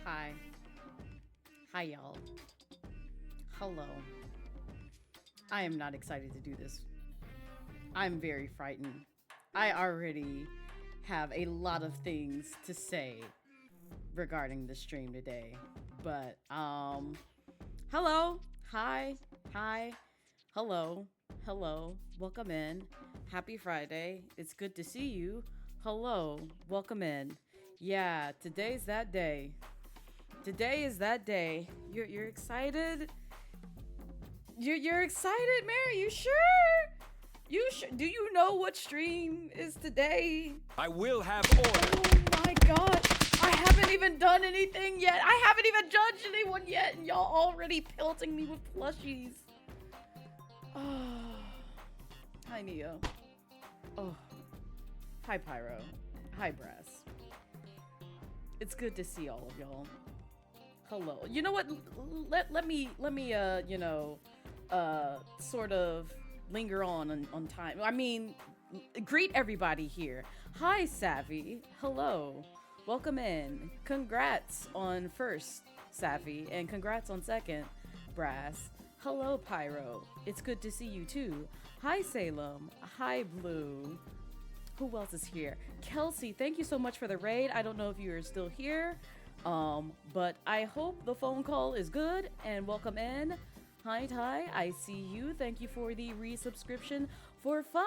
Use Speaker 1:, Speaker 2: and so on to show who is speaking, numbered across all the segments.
Speaker 1: Hi. Hi, y'all. Hello. I am not excited to do this. I'm very frightened. I already have a lot of things to say regarding the stream today. But hello. Hi. Hi. Hello. Hello. Welcome in. Happy Friday. It's good to see you. Hello. Welcome in. Yeah, today's that day. Today is that day. You're excited? You're excited, Mary? You sure? Do you know what stream is today?
Speaker 2: I will have order.
Speaker 1: Oh my god. I haven't even done anything yet. I haven't even judged anyone yet, and y'all already pelting me with plushies. Oh. Hi, Neo. Oh. Hi, Pyro. Hi, Brass. It's good to see all of y'all. Hello. You know what? Let me you know, sort of linger on time. I mean, greet everybody here. Hi, Savvy. Hello. Welcome in. Congrats on first, Savvy, and congrats on second, Brass. Hello, Pyro. It's good to see you too. Hi, Salem. Hi, Blue. Who else is here? Kelsey, thank you so much for the raid. I don't know if you are still here, but I hope the phone call is good, and welcome in. Hi, Ty, I see you. Thank you for the resubscription for 5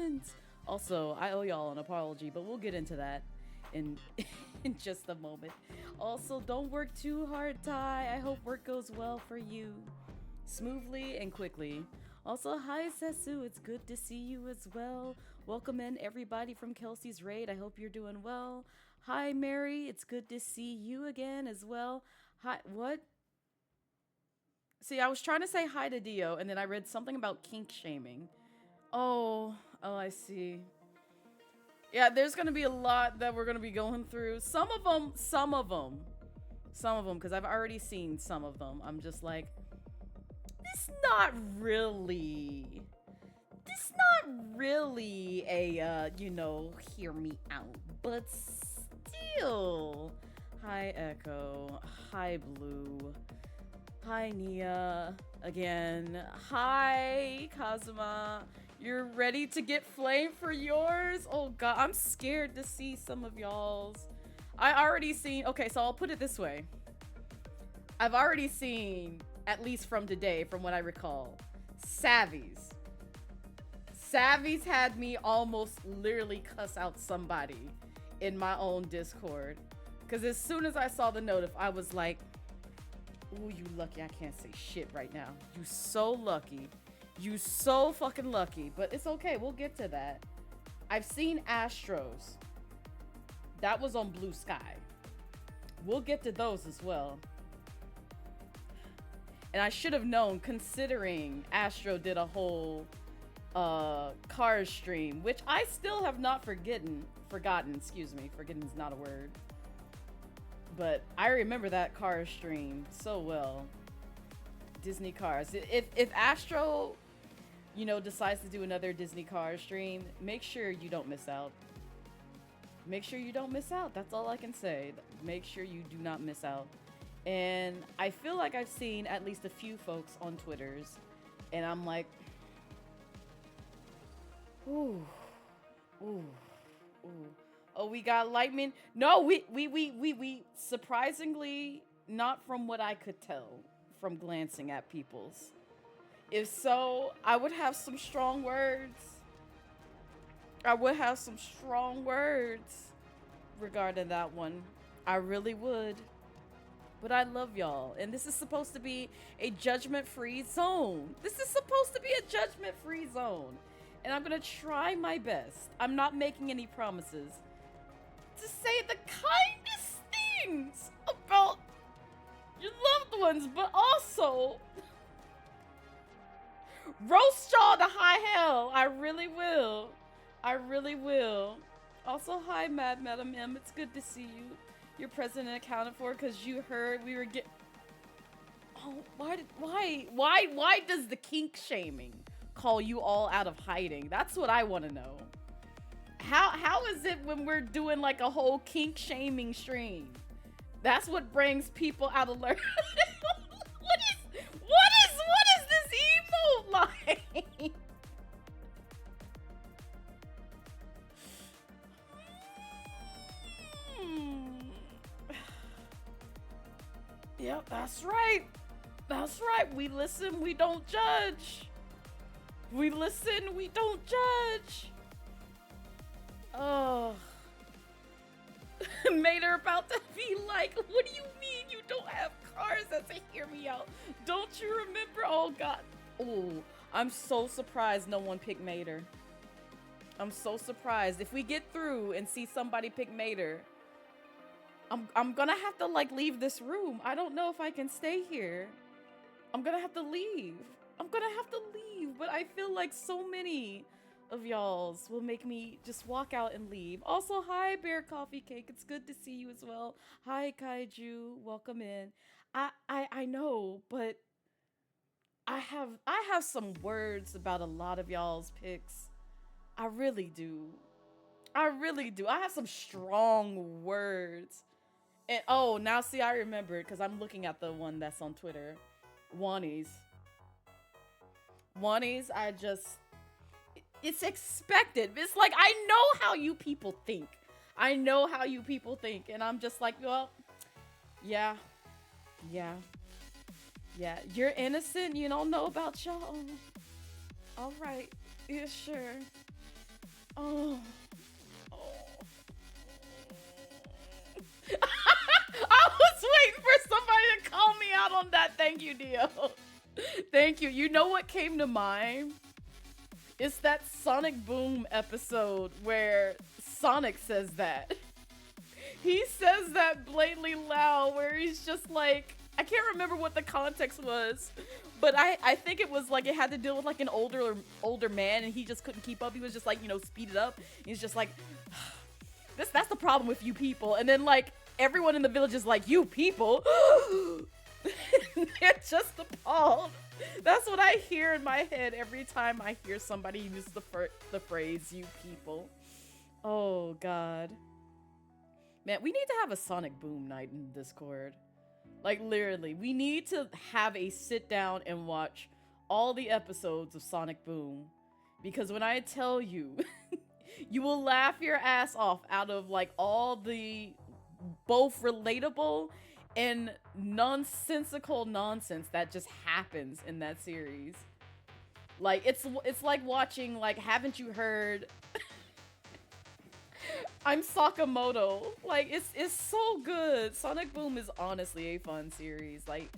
Speaker 1: months. Also, I owe y'all an apology, but we'll get into that in in just a moment. Also, don't work too hard, Ty. I hope work goes well for you, smoothly and quickly. Also, hi, Sesu. It's good to see you as well. Welcome in, everybody from Kelsey's raid. I hope you're doing well. Hi, Mary. It's good to see you again as well. Hi, what? See, I was trying to say hi to Dio, and then I read something about kink shaming. Oh, I see. Yeah, there's gonna be a lot that we're gonna be going through. Some of them, because I've already seen some of them. I'm just like, this not really a, you know, hear me out, but still. Hi, Echo. Hi, Blue. Hi, Nia. Again. Hi, Kazuma. You're ready to get flamed for yours? Oh god, I'm scared to see some of y'all's. I already seen, okay, so I'll put it this way. I've already seen, at least from today, from what I recall, Savvy's. Savvy's had me almost literally cuss out somebody in my own Discord. Because as soon as I saw the notif, I was like, ooh, you lucky I can't say shit right now. You so lucky. You so fucking lucky. But it's okay, we'll get to that. I've seen Astros. That was on Blue Sky. We'll get to those as well. And I should have known, considering Astro did a whole Cars stream, which I still have not forgotten, excuse me, forgotten is not a word. But I remember that Cars stream so well. Disney Cars. If Astro, you know, decides to do another Disney Cars stream, make sure you don't miss out. Make sure you don't miss out. That's all I can say. Make sure you do not miss out. And I feel like I've seen at least a few folks on Twitters, and I'm like, ooh, ooh, ooh. Oh, we got Lightman. No, we surprisingly, not from what I could tell from glancing at people's. If so, I would have some strong words. I would have some strong words regarding that one. I really would. But I love y'all. And this is supposed to be a judgment-free zone. This is supposed to be a judgment-free zone. And I'm going to try my best. I'm not making any promises. To say the kindest things about your loved ones, but also roast y'all to high hell. I really will. I really will. Also, hi, Mad Madam M. It's good to see you. You're present and accounted for because you heard we were Oh, why does the kink shaming call you all out of hiding? That's what I want to know. How is it when we're doing like a whole kink shaming stream? That's what brings people out of learn. What is this emote like? Yep, that's right. That's right. We listen, we don't judge. We listen, we don't judge. Oh. Mater about to be like, what do you mean you don't have cars? That's a hear me out. Don't you remember? Oh God. Oh, I'm so surprised no one picked Mater. I'm so surprised. If we get through and see somebody pick Mater, I'm gonna have to like leave this room. I don't know if I can stay here. I'm gonna have to leave. I'm gonna have to leave, but I feel like so many of y'all's will make me just walk out and leave. Also, hi Bear Coffee Cake. It's good to see you as well. Hi Kaiju. Welcome in. I know, but I have some words about a lot of y'all's picks. I really do. I really do. I have some strong words. And oh, now see, I remember it because I'm looking at the one that's on Twitter. Wani's. It's expected. It's like, I know how you people think. I know how you people think. And I'm just like, well, yeah. You're innocent. You don't know about y'all. All right. Yeah, sure. Oh. I was waiting for somebody to call me out on that. Thank you, Dio. Thank you. You know what came to mind? It's that Sonic Boom episode where Sonic says that. He says that blatantly loud where he's just like, I can't remember what the context was, but I think it was like it had to deal with like an older man and he just couldn't keep up. He was just like, you know, speed it up. He's just like, that's the problem with you people. And then like everyone in the village is like, you people? They're just appalled. That's what I hear in my head every time I hear somebody use the phrase, you people. Oh, God. Man, we need to have a Sonic Boom night in Discord. Like, literally, we need to have a sit down and watch all the episodes of Sonic Boom. Because when I tell you, you will laugh your ass off out of, like, all the both relatable and nonsensical nonsense that just happens in that series. Like, it's like watching, like, haven't you heard I'm Sakamoto. Like, it's so good. Sonic Boom is honestly a fun series. Like,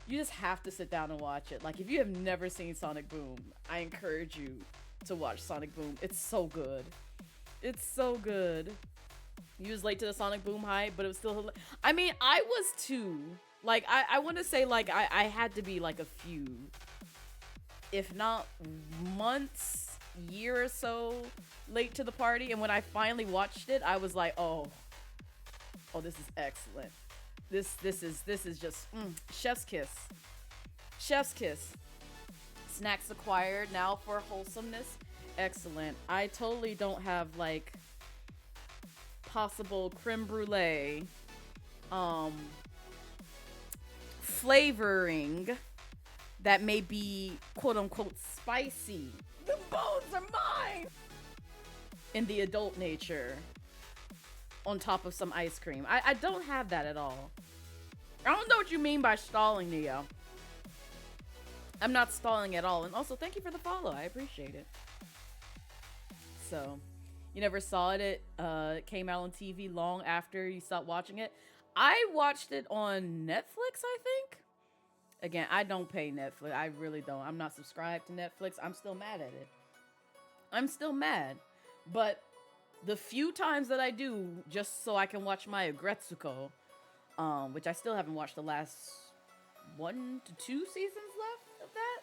Speaker 1: you just have to sit down and watch it. Like, if you have never seen Sonic Boom, I encourage you to watch Sonic Boom. It's so good. It's so good. You was late to the Sonic Boom hype, but it was still I mean, I was too. Like, I want to say, like, I had to be, like, a few, if not months, year or so late to the party. And when I finally watched it, I was like, oh, this is excellent. This is just, chef's kiss. Chef's kiss. Snacks acquired now for wholesomeness. Excellent. I totally don't have, like, possible creme brulee flavoring that may be quote unquote spicy. The bones are mine in the adult nature on top of some ice cream. I don't have that at all. I don't know what you mean by stalling, Neo. I'm not stalling at all. And also, thank you for the follow. I appreciate it. So, you never saw it. It came out on TV long after you stopped watching it. I watched it on Netflix, I think. Again, I don't pay Netflix. I really don't. I'm not subscribed to Netflix. I'm still mad at it. I'm still mad. But the few times that I do, just so I can watch my Aggretsuko, which I still haven't watched the last 1 to 2 seasons left of that.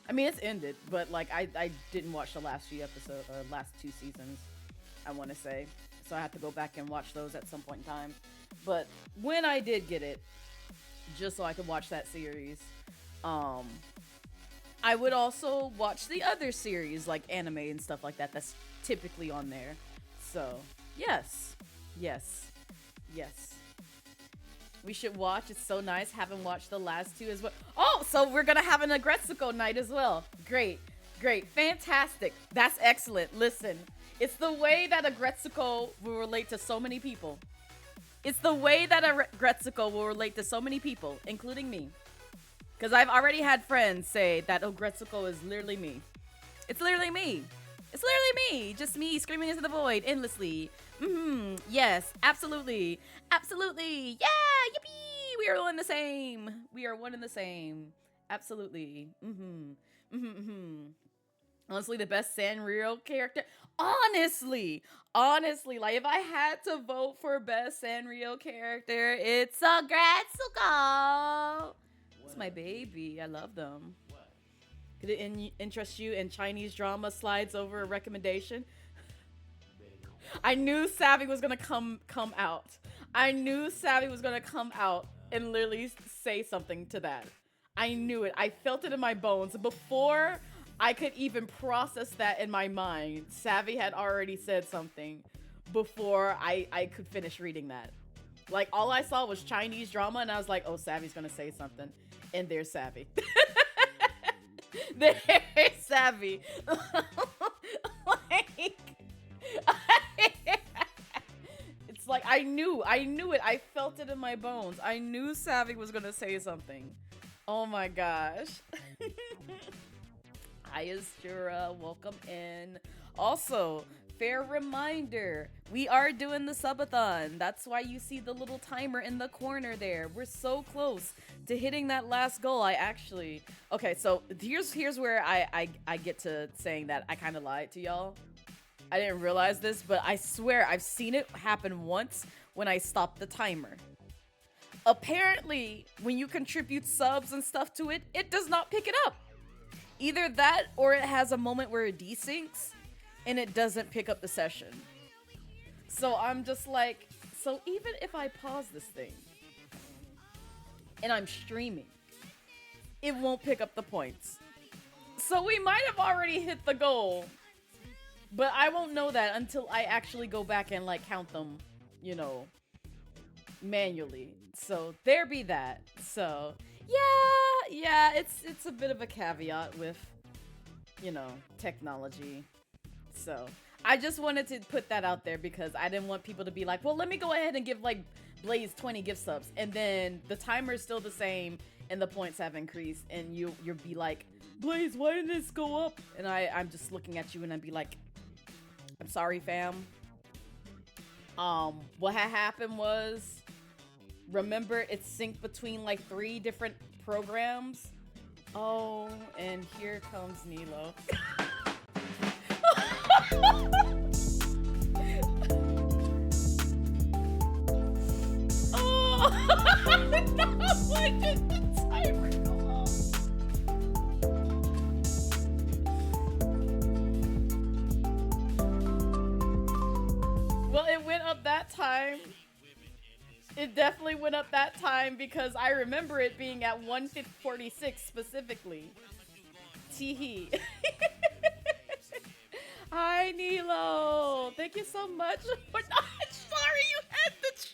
Speaker 1: I mean, it's ended, but like I didn't watch the last few episodes or last 2 seasons, I want to say. So I have to go back and watch those at some point in time. But when I did get it, just so I could watch that series, I would also watch the other series, like anime and stuff like that, that's typically on there. So, yes. We should watch. It's so nice. Haven't watched the last 2 as well. Oh, so we're gonna have an Aggretsuko night as well. Great. Fantastic. That's excellent. Listen, it's the way that Aggretsuko will relate to so many people. It's the way that Aggretsuko will relate to so many people, including me. Because I've already had friends say that Aggretsuko is literally me.
Speaker 2: It's literally me. It's literally me. Just me screaming into the void endlessly. Yes, absolutely. Absolutely. Yeah, yippee. We are one and the same. We are one and the same. Absolutely. Honestly, the best Sanrio character. Honestly, like if I had to vote for best Sanrio character, it's Gratsuko. It's my baby. I love them. Could it interest you in Chinese drama slides over a recommendation? I knew Savvy was gonna come out. I knew Savvy was gonna come out and literally say something to that. I knew it. I felt it in my bones. Before I could even process that in my mind, Savvy had already said something before I could finish reading that. Like, all I saw was Chinese drama, and I was like, oh, Savvy's gonna say something. And there's Savvy. There's Savvy. Like, it's like, I knew it. I felt it in my bones. I knew Savvy was gonna say something. Oh my gosh. Hi, Astura. Welcome in. Also, fair reminder, we are doing the subathon. That's why you see the little timer in the corner there. We're so close to hitting that last goal. Okay, so here's where I get to saying that I kind of lied to y'all. I didn't realize this, but I swear I've seen it happen once when I stopped the timer. Apparently, when you contribute subs and stuff to it, it does not pick it up. Either that or it has a moment where it desyncs and it doesn't pick up the session. So I'm just like, so even if I pause this thing and I'm streaming, it won't pick up the points. So we might have already hit the goal, but I won't know that until I actually go back and like count them, you know, manually. So there be that. So yeah, it's a bit of a caveat with, you know, technology. So I just wanted to put that out there because I didn't want people to be like, well, let me go ahead and give like Blaze 20 gift subs, and then the timer is still the same and the points have increased, and you'll be like, Blaze, why didn't this go up? And I'm just looking at you and I'd be like, I'm sorry, fam. What had happened was, remember, it's synced between like 3 different programs. Oh, and here comes Nilo. Oh, no, why did the timer go off? Well, it went up that time. It definitely went up that time because I remember it being at 146 specifically. Teehee. Hi, Nilo. Thank you so much. We're not sorry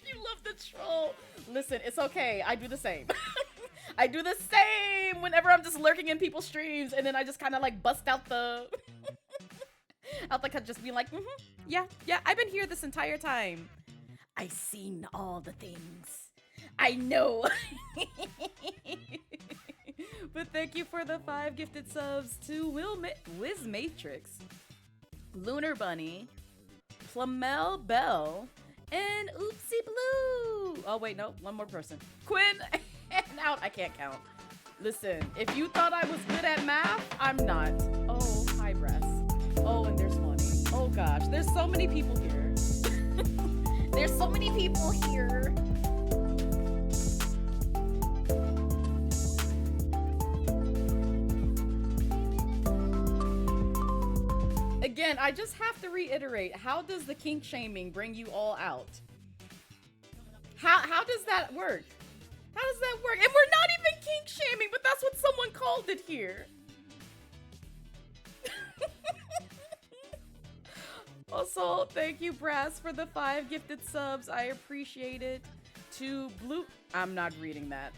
Speaker 2: you love the troll. Listen, it's okay. I do the same. I do the same whenever I'm just lurking in people's streams, and then I just kind of like bust out the just being like, yeah, I've been here this entire time. I've seen all the things. I know. But thank you for the 5 gifted subs to Wiz Matrix, Lunar Bunny, Plamel Bell, and Oopsie Blue. Oh wait, no, one more person. Quinn and out. I can't count. Listen, if you thought I was good at math, I'm not. Oh, hi, Breast. Oh, and there's money. Oh gosh, there's so many people here. There's so many people here. Again, I just have to reiterate, how does the kink shaming bring you all out? How does that work? How does that work? And we're not even kink shaming, but that's what someone called it here. Also, thank you, Brass, for the 5 gifted subs. I appreciate it. To Blue... I'm not reading that.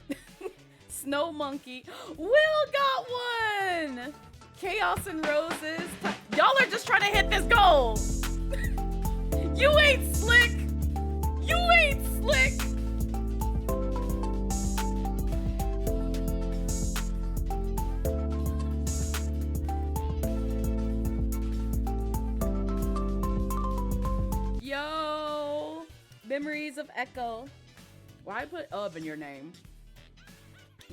Speaker 2: Snow Monkey. Will got one! Chaos and Roses. Y'all are just trying to hit this goal. You ain't slick. You ain't slick. Memories of Echo.
Speaker 1: Why put in your name?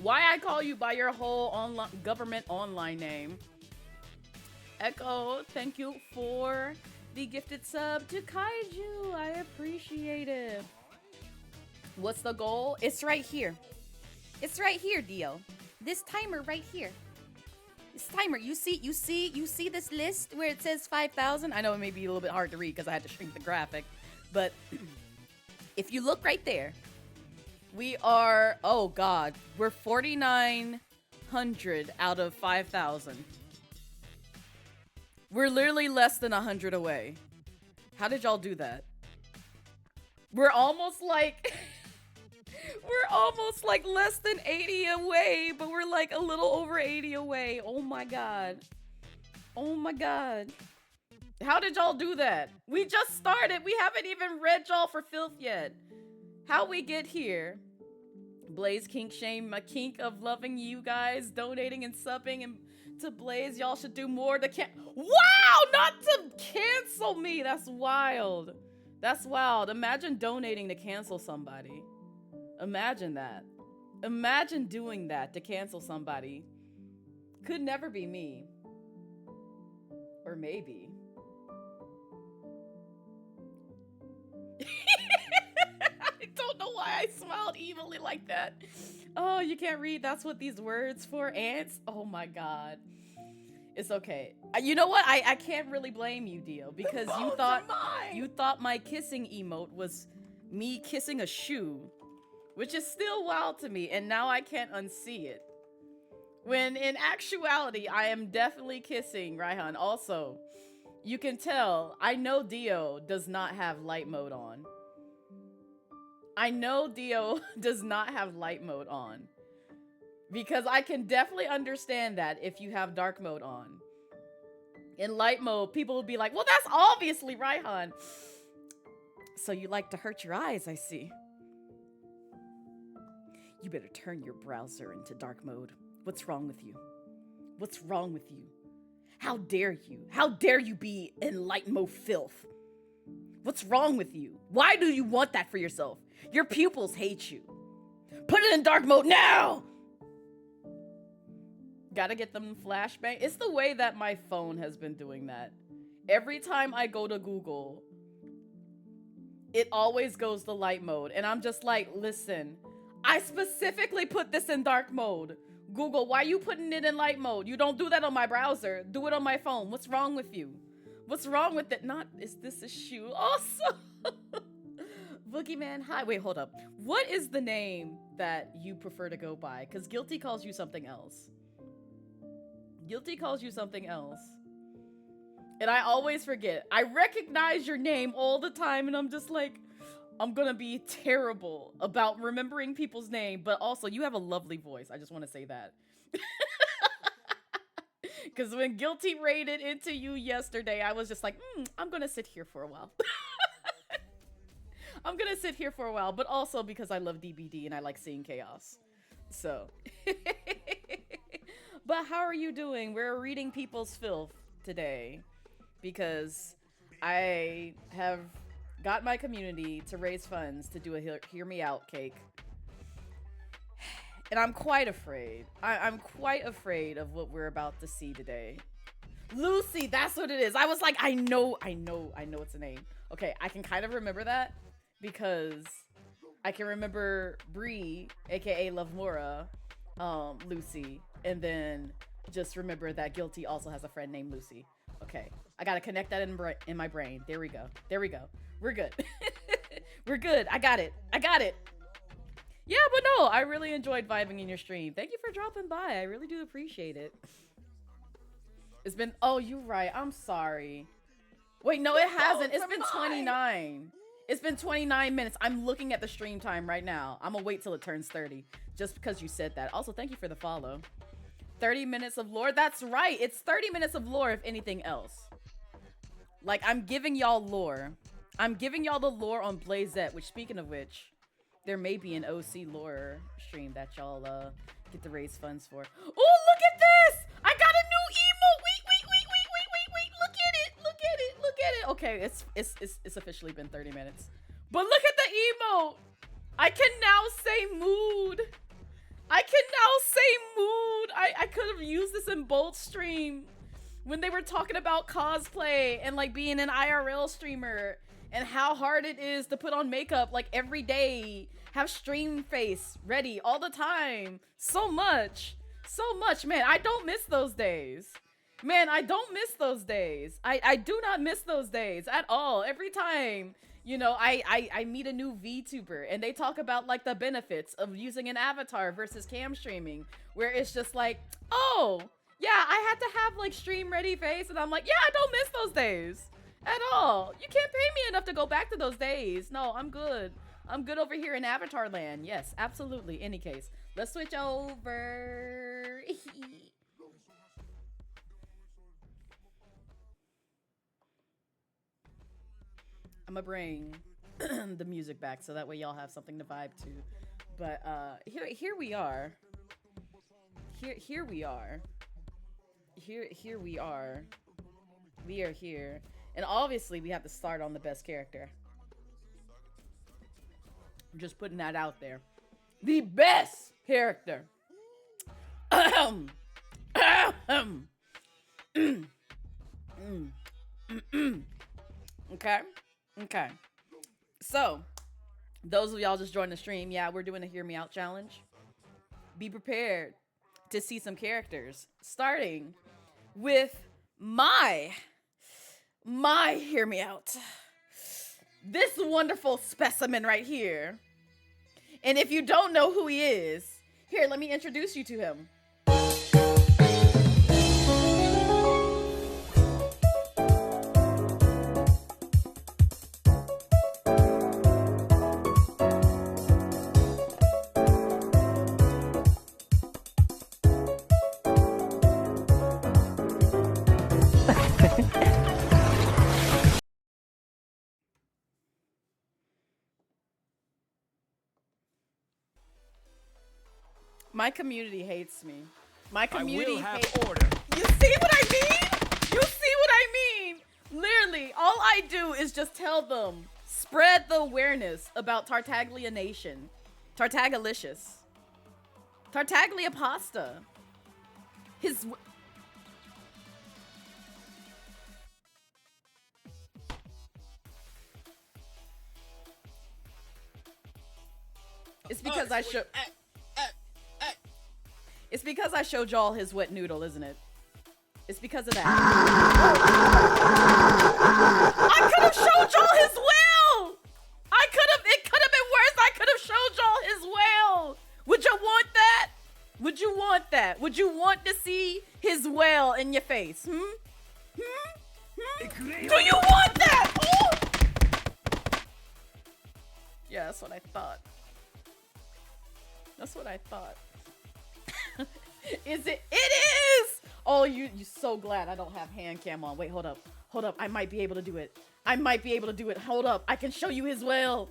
Speaker 1: Why I call you by your whole online government online name? Echo, thank you for the gifted sub to Kaiju. I appreciate it. What's the goal?
Speaker 2: It's right here. It's right here, Dio. This timer right here. This timer. You see this list where it says 5,000? I know it may be a little bit hard to read because I had to shrink the graphic, but if you look right there, we are, oh God, we're 4,900 out of 5,000. We're literally less than 100 away. How did y'all do that? We're almost like, we're almost like less than 80 away, but we're like a little over 80 away. Oh my God. Oh my God. How did y'all do that? We just started. We haven't even read y'all for filth yet. How we get here? Blaze kink shame, my kink of loving you guys, donating and subbing and to Blaze. Y'all should do more to wow, not to cancel me. That's wild. That's wild. Imagine donating to cancel somebody. Imagine that. Imagine doing that to cancel somebody. Could never be me. Or maybe. I don't know why I smiled evilly like that. Oh, you can't read. That's what these words for ants. Oh my God. It's okay. You know what? I can't really blame you, Dio, because you thought my kissing emote was me kissing a shoe, which is still wild to me, and now I can't unsee it. When in actuality, I am definitely kissing Raihan. Also, you can tell, I know Dio does not have light mode on. I know Dio does not have light mode on. Because I can definitely understand that if you have dark mode on. In light mode, people will be like, well, that's obviously Raihan. So you like to hurt your eyes, I see. You better turn your browser into dark mode. What's wrong with you? What's wrong with you? How dare you? How dare you be in light mode filth? What's wrong with you? Why do you want that for yourself? Your pupils hate you. Put it in dark mode now! Gotta get them flashbang. It's the way that my phone has been doing that. Every time I go to Google, it always goes to light mode. And I'm just like, listen, I specifically put this in dark mode. Google, why are you putting it in light mode? You don't do that on my browser. Do it on my phone. What's wrong with you? What's wrong with it? Not, is this a shoe? Also, Boogeyman, hi. Wait, hold up. What is the name that you prefer to go by? Because Guilty calls you something else. Guilty calls you something else. And I always forget. I recognize your name all the time, and I'm just like, I'm gonna be terrible about remembering people's name, but also you have a lovely voice. I just want to say that. Because when Guilty raided into you yesterday, I was just like, I'm gonna sit here for a while. I'm gonna sit here for a while, but also because I love DBD and I like seeing chaos. So. But how are you doing? We're reading people's filth today because I have got my community to raise funds to do a Hear Me Out cake. And I'm quite afraid. I'm quite afraid of what we're about to see today. Lucy, that's what it is. I was like, I know it's a name. Okay, I can kind of remember that because I can remember Bree, aka Love Laura, Lucy, and then just remember that Guilty also has a friend named Lucy. Okay, I gotta connect that in my brain. There we go. There we go. We're good. We're good. I got it. Yeah, but no, I really enjoyed vibing in your stream. Thank you for dropping by. I really do appreciate it. It's been, oh, you're right. I'm sorry. Wait, no, it hasn't. It's been 29. It's been 29 minutes. I'm looking at the stream time right now. I'm gonna wait till it turns 30 just because you said that. Also, thank you for the follow. 30 minutes of lore. That's right. It's 30 minutes of lore if anything else. Like, I'm giving y'all lore. I'm giving y'all the lore on Blazette, which, speaking of which, there may be an OC lore stream that y'all get to raise funds for. Oh, look at this! I got a new emote! Wait. Look at it! Okay, it's officially been 30 minutes. But look at the emote. I can now say mood. I can now say mood. I could have used this in Bolt stream when they were talking about cosplay and like being an IRL streamer and how hard it is to put on makeup like every day, have stream face ready all the time. So much, man. I don't miss those days. Man, I don't miss those days. I do not miss those days at all. Every time, you know, I meet a new VTuber and they talk about like the benefits of using an avatar versus cam streaming, where it's just like, oh, yeah, I had to have like stream ready face, and I'm like, yeah, I don't miss those days at all. You can't pay me enough to go back to those days. No, I'm good. I'm good over here in Avatar land. Yes, absolutely. Any case, let's switch over. I'm gonna bring the music back so that way y'all have something to vibe to. But here we are. Here we are. Here we are. We are here. And obviously we have to start on the best character. I'm just putting that out there. The best character. Okay. Okay. So, those of y'all just joined the stream, yeah, we're doing a Hear Me Out challenge. Be prepared to see some characters, starting with my Hear Me Out. This wonderful specimen right here. And if you don't know who he is, here, let me introduce you to him. My community hates me. My community hates order. You see what I mean? You see what I mean? Literally, all I do is just tell them, spread the awareness about Tartaglia Nation. Tartagalicious. Tartaglia Pasta. His... It's because I show... It's because I showed y'all his wet noodle, isn't it? It's because of that. I could have showed y'all his whale! It could have been worse. I could have showed y'all his whale. Would you want that? Would you want that? Would you want to see his whale in your face? Do you want that? Oh! Yeah, that's what I thought. That's what I thought. Is it? It is! Oh, you're so glad I don't have hand cam on. Wait, hold up. Hold up. I might be able to do it. I might be able to do it. Hold up. I can show you his whale.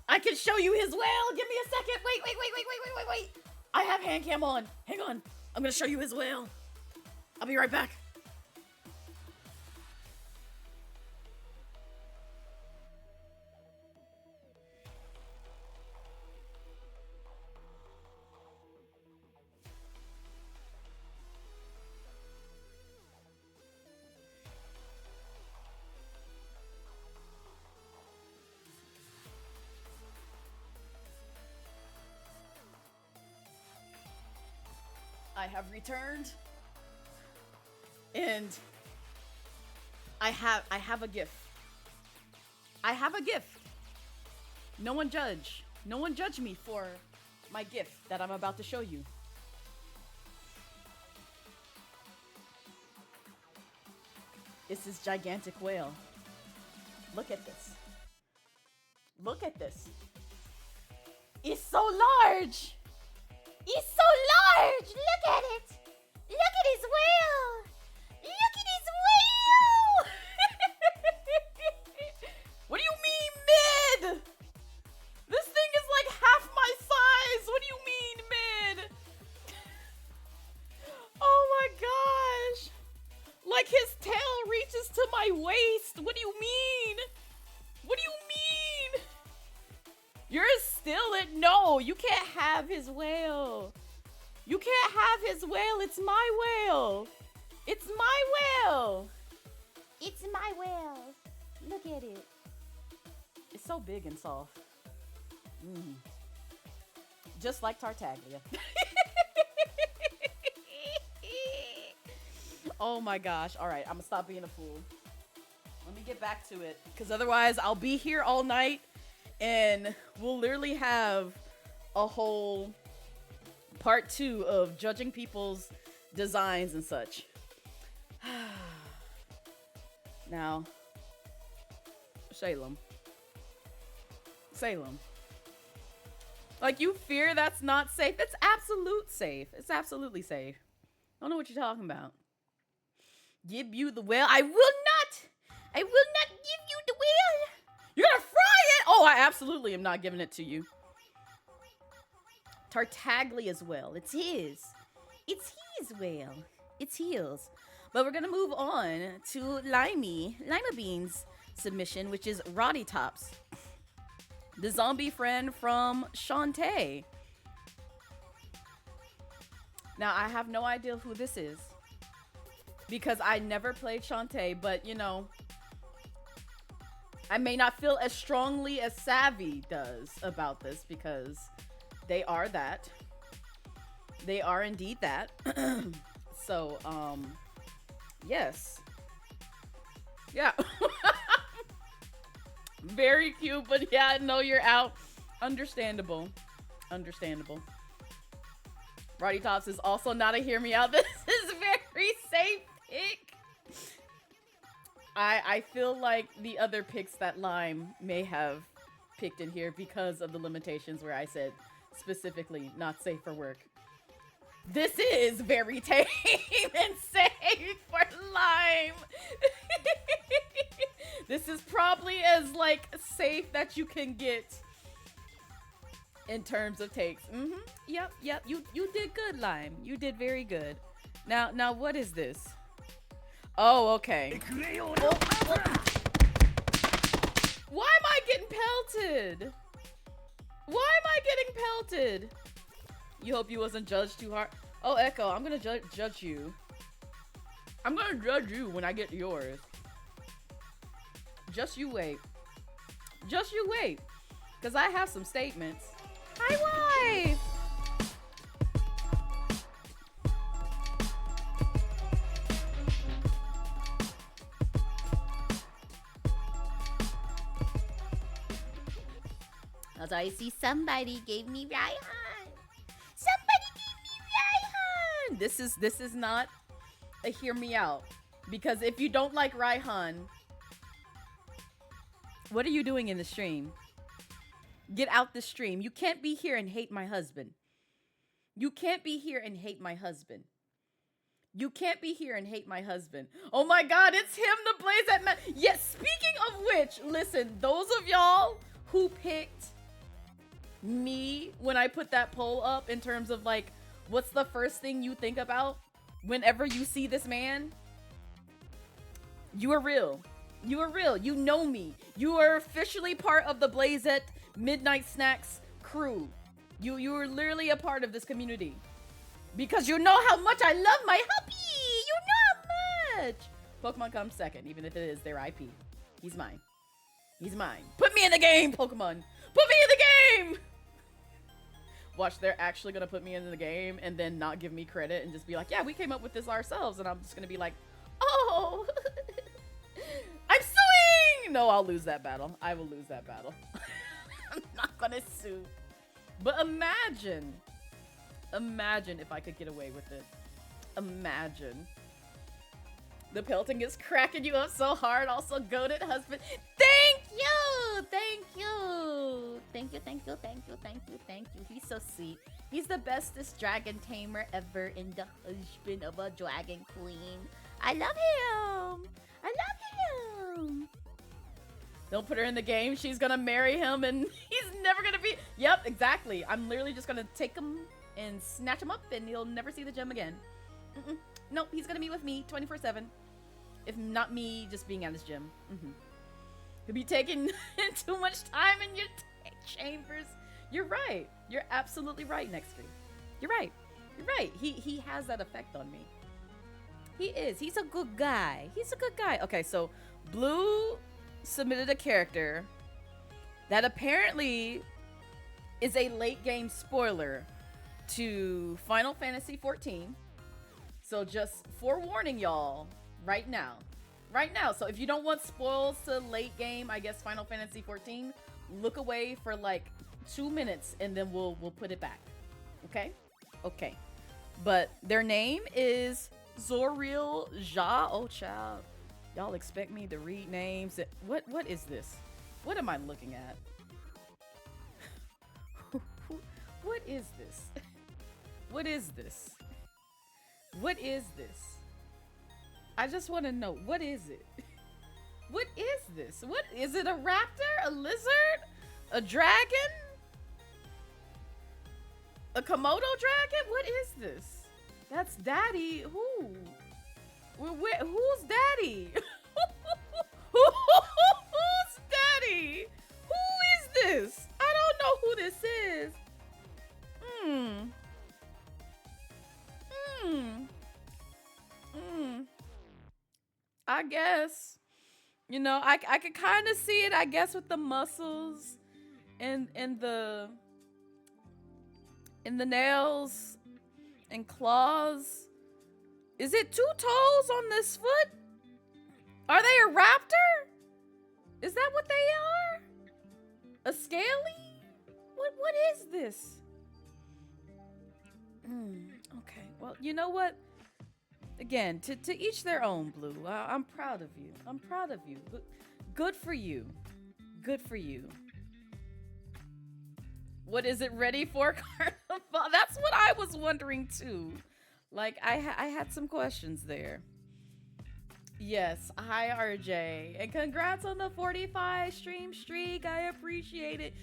Speaker 2: I can show you his whale. Give me a second. Wait. I have hand cam on. Hang on. I'm gonna show you his whale. I'll be right back. I have returned, and I have a gift. I have a gift. No one judge me for my gift that I'm about to show you. It's this gigantic whale. Look at this. Look at this. It's so large. It's so large! Look at it! Look at his whale! Look at his whale! What do you mean mid? This thing is like half my size! What do you mean mid? Oh my gosh! Like his tail reaches to my waist! What do you mean? What do you mean? No, you can't have his whale. You can't have his whale. It's my whale. It's my whale. It's my whale. Look at it. It's so big and soft. Just like Tartaglia. Oh my gosh. All right, I'm gonna stop being a fool. Let me get back to it, because otherwise I'll be here all night and we'll literally have a whole part 2 of judging people's designs and such. Now, Salem. Like, you fear that's not safe? It's absolute safe. It's absolutely safe. I don't know what you're talking about. Give you the whale? I will not give you the whale. You're gonna fry it? Oh, I absolutely am not giving it to you. Tartaglia's whale. It's his. It's his whale. It's his. But we're gonna move on to Lima Bean's submission, which is Roddy Tops, the zombie friend from Shantae. Now, I have no idea who this is, because I never played Shantae, but you know, I may not feel as strongly as Savvy does about this, because they are that. They are indeed that. So, yes. Yeah. Very cute, but yeah, no, you're out. Understandable. Understandable. Roddy Tops is also not a hear me out. This is very safe pick. I feel like the other picks that Lime may have picked in here because of the limitations where I said specifically not safe for work. This is very tame and safe for Lime. This is probably as like safe that you can get in terms of takes. Yep. You did good, Lime. You did very good. Now what is this? Oh, okay. Oh. Why am I getting pelted? Why am I getting pelted? You hope you wasn't judged too hard. Oh, Echo, I'm gonna judge you. I'm gonna judge you when I get yours. Just you wait. Just you wait. Because I have some statements. Hi, wife! As I see, somebody gave me Raihan. Somebody gave me Raihan. This is not a hear me out, because if you don't like Raihan, what are you doing in the stream? Get out the stream. You can't be here and hate my husband. You can't be here and hate my husband. You can't be here and hate my husband. Oh my God, it's him, the Blaze that man. Yes, speaking of which, listen, those of y'all who picked me when I put that poll up in terms of like, what's the first thing you think about whenever you see this man? You are real. You are real. You know me. You are officially part of the Blazette Midnight Snacks crew. You are literally a part of this community. Because you know how much I love my hubby! You know how much! Pokemon comes second, even if it is their IP. He's mine. He's mine. Put me in the game, Pokemon! Put me in the game! Watch, they're actually gonna put me in the game and then not give me credit and just be like, yeah, we came up with this ourselves. And I'm just gonna be like, oh! I'm suing! No, I'll lose that battle. I will lose that battle. I'm not gonna sue. But imagine if I could get away with it. Imagine. The pelting is cracking you up so hard. Also, goated husband. Thank you! Thank you! Thank you, thank you, thank you, thank you, thank you. He's so sweet. He's the bestest dragon tamer ever and the husband of a dragon queen. I love him! I love him! Don't put her in the game. She's gonna marry him and he's never gonna be... Yep, exactly. I'm literally just gonna take him and snatch him up and he'll never see the gym again. Nope, he's gonna be with me 24/7. If not me just being at his gym. He'll be taking too much time in your chambers. You're right. You're absolutely right, Next Street. You're right. You're right. He has that effect on me. He is. He's a good guy. He's a good guy. Okay, so Blue submitted a character that apparently is a late game spoiler to Final Fantasy XIV. So just forewarning y'all right now. Right now. So if you don't want spoils to late game, I guess Final Fantasy XIV, look away for like 2 minutes and then we'll put it back. Okay? Okay. But their name is Zoril Ja. Oh, child. Y'all expect me to read names? What is this? What am I looking at? What is this? What is this? What is this? I just want to know, what is it? What is this? What is it? A raptor? A lizard? A dragon? A Komodo dragon? What is this? That's Daddy. Who? Who's Daddy? Who's Daddy? Who is this? I don't know who this is. I guess. You know, I could kind of see it, I guess, with the muscles and the nails and claws. Is it 2 toes on this foot? Are they a raptor? Is that what they are? A scaly? What is this? Okay. Well, you know what? Again, to each their own, Blue. I'm proud of you. I'm proud of you. Good for you. Good for you. What is it ready for, Carnival? That's what I was wondering too. Like, I had some questions there. Yes. Hi, RJ. And congrats on the 45 stream streak. I appreciate it.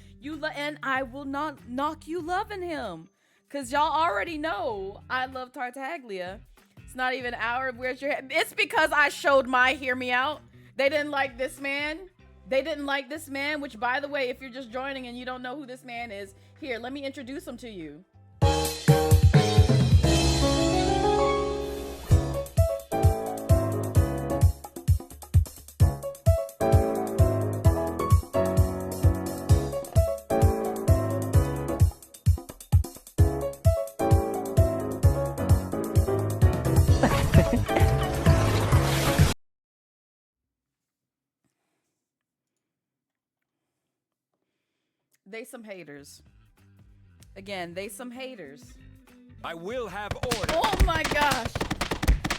Speaker 2: And I will not knock you loving him. Because y'all already know I love Tartaglia. It's not even our where's your head. It's because I showed my hear me out. They didn't like this man. They didn't like this man, which, by the way, if you're just joining and you don't know who this man is, here, let me introduce him to you. They some haters. Again, they some haters.
Speaker 3: I will have order.
Speaker 2: Oh my gosh.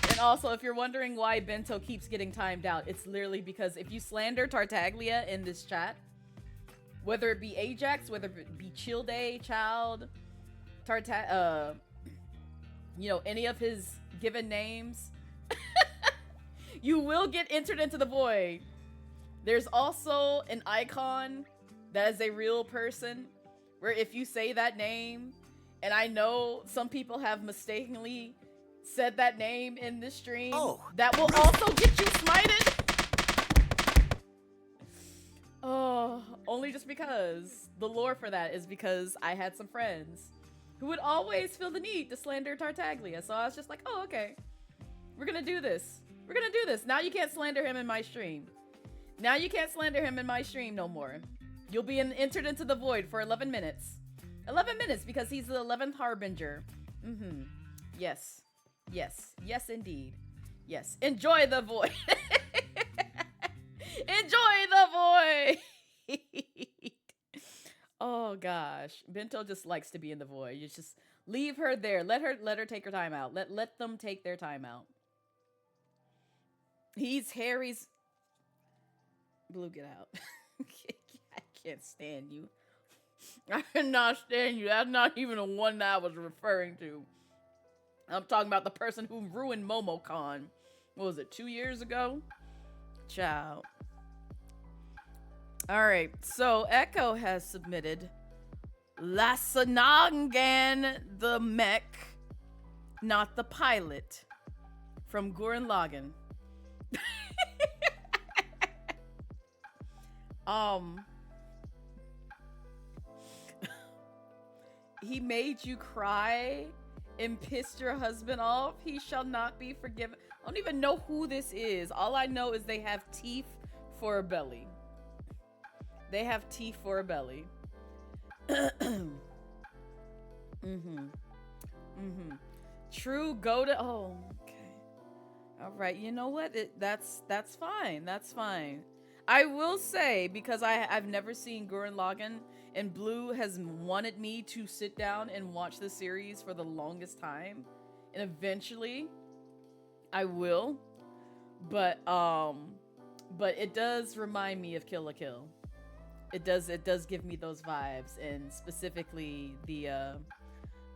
Speaker 2: And also, if you're wondering why Bento keeps getting timed out, it's literally because if you slander Tartaglia in this chat, whether it be Ajax, whether it be Childe, Child, you know, any of his given names, you will get entered into the void. There's also an icon that is a real person where if you say that name, and I know some people have mistakenly said that name in this stream, that will also get you smited. Oh, only just because. The lore for that is because I had some friends who would always feel the need to slander Tartaglia. So I was just like, oh, okay. We're gonna do this. We're gonna do this. Now you can't slander him in my stream. Now you can't slander him in my stream no more. You'll be entered into the void for 11 minutes. 11 minutes because he's the 11th Harbinger. Yes. Yes. Yes, indeed. Yes. Enjoy the void. Enjoy the void. Oh, gosh. Bento just likes to be in the void. You just leave her there. Let her take her time out. Let them take their time out. He's Harry's... Blue, get out. I can't stand you. I cannot stand you. That's not even the one that I was referring to. I'm talking about the person who ruined MomoCon. What was it, 2 years ago? Ciao. Alright, so Echo has submitted Lasanagan the mech, not the pilot, from Gurren Lagann. he made you cry and pissed your husband off. He shall not be forgiven. I don't even know who this is. All I know is they have teeth for a belly. They have teeth for a belly. True go to oh, okay. All right, you know what? That's fine. That's fine. I will say, because I've never seen Gurren Lagann, and Blue has wanted me to sit down and watch the series for the longest time, and eventually I will. But it does remind me of Kill la Kill. It does give me those vibes, and specifically the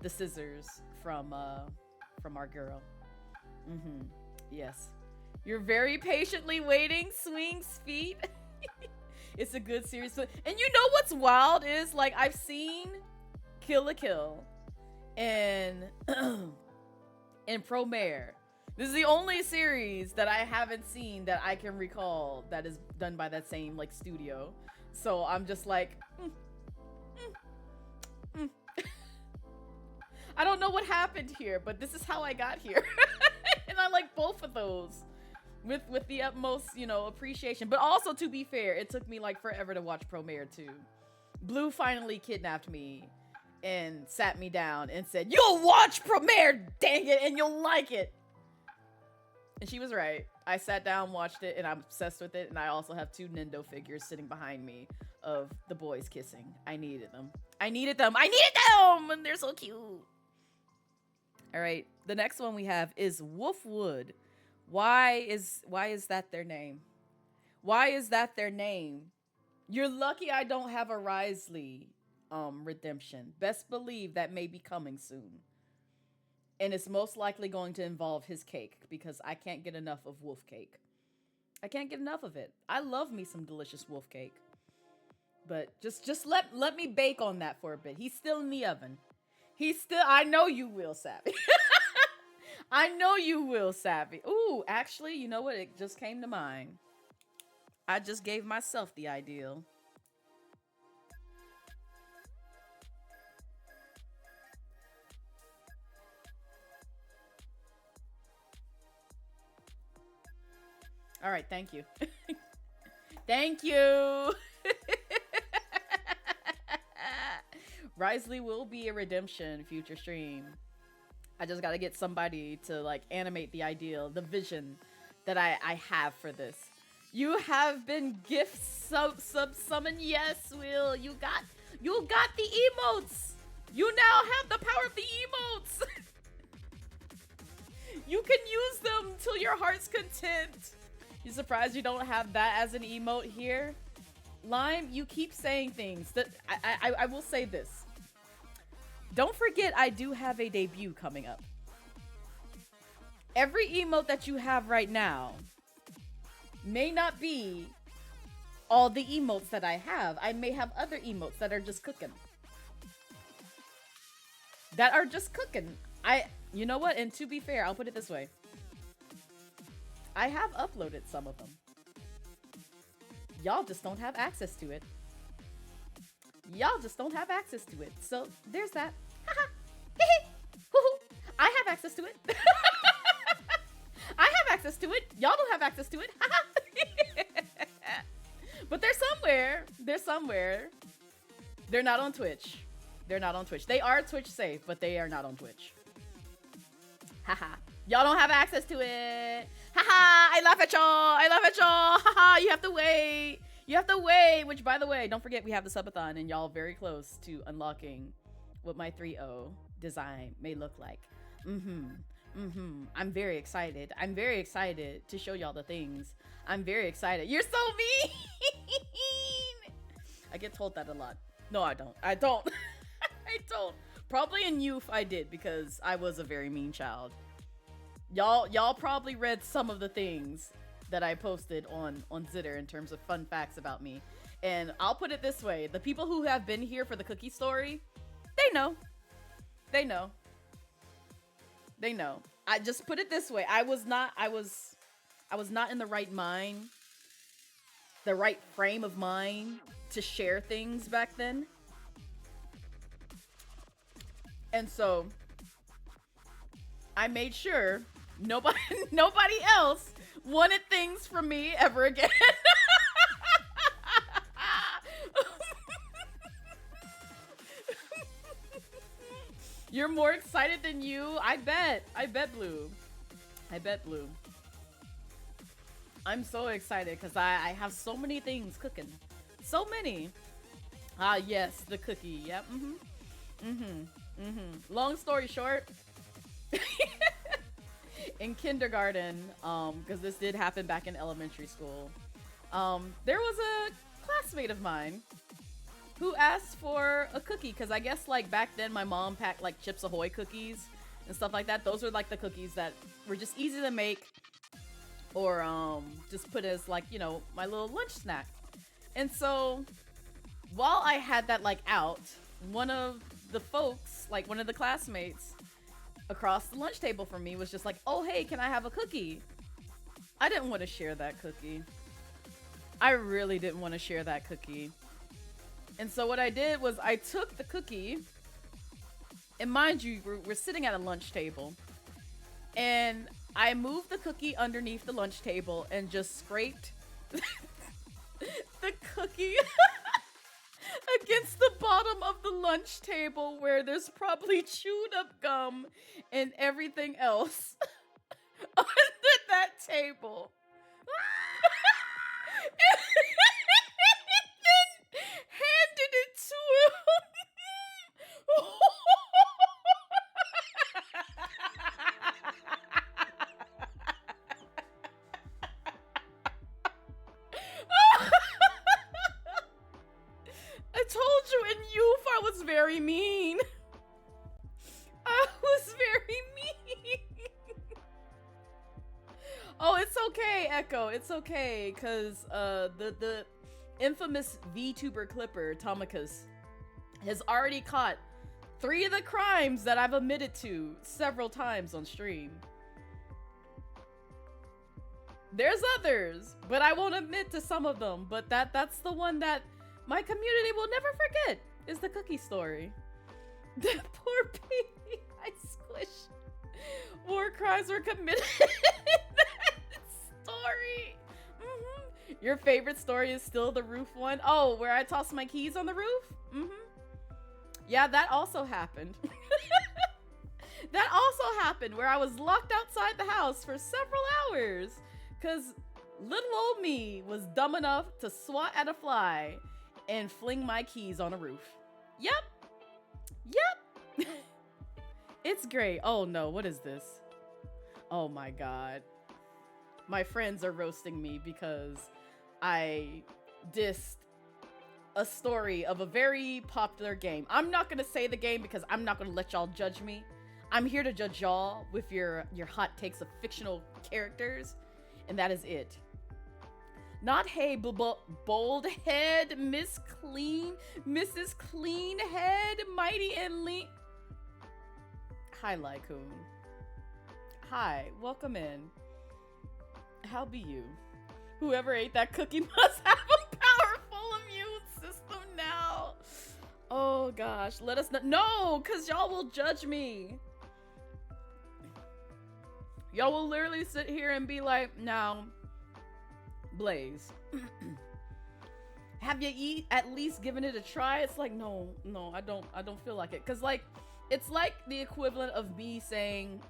Speaker 2: scissors from our girl. Yes. You're very patiently waiting, Swing's feet. It's a good series. And you know what's wild is, like, I've seen Kill la Kill and Promare. This is the only series that I haven't seen that I can recall that is done by that same, like, studio. So I'm just like, I don't know what happened here, but this is how I got here. And I like both of those with the utmost, you know, appreciation. But also, to be fair, it took me like forever to watch Promare too. Blue finally kidnapped me and sat me down and said, "You'll watch Promare, dang it, and you'll like it." And she was right. I sat down, watched it, and I'm obsessed with it. And I also have 2 Nendo figures sitting behind me of the boys kissing. I needed them. I needed them. I needed them! And they're so cute. All right. The next one we have is Wolfwood. Why is that their name? Why is that their name? You're lucky I don't have a Risley redemption. Best believe that may be coming soon. And it's most likely going to involve his cake, because I can't get enough of wolf cake. I can't get enough of it. I love me some delicious wolf cake. But just let me bake on that for a bit. He's still in the oven. I know you will, Savvy. I know you will, Savvy. Ooh, actually, you know what? It just came to mind. I just gave myself the ideal. All right, thank you. Thank you. Risley will be a redemption future stream. I just got to get somebody to like animate the ideal, the vision that I have for this. You have been gift summoned. Yes, Will. You got the emotes. You now have the power of the emotes. You can use them till your heart's content. You surprised you don't have that as an emote here? Lime, you keep saying things that I will say this. Don't forget, I do have a debut coming up. Every emote that you have right now may not be all the emotes that I have. I may have other emotes that are just cooking. You know what? And to be fair, I'll put it this way. I have uploaded some of them. Y'all just don't have access to it. So there's that. I have access to it. I have access to it. Y'all don't have access to it. But they're somewhere. They're not on Twitch. They are Twitch safe, but they are not on Twitch. Haha. Y'all don't have access to it. Haha. I laugh at y'all. Haha. You have to wait. Which, by the way, don't forget we have the subathon, and y'all very close to unlocking what my 3.0 design may look like. I'm very excited. To show y'all the things. I'm very excited. You're so mean. I get told that a lot. No, I don't. I don't. Probably in youth I did, because I was a very mean child. Y'all probably read some of the things that I posted on Zitter in terms of fun facts about me. And I'll put it this way. The people who have been here for the cookie story, they know. I just put it this way. I was not in the right mind, the right frame of mind to share things back then. And so I made sure nobody else wanted things from me ever again. You're more excited than you. I bet, Blue. I bet, Blue. I'm so excited because I have so many things cooking. So many. Ah, yes, the cookie. Yep. Long story short, in kindergarten, because this did happen back in elementary school, there was a classmate of mine who asked for a cookie, because I guess like back then my mom packed like Chips Ahoy cookies and stuff like that. Those were like the cookies that were just easy to make, or just put as like, you know, my little lunch snack. And so while I had that like out, one of the folks, like one of the classmates across the lunch table from me was just like, oh hey, can I have a cookie? I didn't want to share that cookie. I really didn't want to share that cookie. And so what I did was I took the cookie, and mind you, we're sitting at a lunch table, and I moved the cookie underneath the lunch table and just scraped the cookie against the bottom of the lunch table where there's probably chewed up gum and everything else under that table. And then handed it to him. I told you in youth I was very mean. I was very mean. Oh, it's okay, Echo. It's okay, cause the infamous VTuber Clipper Tomicus has already caught 3 of the crimes that I've admitted to several times on stream. There's others, but I won't admit to some of them. But that's the one that my community will never forget, is the cookie story. That poor baby I squished. War crimes were committed in that story. Your favorite story is still the roof one? Oh, where I tossed my keys on the roof? Yeah, that also happened. That also happened where I was locked outside the house for several hours because little old me was dumb enough to swat at a fly and fling my keys on a roof. Yep. It's great. Oh no, what is this? Oh my god. My friends are roasting me because I dissed a story of a very popular game. I'm not gonna say the game because I'm not gonna let y'all judge me. I'm here to judge y'all with your hot takes of fictional characters, and that is it. Not hey, bold head, Mrs. Clean Head, mighty and lean. Hi, Lycoon. Hi, welcome in. How be you? Whoever ate that cookie must have a powerful immune system now. Oh gosh, let us know. No, because y'all will judge me. Y'all will literally sit here and be like, now, Blaze, have you at least given it a try? It's like, no, I don't feel like it. Cause like, it's like the equivalent of me saying,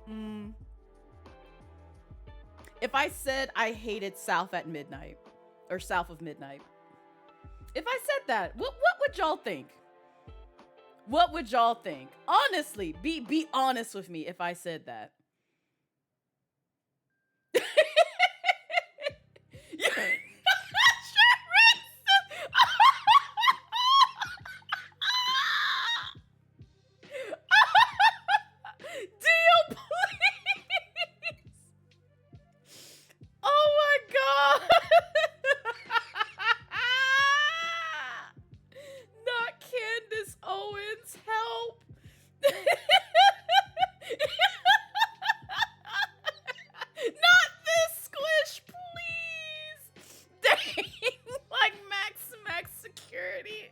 Speaker 2: if I said I hated South at Midnight, or South of Midnight, if I said that, what would y'all think? What would y'all think? Honestly, be honest with me if I said that. You're not racist. Deal, please. Oh my god. Not Candace Owens, help. Not this squish, please. Dang, like max security.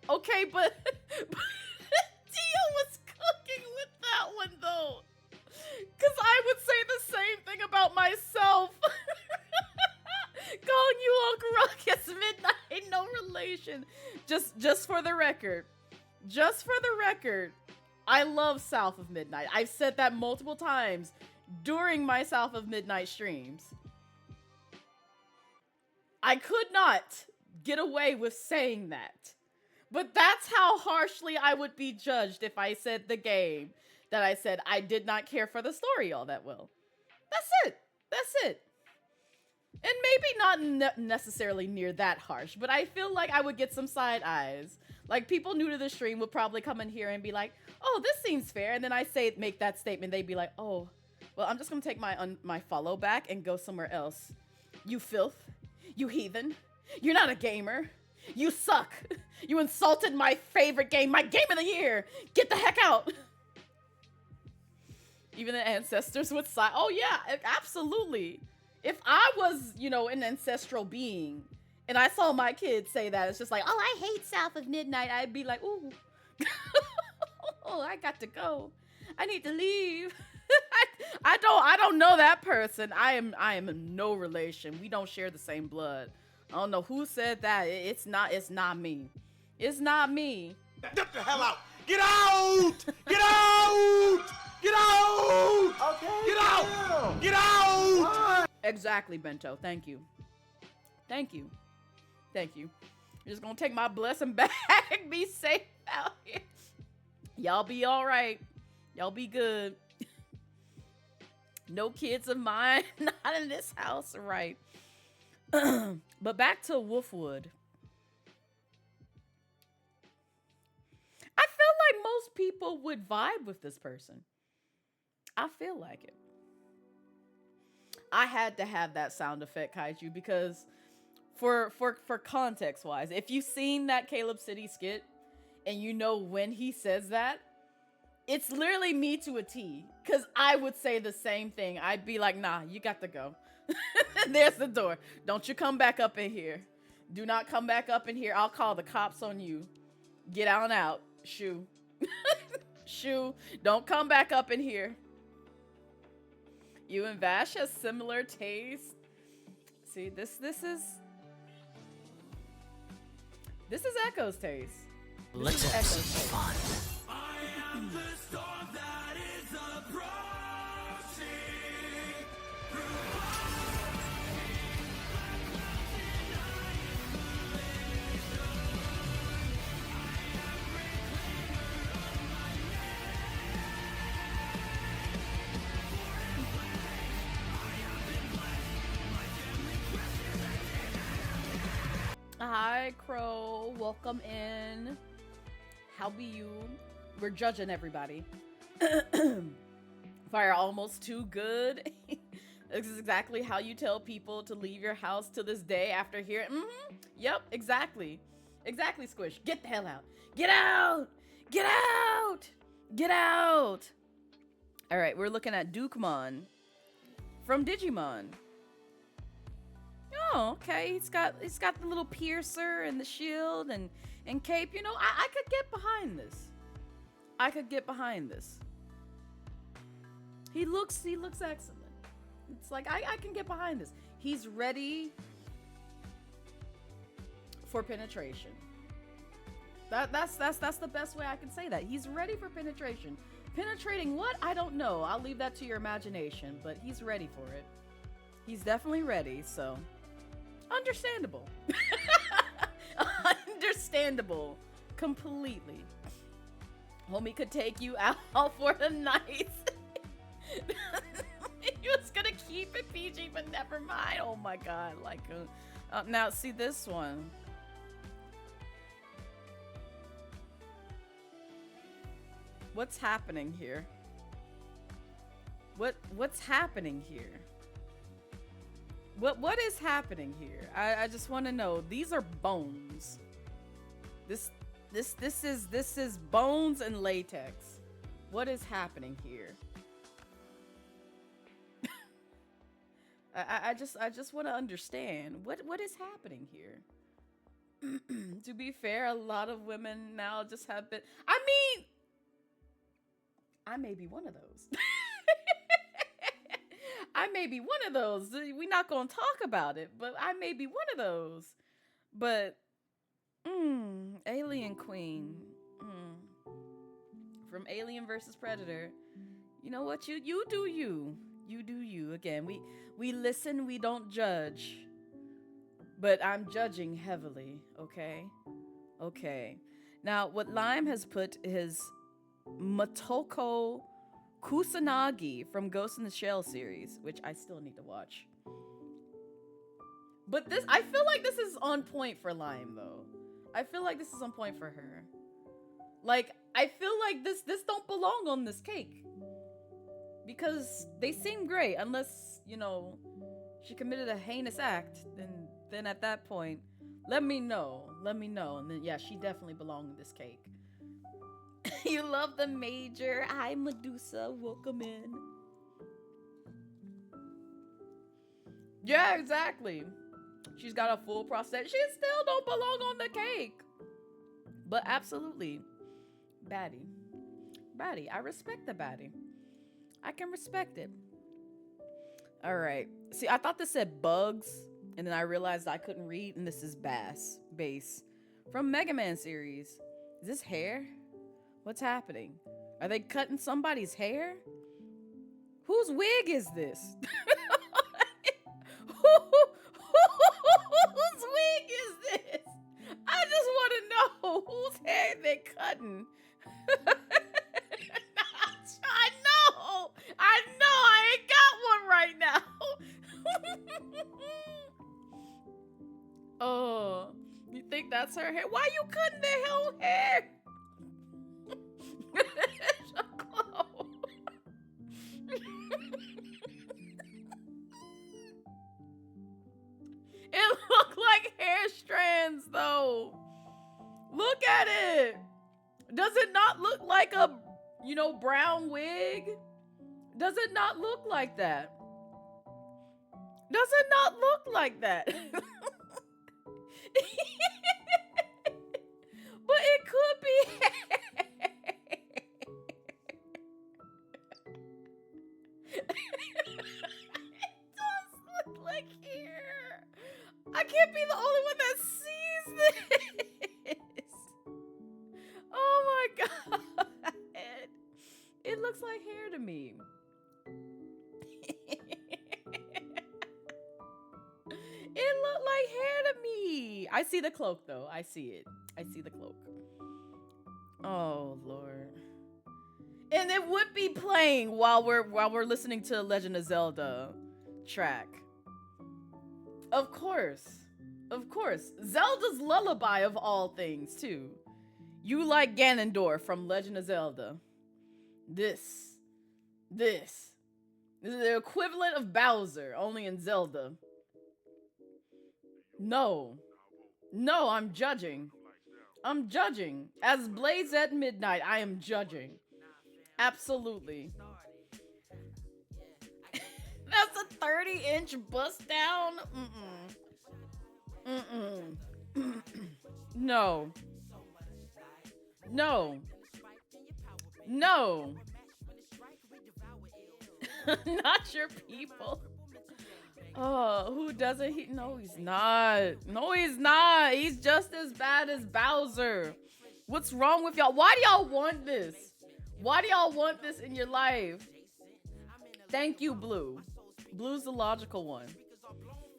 Speaker 2: Okay, but conversation. Just for the record. Just for the record. I love South of Midnight. I've said that multiple times during my South of Midnight streams. I could not get away with saying that. But that's how harshly I would be judged if I said the game that I said I did not care for the story all that well. That's it. That's it. And maybe not necessarily near that harsh, but I feel like I would get some side eyes. Like, people new to the stream would probably come in here and be like, oh, this seems fair. And then I make that statement. They'd be like, oh, well, I'm just going to take my follow back and go somewhere else. You filth. You heathen. You're not a gamer. You suck. You insulted my favorite game, my game of the year. Get the heck out. Even the ancestors would sigh. Oh, yeah, absolutely. If I was, an ancestral being, and I saw my kids say that, it's just like, oh, I hate South of Midnight. I'd be like, ooh. Oh, I got to go. I need to leave. I don't know that person. I am in no relation. We don't share the same blood. I don't know who said that. It's not me. It's not me.
Speaker 4: Get the hell out! Get out! Get out! Get out!
Speaker 5: Okay.
Speaker 4: Get out! Get out!
Speaker 2: Exactly, Bento. Thank you. Thank you. Thank you. You're just gonna take my blessing back. Be safe out here. Y'all be all right. Y'all be good. No kids of mine. Not in this house. Right. But back to Wolfwood. I feel like most people would vibe with this person. I feel like it. I had to have that sound effect, Kaiju, because for context wise, if you've seen that Caleb City skit and you know when he says that, it's literally me to a T. Because I would say the same thing. I'd be like, nah, you got to go. There's the door. Don't you come back up in here. Do not come back up in here. I'll call the cops on you. Get on out. Shoo. Shoo. Don't come back up in here. You and Vash has similar taste. See, this is Echo's taste.
Speaker 5: Let's have some fun.
Speaker 4: I am the storm that is approaching.
Speaker 2: Hi, Crow. Welcome in. How be you? We're judging everybody. Fire almost too good. This is exactly how you tell people to leave your house to this day after hearing. Yep, exactly. Exactly, Squish. Get the hell out. Get out! Get out! Get out! All right, we're looking at Dukemon from Digimon. Oh, okay. He's got the little piercer and the shield and cape. You know, I could get behind this. I could get behind this. He looks excellent. It's like I can get behind this. He's ready for penetration. That's the best way I can say that. He's ready for penetration. Penetrating what? I don't know. I'll leave that to your imagination, but he's ready for it. He's definitely ready, so understandable. Understandable. Completely. Homie could take you out for the night. He was gonna keep it PG, but never mind. Oh my god. Like, now see this one. What's happening here? What's happening here? What is happening here? I just want to know. These are bones. This is bones and latex. What is happening here? I just want to understand what is happening here. To be fair, a lot of women now just have been. I mean, I may be one of those. I may be one of those. We're not gonna talk about it, but I may be one of those. But Alien Queen. From Alien versus Predator. You know what? You do you. You do you. Again, we listen, we don't judge. But I'm judging heavily, okay? Okay. Now, what Lime has put is Motoko Kusanagi from Ghost in the Shell series, which I still need to watch. But this, I feel like this is on point for Lime, though. I feel like this is on point for her. Like, I feel like this don't belong on this cake. Because they seem great, unless, you know, she committed a heinous act, then at that point, let me know. Let me know. And then, yeah, she definitely belonged in this cake. You love the major. Hi, Medusa. Welcome in. Yeah, exactly. She's got a full prosthetic. She still don't belong on the cake. But absolutely. Baddie. Baddie. I respect the baddie. I can respect it. All right. See, I thought this said bugs, and then I realized I couldn't read, and this is bass from Mega Man series. Is this hair? What's happening? Are they cutting somebody's hair? Whose wig is this? Whose wig is this? I just want to know whose hair they cutting. I know, I ain't got one right now. Oh, you think that's her hair? Why you cutting their whole hair? It looked like hair strands, though. Look at it. Does it not look like a, you know, brown wig? Does it not look like that? Does it not look like that? But it could be. It does look like hair. I can't be the only one that sees this. Oh my god. It looks like hair to me. It looked like hair to me. I see the cloak though. I see it. I see the cloak. Oh Lord. And it would be playing while we're listening to Legend of Zelda track. Of course. Of course. Zelda's lullaby of all things too. You like Ganondorf from Legend of Zelda. This is the equivalent of Bowser, only in Zelda. No, I'm judging. I'm judging. As Blades at Midnight, I am judging. Absolutely. That's a 30-inch bust down? No. Not your people. Oh, who doesn't he? No, he's not. No, he's not. He's just as bad as Bowser. What's wrong with y'all? Why do y'all want this? Why do y'all want this in your life? Thank you, Blue. Blue's the logical one.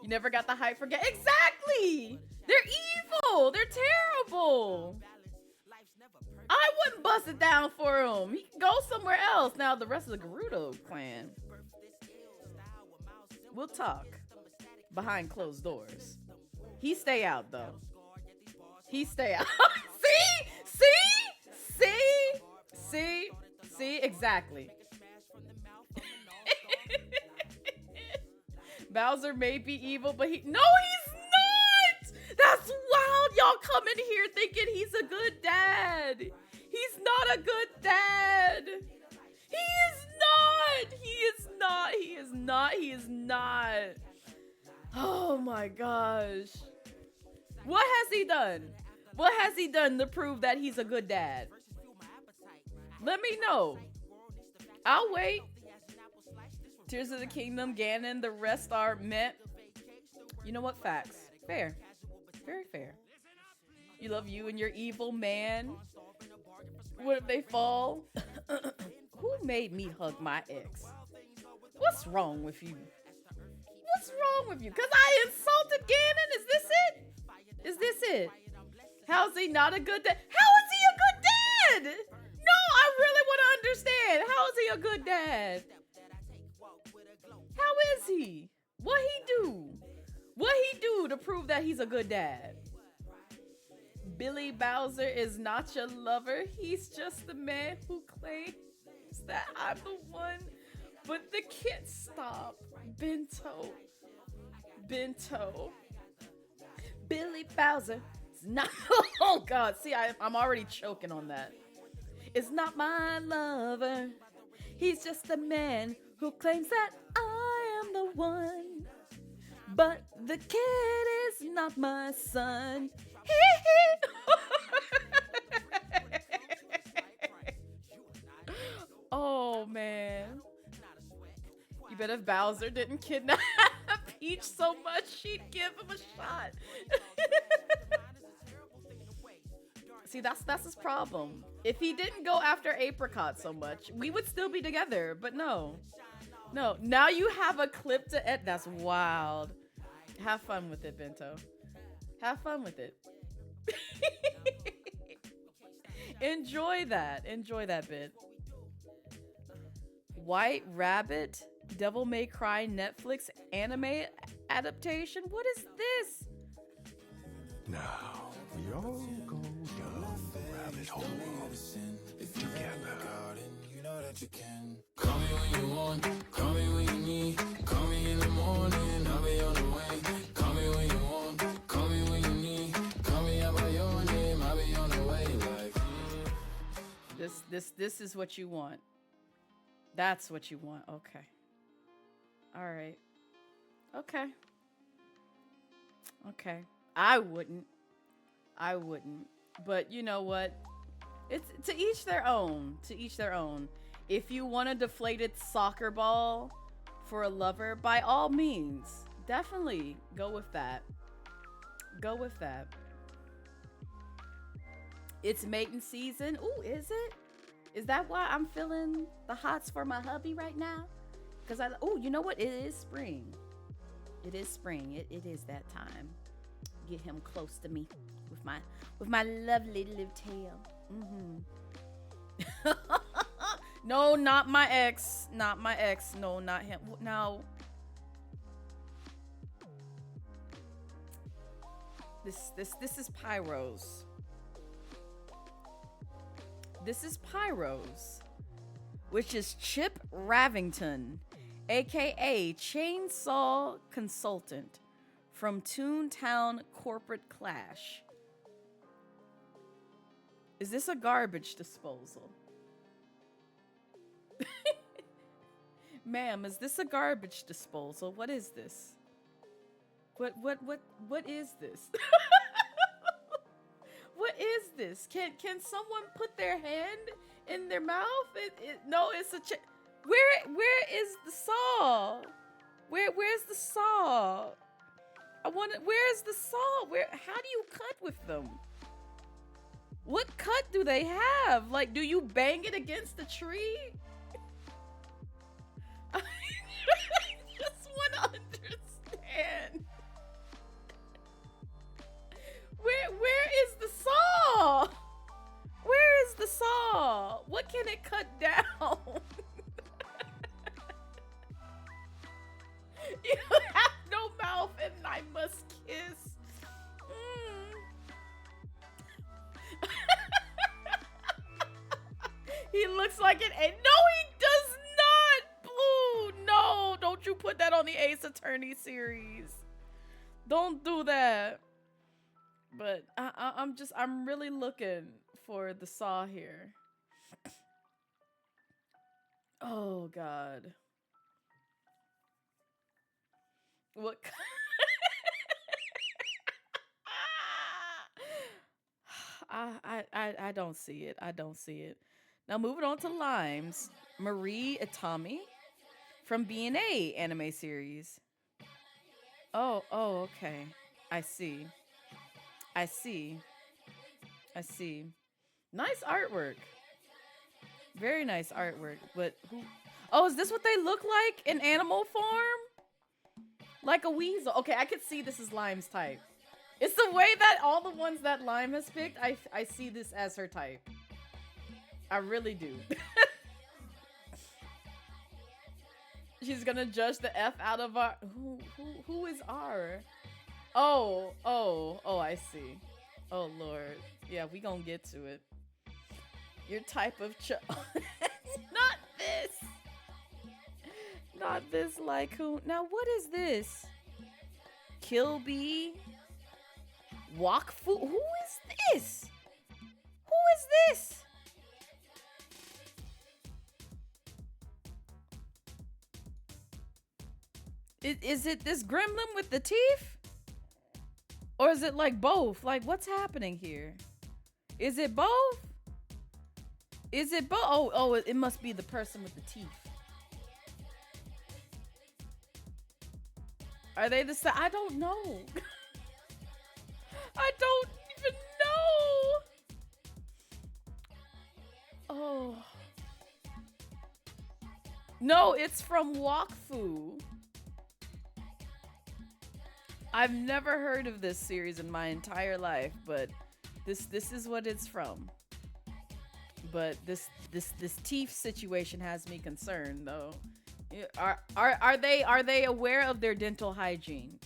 Speaker 2: You never got the hype for Exactly! They're evil! They're terrible! I wouldn't bust it down for him. He can go somewhere else. Now, the rest of the Gerudo clan. We'll talk behind closed doors. He stay out, though. He stay out. See? Exactly. Bowser may be evil, but no, he's not! That's wild. Y'all come in here thinking he's a good dad. He's not a good dad. He is not. Oh my gosh. What has he done? What has he done to prove that he's a good dad? Let me know. I'll wait. Tears of the Kingdom, Ganon, the rest are met. You know what? Facts. Fair. Very fair. You love you and your evil man. What if they fall? Who made me hug my ex? What's wrong with you? What's wrong with you? Because I insulted Ganon? Is this it? Is this it? How's he not a good dad? How is he a good dad? No, I really want to understand. How is he a good dad? How is he? What he do? What he do to prove that he's a good dad? Billy Bowser is not your lover. He's just the man who claims that I'm the one. But the kid, stop. Bento. Billy Bowser is not. Oh God, see, I'm already choking on that. Is not my lover. He's just the man who claims that I am the one. But the kid is not my son. Oh man. You bet if Bowser didn't kidnap Peach so much, she'd give him a shot. See, that's his problem. If he didn't go after Apricot so much, we would still be together. But no. No. Now you have a clip to edit. That's wild. Have fun with it, Bento. Have fun with it. Enjoy that. Enjoy that bit. White Rabbit, Devil May Cry Netflix anime adaptation? What is this?
Speaker 6: Now, we all go down the rabbit hole together.
Speaker 7: You know that you can. Call me when you want, call me when you need. Call me in the morning, I'll be on the way. Call me when you want, call me when you need. Call me out by your name, I'll be on the way. Like
Speaker 2: This is what you want. That's what you want. Okay. All right. Okay. Okay. I wouldn't. But you know what? It's to each their own. To each their own. If you want a deflated soccer ball for a lover, by all means, definitely go with that. Go with that. It's mating season. Ooh, is it? Is that why I'm feeling the hots for my hubby right now? Because oh, you know what? It is spring. It is spring. It is that time. Get him close to me with my lovely little tail. No, not my ex. Not my ex. No, not him. Now, this is Pyro's. This is Pyro's, which is Chip Ravington, aka Chainsaw Consultant from Toontown Corporate Clash. Is this a garbage disposal? Ma'am, is this a garbage disposal? What is this? What is this? What is this? Can someone put their hand in their mouth? No, it's a where is the saw? Where's the saw? Where's the saw? How do you cut with them? What cut do they have? Like, do you bang it against the tree? I just want to understand. Where is the saw? Where is the saw? What can it cut down? You have no mouth and I must kiss. He looks like an no, he does not. Blue, no, don't you put that on the Ace Attorney series. Don't do that. But I'm really looking for the saw here. Oh God. What? I don't see it. I don't see it. Now moving on to Limes, Marie Itami from B&A anime series. Oh, okay. I see. I see. Nice artwork. Very nice artwork. But who? Oh, is this what they look like in animal form? Like a weasel. Okay, I could see this is Lime's type. It's the way that all the ones that Lime has picked, I see this as her type. I really do. She's gonna judge the F out of our... Who is R? Oh, I see. Oh, Lord. Yeah, we gonna get to it. Your type of Not this! Not this Lycoon. Now, what is this? Kilby? Wakfu? Who is this? Who is this? Is it this gremlin with the teeth? Or is it like both? Like, what's happening here? Is it both? Is it both? Oh, it must be the person with the teeth. Are they the same? I don't know. I don't even know. Oh. No, it's from Wakfu. I've never heard of this series in my entire life, but this is what it's from. But this teeth situation has me concerned, though. Are they aware of their dental hygiene?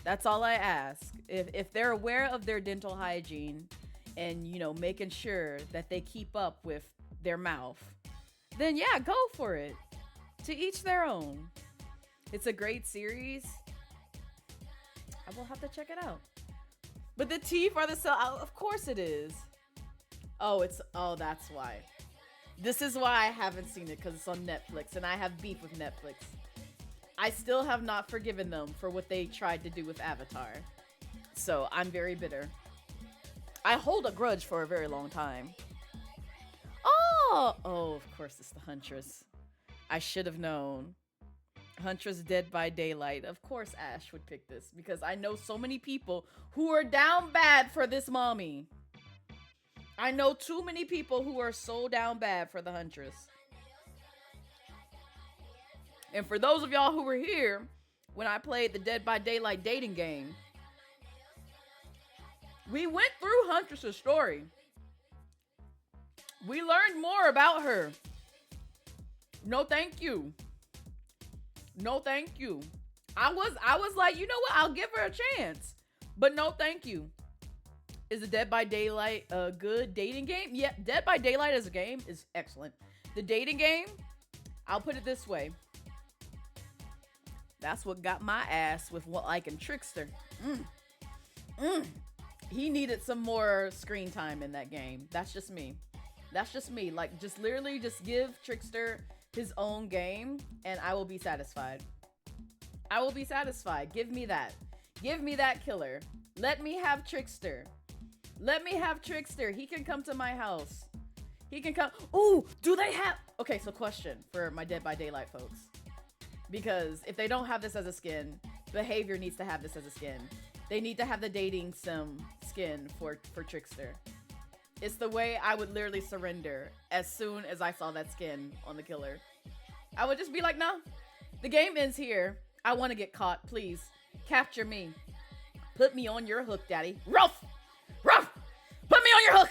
Speaker 2: That's all I ask. If they're aware of their dental hygiene and, you know, making sure that they keep up with their mouth, then yeah, go for it. To each their own. It's a great series. I will have to check it out. But the teeth are the of course it is. Oh, that's why. This is why I haven't seen it, because it's on Netflix, and I have beef with Netflix. I still have not forgiven them for what they tried to do with Avatar. So I'm very bitter. I hold a grudge for a very long time. Oh, of course it's the Huntress. I should have known. Huntress Dead by Daylight. Of course Ash would pick this, because I know so many people who are down bad for this mommy. I know too many people who are so down bad for the Huntress. And for those of y'all who were here when I played the Dead by Daylight dating game, we went through Huntress's story. We learned more about her. No, thank you. No, thank you. I was like, you know what? I'll give her a chance. But no, thank you. Is the Dead by Daylight a good dating game? Yeah, Dead by Daylight as a game is excellent. The dating game, I'll put it this way. That's what got my ass with what liking Trickster. He needed some more screen time in that game. That's just me. That's just me. Like, just literally just give Trickster his own game and I will be satisfied. I will be satisfied. Give me that. Give me that killer. Let me have Trickster. Let me have Trickster. He can come to my house. He can come. Ooh, do they have... Okay, so question for my Dead by Daylight folks. Because if they don't have this as a skin, Behavior needs to have this as a skin. They need to have the dating sim skin for Trickster. It's the way I would literally surrender as soon as I saw that skin on the killer. I would just be like, no, the game ends here. I want to get caught. Please capture me. Put me on your hook, daddy. Ruff! Ruff! Put me on your hook!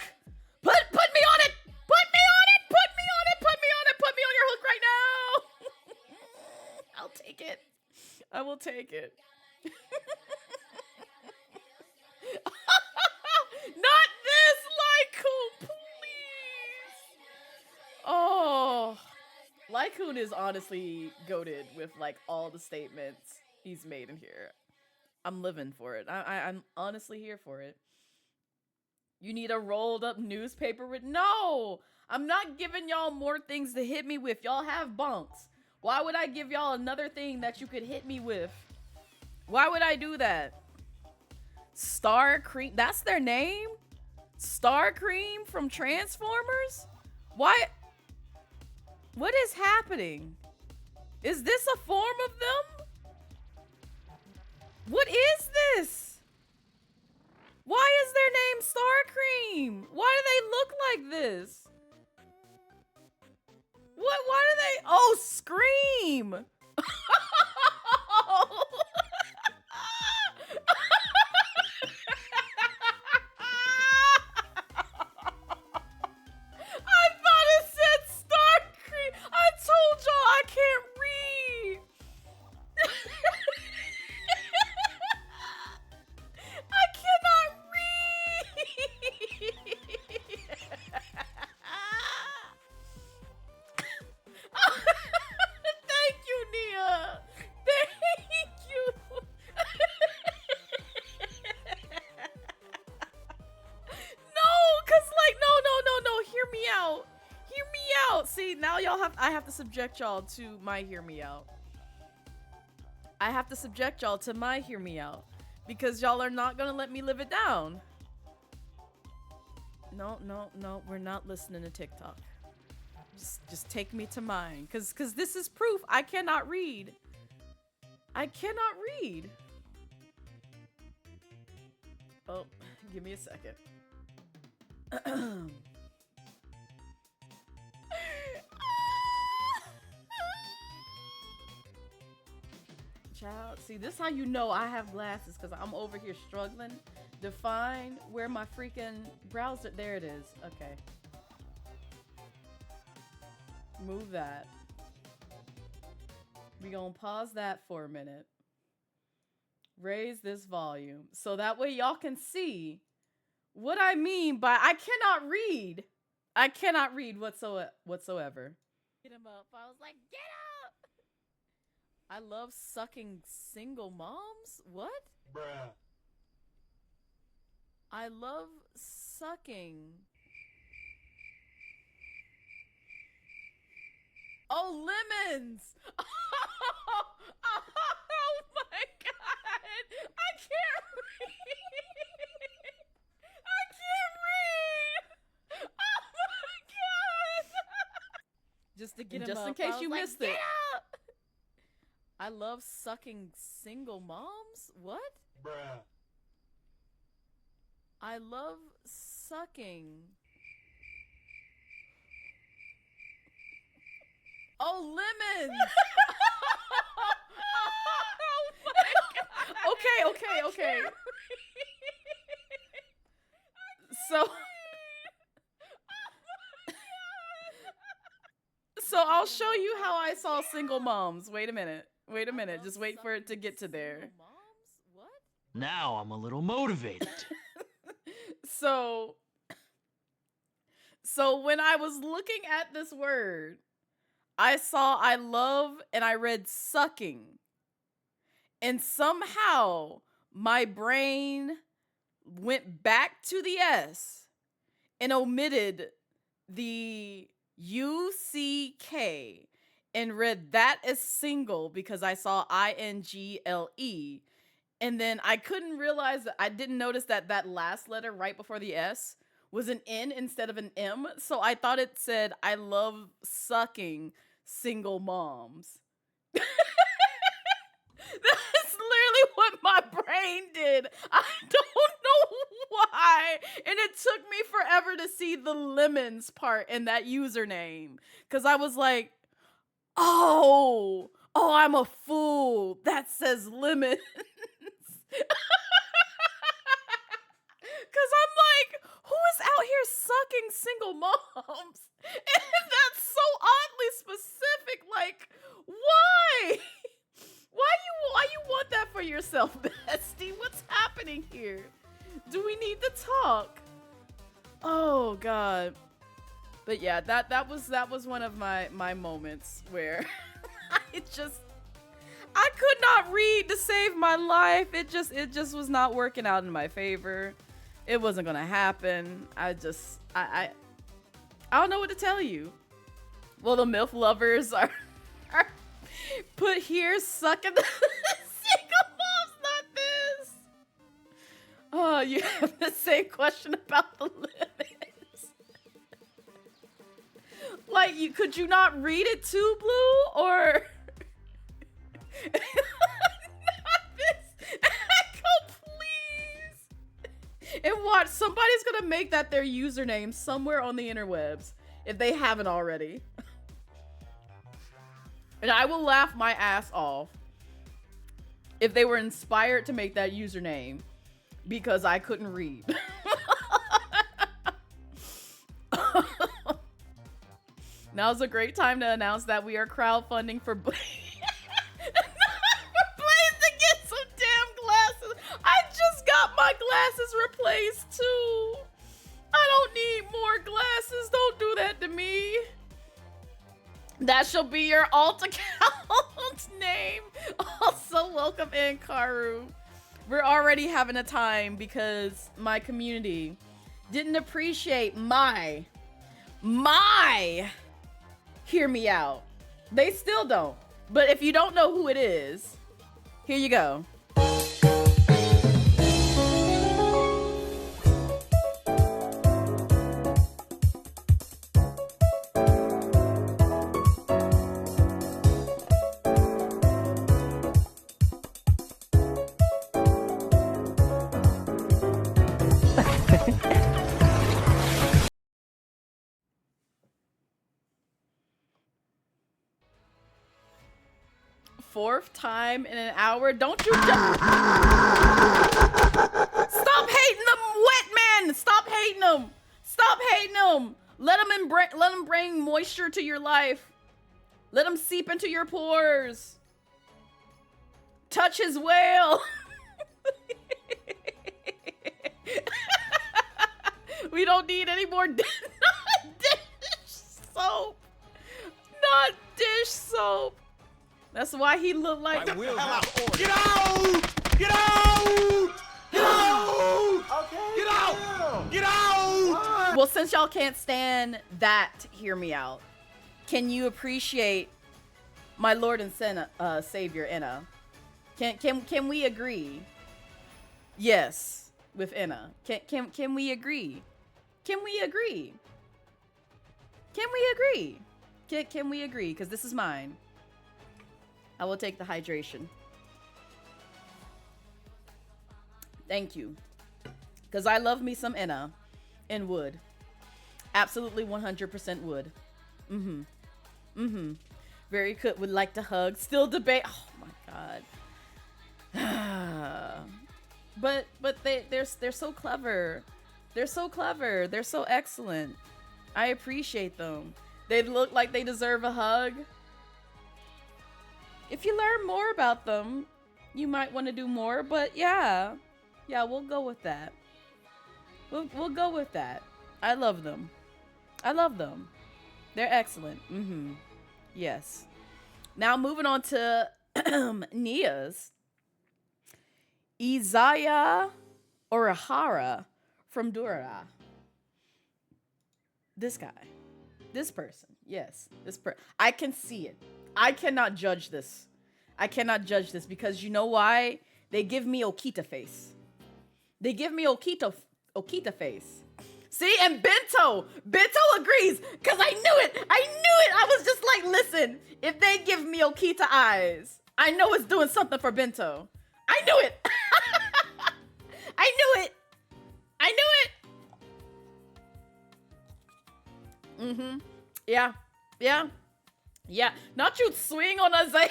Speaker 2: Put me on it! Put me on it! Put me on it! Put me on it! Put me on your hook right now! I'll take it. I will take it. Not this, Lycoon, please. Oh, Lycoon is honestly goated with like all the statements he's made in here. I'm living for it. I'm honestly here for it. You need a rolled up newspaper with... No, I'm not giving y'all more things to hit me with. Y'all have bunks. Why would I give y'all another thing that you could hit me with? Why would I do that? Star Cream, that's their name? Star Cream from Transformers? Why? What is happening? Is this a form of them? What is this? Why is their name Star Cream? Why I have to subject y'all to my hear me out. I have to subject y'all to my hear me out because y'all are not gonna let me live it down. No, we're not listening to TikTok. Just take me to mine, cause this is proof I cannot read. I cannot read. Oh, give me a second. Child, see, this is how you know I have glasses, because I'm over here struggling to find where my freaking browser. There it is. Okay. Move that. We gonna pause that for a minute. Raise this volume so that way y'all can see what I mean by I cannot read. I cannot read whatsoever. Get him up. I was like, get up! I love sucking single moms? What?
Speaker 4: Bruh.
Speaker 2: I love sucking. Oh, lemons! Oh my god! I can't read! I can't read! Oh my god! Just to get him
Speaker 1: Just
Speaker 2: up,
Speaker 1: in case
Speaker 2: I was
Speaker 1: you
Speaker 2: like,
Speaker 1: missed
Speaker 2: "Get
Speaker 1: it."
Speaker 2: up!" I love sucking single moms? What?
Speaker 4: Bruh.
Speaker 2: I love sucking. Oh, lemons! Oh my god! Okay. So I'll show you how I saw single moms. Wait a minute. Just wait for it to get to there. Single moms? What?
Speaker 5: Now I'm a little motivated.
Speaker 2: So when I was looking at this word, I saw I love and I read sucking. And somehow my brain went back to the S and omitted the UCK and read that as single because I saw INGLE. And then I couldn't realize that I didn't notice that last letter right before the S was an N instead of an M. So I thought it said, I love sucking single moms. That's literally what my brain did. I don't know why. And it took me forever to see the lemons part in that username. Because I was like, oh, I'm a fool. That says lemons. Because I'm like, who is out here sucking single moms? And that's so oddly specific. Like, why? Why you want that for yourself, bestie? What's happening here? Do we need to talk? Oh God. But yeah, that was one of my moments where I could not read to save my life. It just was not working out in my favor. It wasn't gonna happen. I don't know what to tell you. Well, the MILF lovers are put here sucking the single moms, not this. Oh, you have the same question about the lemons. Like, could you not read it too, Blue? Or not this? Echo, please. And watch, somebody's gonna make that their username somewhere on the interwebs if they haven't already. And I will laugh my ass off if they were inspired to make that username because I couldn't read. Now's a great time to announce that we are crowdfunding for Blaze to get some damn glasses. I just got my glasses replaced too. I don't need more glasses. Don't do that to me. That shall be your alt account name. Also, welcome in, Karu. We're already having a time because my community didn't appreciate my hear me out. They still don't. But if you don't know who it is, here you go. Fourth time in an hour. Don't you stop hating them, wet man. Stop hating them. Stop hating them. Let them bring moisture to your life. Let them seep into your pores. Touch his whale. We don't need any more dish soap. Not dish soap. That's why he looked like.
Speaker 3: I will have order.
Speaker 4: Get out! Get out! Get out! Okay. Get out! Get out!
Speaker 2: Well, since y'all can't stand that, hear me out. Can you appreciate my Lord and Savior Enna? Can we agree? Yes, with Enna. Can we agree? Can we agree? Can we agree? Can we agree? Because this is mine. I will take the hydration. Thank you. Because I love me some Enna and wood. Absolutely 100% wood. Very good. Would like to hug. Still debate. Oh my god. but they're so clever. They're so clever. They're so excellent. I appreciate them. They look like they deserve a hug. If you learn more about them, you might want to do more, but yeah, we'll go with that. We'll go with that. I love them. I love them. They're excellent. Yes. Now moving on to Nia's. Izaya Orihara from Dura. This guy. This person. Yes. I can see it. I cannot judge this. I cannot judge this because you know why? They give me Okita face. They give me Okita face. See, and Bento agrees because I knew it. I was just like, listen, if they give me Okita eyes, I know it's doing something for Bento. I knew it. I knew it. Yeah. Not you swing on Isaiah.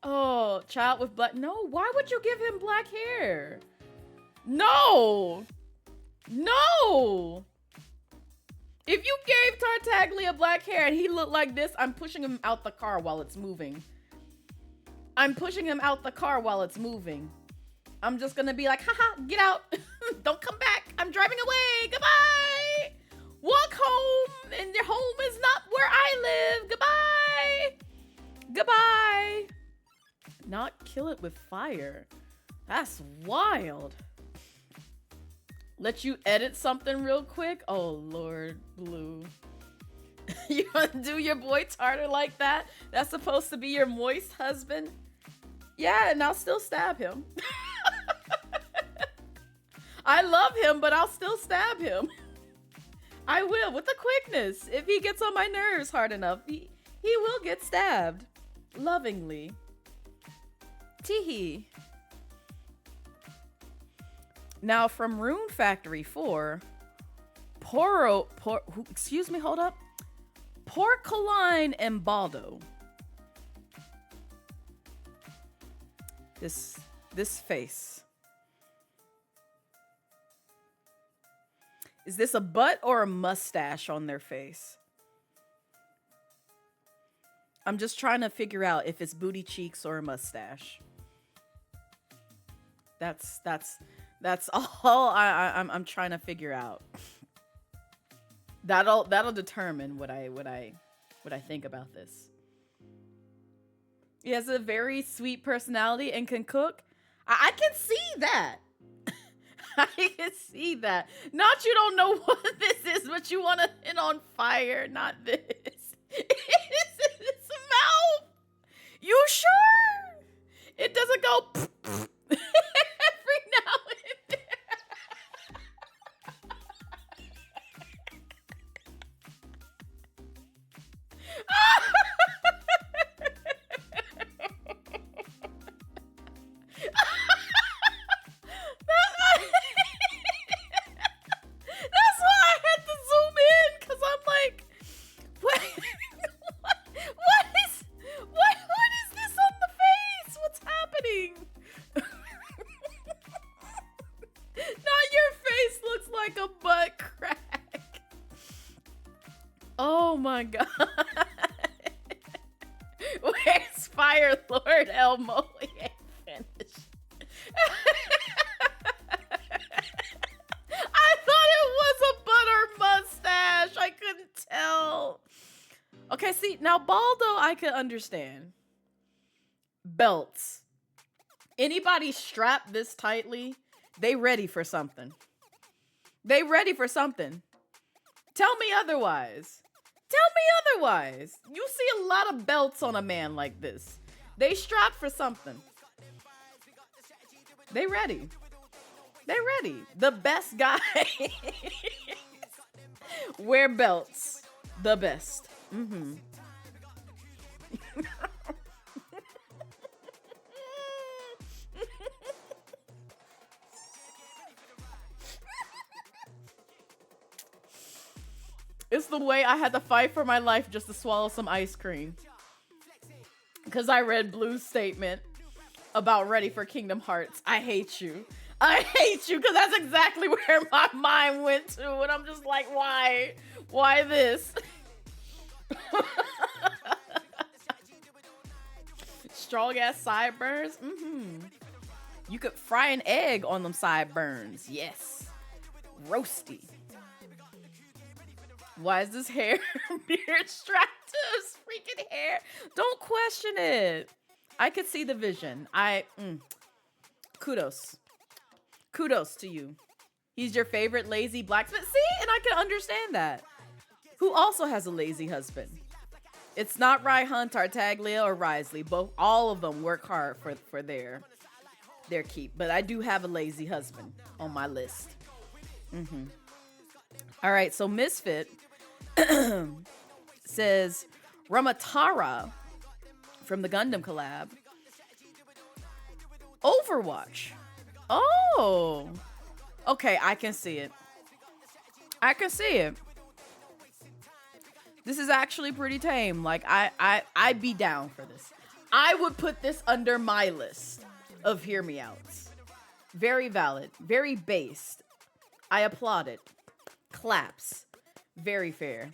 Speaker 2: Oh, child with black. No, why would you give him black hair? No. If you gave Tartaglia black hair and he looked like this, I'm pushing him out the car while it's moving. I'm just gonna be like, haha, get out. Don't come back. I'm driving away. Goodbye. Walk home, and your home is not where I live. Goodbye. Not kill it with fire. That's wild. Let you edit something real quick? Oh, Lord, Blue. You gonna do your boy Tartar like that? That's supposed to be your moist husband? Yeah, and I'll still stab him. I love him, but I'll still stab him. I will, with the quickness. If he gets on my nerves hard enough, he will get stabbed. Lovingly. Teehee. Now from Rune Factory 4, excuse me, hold up. Porcoline and Baldo. This face. Is this a butt or a mustache on their face? I'm just trying to figure out if it's booty cheeks or a mustache. That's all I'm trying to figure out. That'll determine what I think about this. He has a very sweet personality and can cook. I can see that.
Speaker 1: I can see that. Not you don't know what this is, but you want to hit on fire, not this. It is in its mouth. You sure? It doesn't go every now and then. That's why I had to zoom in, because I'm like, what? What is this on the face? What's happening? Now your face looks like a butt crack. Oh my god. Where's Fire Lord Elmo? He ain't finished. I thought it was a butter mustache. I couldn't tell. Okay, see, now Baldo I could understand. Belts. Anybody strapped this tightly, they ready for something. They ready for something. Tell me otherwise. Tell me otherwise. You see a lot of belts on a man like this. They strapped for something. They ready. They ready. The best guy. Wear belts. The best. Mm-hmm. It's the way I had to fight for my life just to swallow some ice cream. Because I read Blue's statement about Ready for Kingdom Hearts. I hate you. I hate you, because that's exactly where my mind went to. And I'm just like, why? Why this? Strong ass sideburns. Mm-hmm. You could fry an egg on them sideburns. Yes. Roasty. Why is this hair beard strapped to his freaking hair? Don't question it. I could see the vision. Kudos. Kudos to you. He's your favorite lazy blacksmith. See? And I can understand that. Who also has a lazy husband. It's not Raihan, Tartaglia, or Risley. All of them work hard for their keep. But I do have a lazy husband on my list. Mm-hmm. All right, so Misfit says Ramatara from the Gundam collab. Overwatch. Oh. Okay, I can see it. I can see it. This is actually pretty tame. Like, I'd be down for this. I would put this under my list of hear me outs. Very valid. Very based. I applaud it. Claps. Very fair.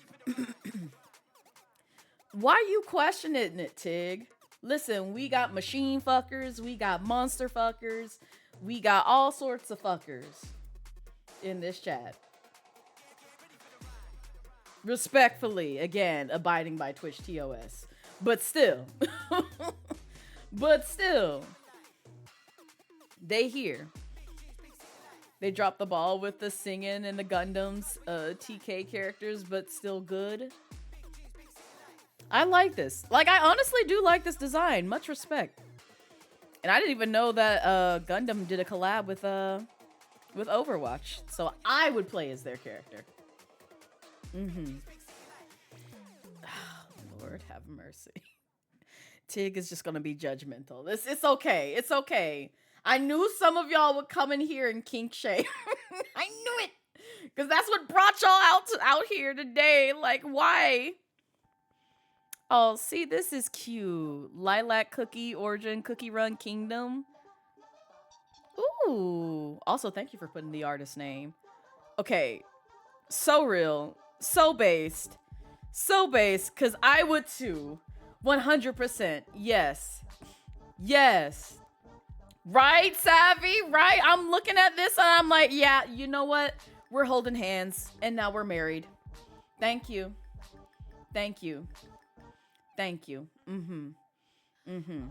Speaker 1: Why you questioning it, Tig? Listen, we got machine fuckers, we got monster fuckers, we got all sorts of fuckers in this chat. Respectfully, again, abiding by Twitch TOS. But still. But still. They here. They dropped the ball with the singing and the Gundams TK characters, but still good. I like this. Like, I honestly do like this design. Much respect. And I didn't even know that Gundam did a collab with Overwatch. So I would play as their character. Mm-hmm. Oh, Lord have mercy. Tig is just gonna be judgmental. It's okay. It's okay. I knew some of y'all would come in here and kink shame. I knew it. Because that's what brought y'all out here today. Like, why? Oh, see, this is cute. Lilac Cookie Origin Cookie Run Kingdom. Ooh. Also, thank you for putting the artist name. Okay. So real. So based. So based. Because I would too. 100%. Yes. Yes. Right, Savvy? Right? I'm looking at this and I'm like, yeah, you know what? We're holding hands and now we're married. Thank you. Thank you. Thank you. Mm-hmm. Mm-hmm.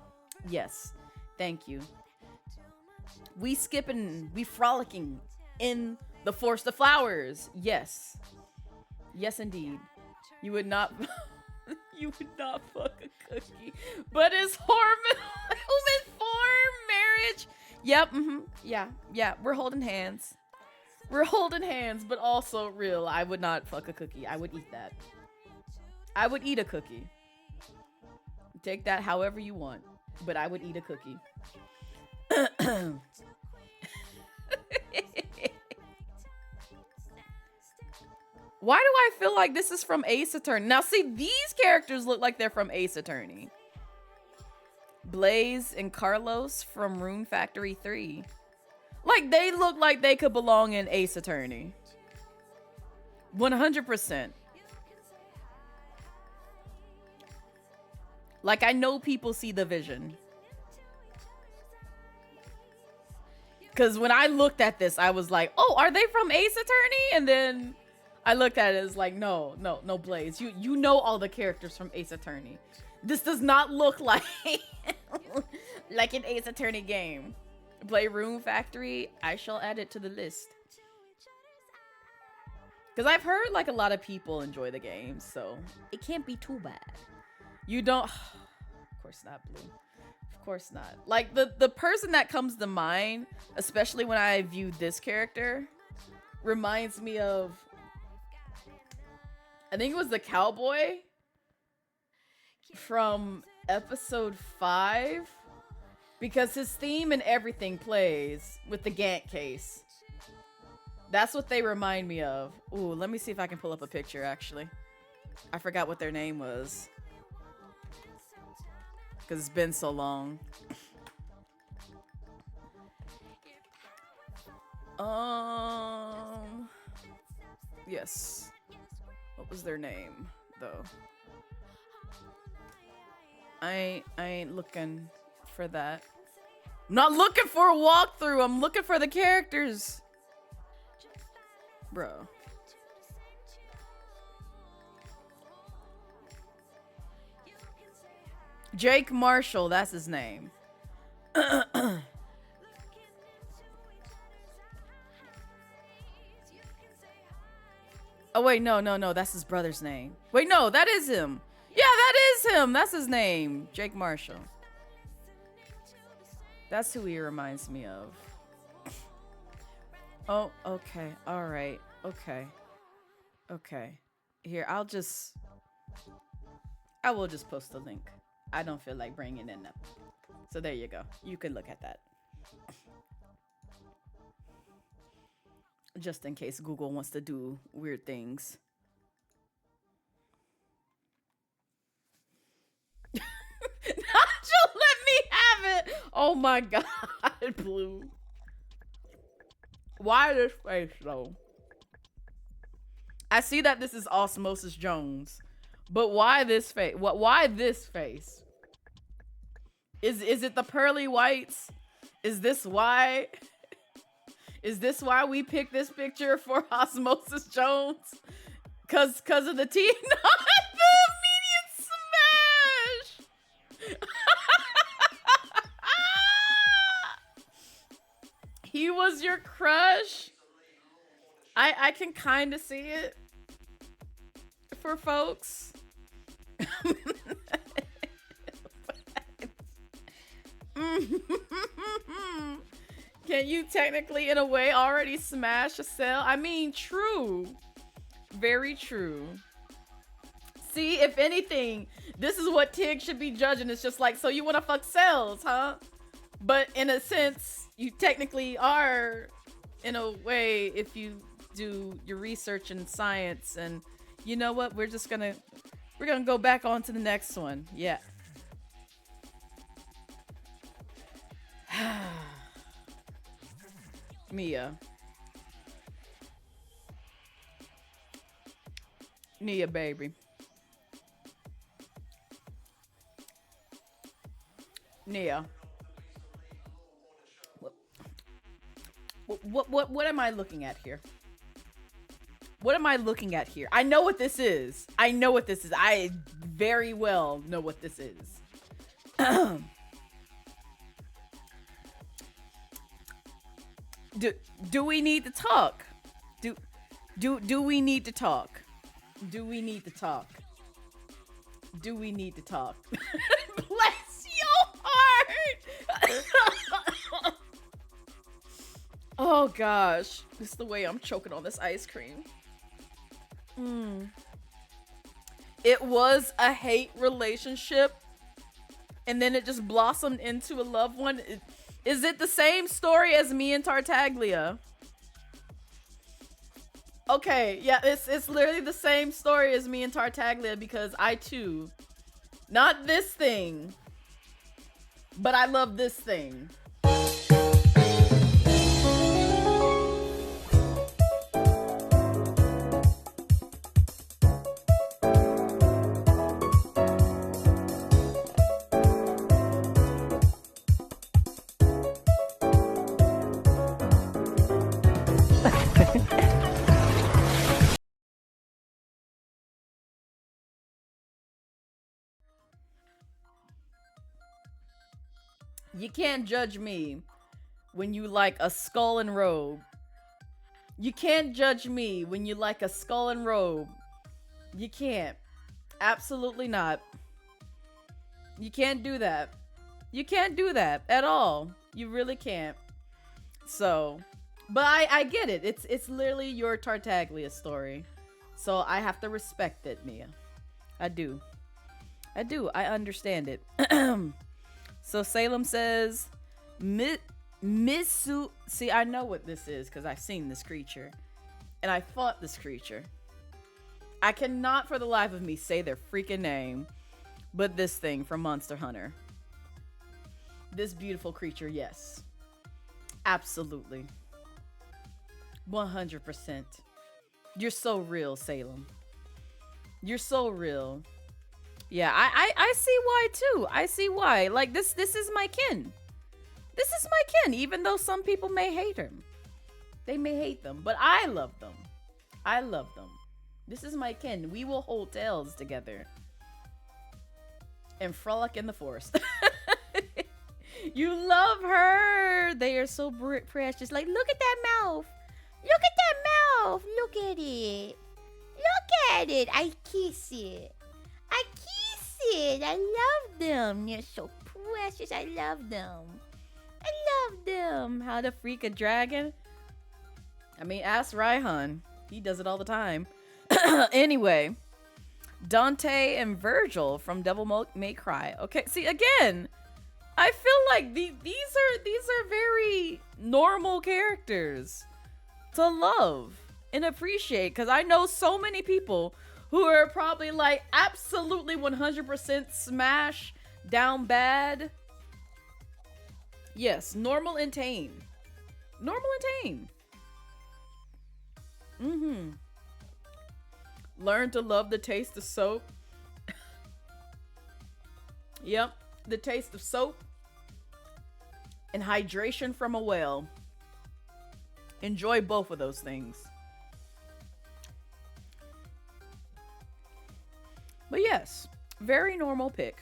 Speaker 1: Yes. Thank you. We skipping, we frolicking
Speaker 2: in the Forest of Flowers. Yes. Yes, indeed. You would not... you would not fuck a cookie. But it's human form marriage. Yep. Yeah. We're holding hands. We're holding hands, but also real. I would not fuck a cookie. I would eat that. I would eat a cookie. Take that however you want, but I would eat a cookie. Why do I feel like this is from Ace Attorney? Now, see, these characters look like they're from Ace Attorney. Blaze and Carlos from Rune Factory 3. Like, they look like they could belong in Ace Attorney. 100%. Like, I know people see the vision. Because when I looked at this, I was like, oh, are they from Ace Attorney? And then I looked at it as like, no, Blaze. You know all the characters from Ace Attorney. This does not look like like an Ace Attorney game. Play Rune Factory. I shall add it to the list. Because I've heard like a lot of people enjoy the game, so it can't be too bad. You don't... Of course not, Blue. Of course not. Like, the person that comes to mind, especially when I view this character, reminds me of... I think it was the cowboy from episode 5. Because his theme and everything plays with the Gantt case. That's what they remind me of. Ooh, let me see if I can pull up a picture, actually. I forgot what their name was. Because it's been so long. Yes. What was their name, though? I ain't looking for that. I'm not looking for a walkthrough. I'm looking for the characters. Bro. Jake Marshall, that's his name. Oh wait, no, that's his brother's name. Wait, no, that is him. Yeah, that is him. That's his name. Jake Marshall. That's who he reminds me of. Oh, okay. All right. Okay. Here, I will just post the link. I don't feel like bringing it up. So there you go. You can look at that. Just in case Google wants to do weird things. Nacho, let me have it. Oh my God, Blue. Why this face though? I see that this is Osmosis Jones, but why this face? Why this face? Is it the pearly whites? Is this why? Is this why we picked this picture for Osmosis Jones? Cause of the T, not the immediate smash. He was your crush? I can kind of see it for folks. Can you technically, in a way, already smash a cell? I mean, true. Very true. See, if anything, this is what Tig should be judging. It's just like, so you want to fuck cells, huh? But in a sense, you technically are, in a way, if you do your research in science. And you know what? We're gonna go back on to the next one. Yeah. Mia, baby. Nia. What am I looking at here? What am I looking at here? I know what this is. I very well know what this is. Do we need to talk? Do we need to talk? Do we need to talk? Do we need to talk? Bless your heart. Oh gosh, this is the way I'm choking on this ice cream. It was a hate relationship, and then it just blossomed into a loved one. Is it the same story as me and Tartaglia? Okay, yeah, it's literally the same story as me and Tartaglia, because I too, not this thing, but I love this thing. You can't judge me when you like a skull and robe. You can't judge me when you like a skull and robe. You can't. Absolutely not. You can't do that. You can't do that at all. You really can't. So, but I get it. It's literally your Tartaglia story. So I have to respect it, Mia. I do. I understand it. So Salem says, Misu. See, I know what this is because I've seen this creature, and I fought this creature. I cannot, for the life of me, say their freaking name, but this thing from Monster Hunter. This beautiful creature, yes, absolutely, 100%. You're so real, Salem. You're so real. Yeah, I see why too. I see why. Like this is my kin. This is my kin, even though some people may hate him. They may hate them, but I love them. I love them. This is my kin. We will hold tails together and frolic in the forest. You love her. They are so precious. Like, look at that mouth. Look at that mouth. Look at it. Look at it. I kiss it. I kiss it. I love them. They're so precious. I love them. I love them. How to freak a dragon? I mean, ask Raihan. He does it all the time. Anyway, Dante and Virgil from Devil May Cry. Okay, see, again, I feel like these are very normal characters to love and appreciate, because I know so many people who are probably like absolutely 100% smash down bad. Yes, normal and tame. Normal and tame. Learn to love the taste of soap. Yep, the taste of soap and hydration from a well. Enjoy both of those things. But yes, very normal pick.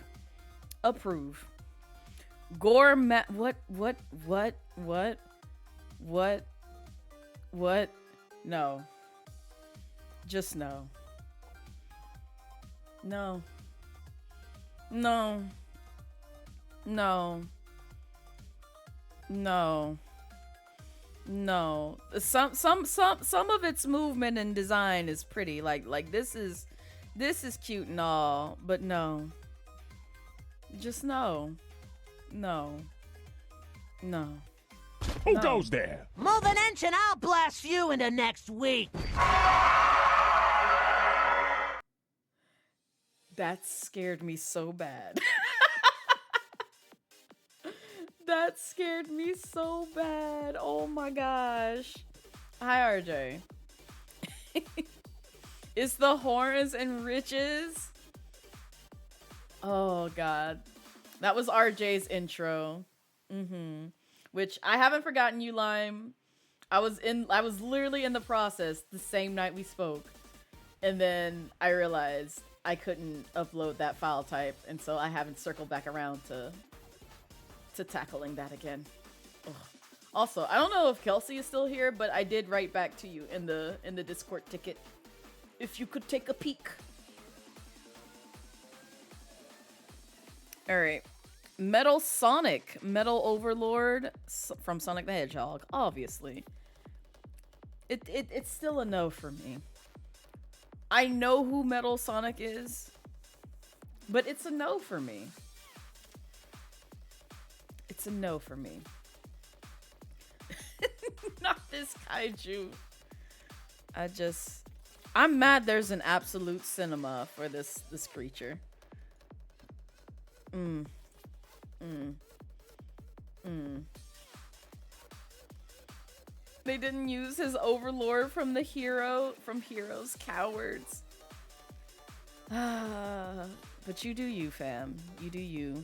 Speaker 2: Approve. Gourmet. What? No. Just no. No. No. No. No. No. Some of its movement and design is pretty. Like this is cute and all, but no. Just no. No. No.
Speaker 6: Who goes there?
Speaker 8: Move an inch and I'll blast you into next week.
Speaker 2: That scared me so bad. That scared me so bad. Oh my gosh. Hi, RJ. It's the horns and riches. Oh god. That was RJ's intro. Which I haven't forgotten you, Lime. I was literally in the process the same night we spoke. And then I realized I couldn't upload that file type, and so I haven't circled back around to tackling that again. Ugh. Also, I don't know if Kelsey is still here, but I did write back to you in the Discord ticket. If you could take a peek. All right. Metal Sonic, Metal Overlord from Sonic the Hedgehog, obviously. It's still a no for me. I know who Metal Sonic is, but it's a no for me. It's a no for me. Not this kaiju. I'm mad there's an absolute cinema for this creature. They didn't use his overlord from Heroes Cowards. But you do you, fam. You do you.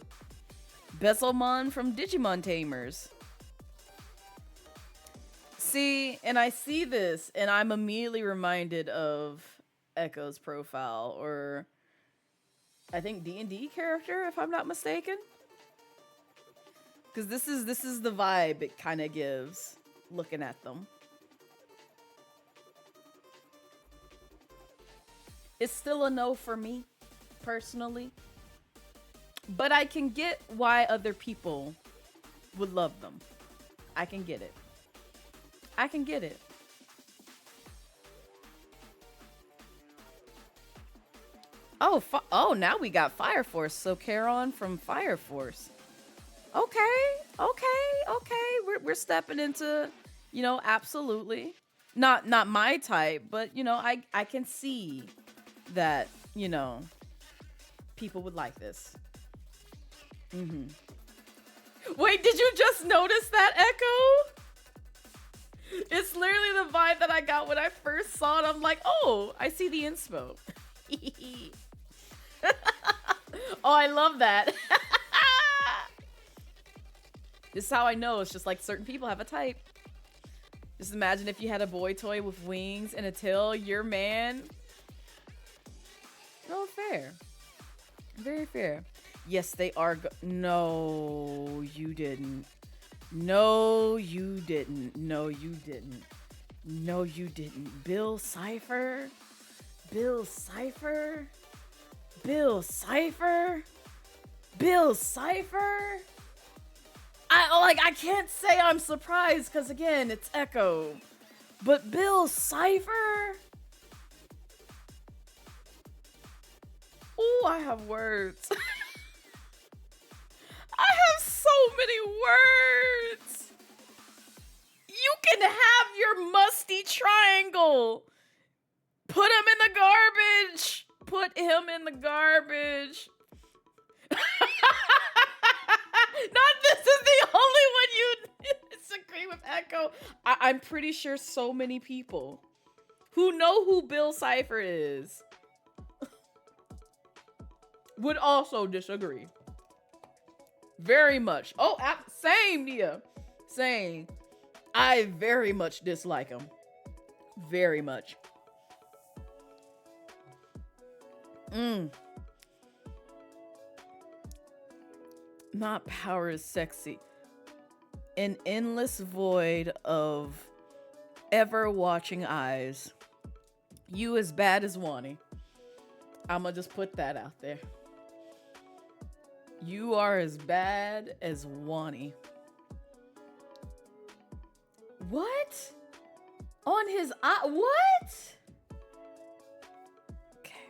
Speaker 2: Bezelmon from Digimon Tamers. See, and I see this, and I'm immediately reminded of Echo's profile, or I think D&D character, if I'm not mistaken. Because this is the vibe it kind of gives, looking at them. It's still a no for me, personally. But I can get why other people would love them. I can get it. I can get it. Oh, now we got Fire Force. So Charon from Fire Force. Okay. We're stepping into, absolutely. Not my type, but I can see that, people would like this. Wait, did you just notice that, Echo? It's literally the vibe that I got when I first saw it. I'm like, oh, I see the inspo. Oh, I love that. This is how I know. It's just like certain people have a type. Just imagine if you had a boy toy with wings and a tail, your man. No, fair. Very fair. Yes, they are. No, you didn't. No, you didn't. No, you didn't. No, you didn't. Bill Cipher? Bill Cipher? Bill Cipher? Bill Cipher? I can't say I'm surprised because, again, it's Echo. But Bill Cipher? Ooh, I have words. I have so many words. You can have your musty triangle. Put him in the garbage. Put him in the garbage. Not this is the only one you disagree with, Echo. I'm pretty sure so many people who know who Bill Cipher is would also disagree. Very much. Oh, same, Nia. Same. I very much dislike him. Very much. Not power is sexy. An endless void of ever watching eyes. You as bad as Wani. I'ma just put that out there. You are as bad as Wani. What? On his eye? What? Okay,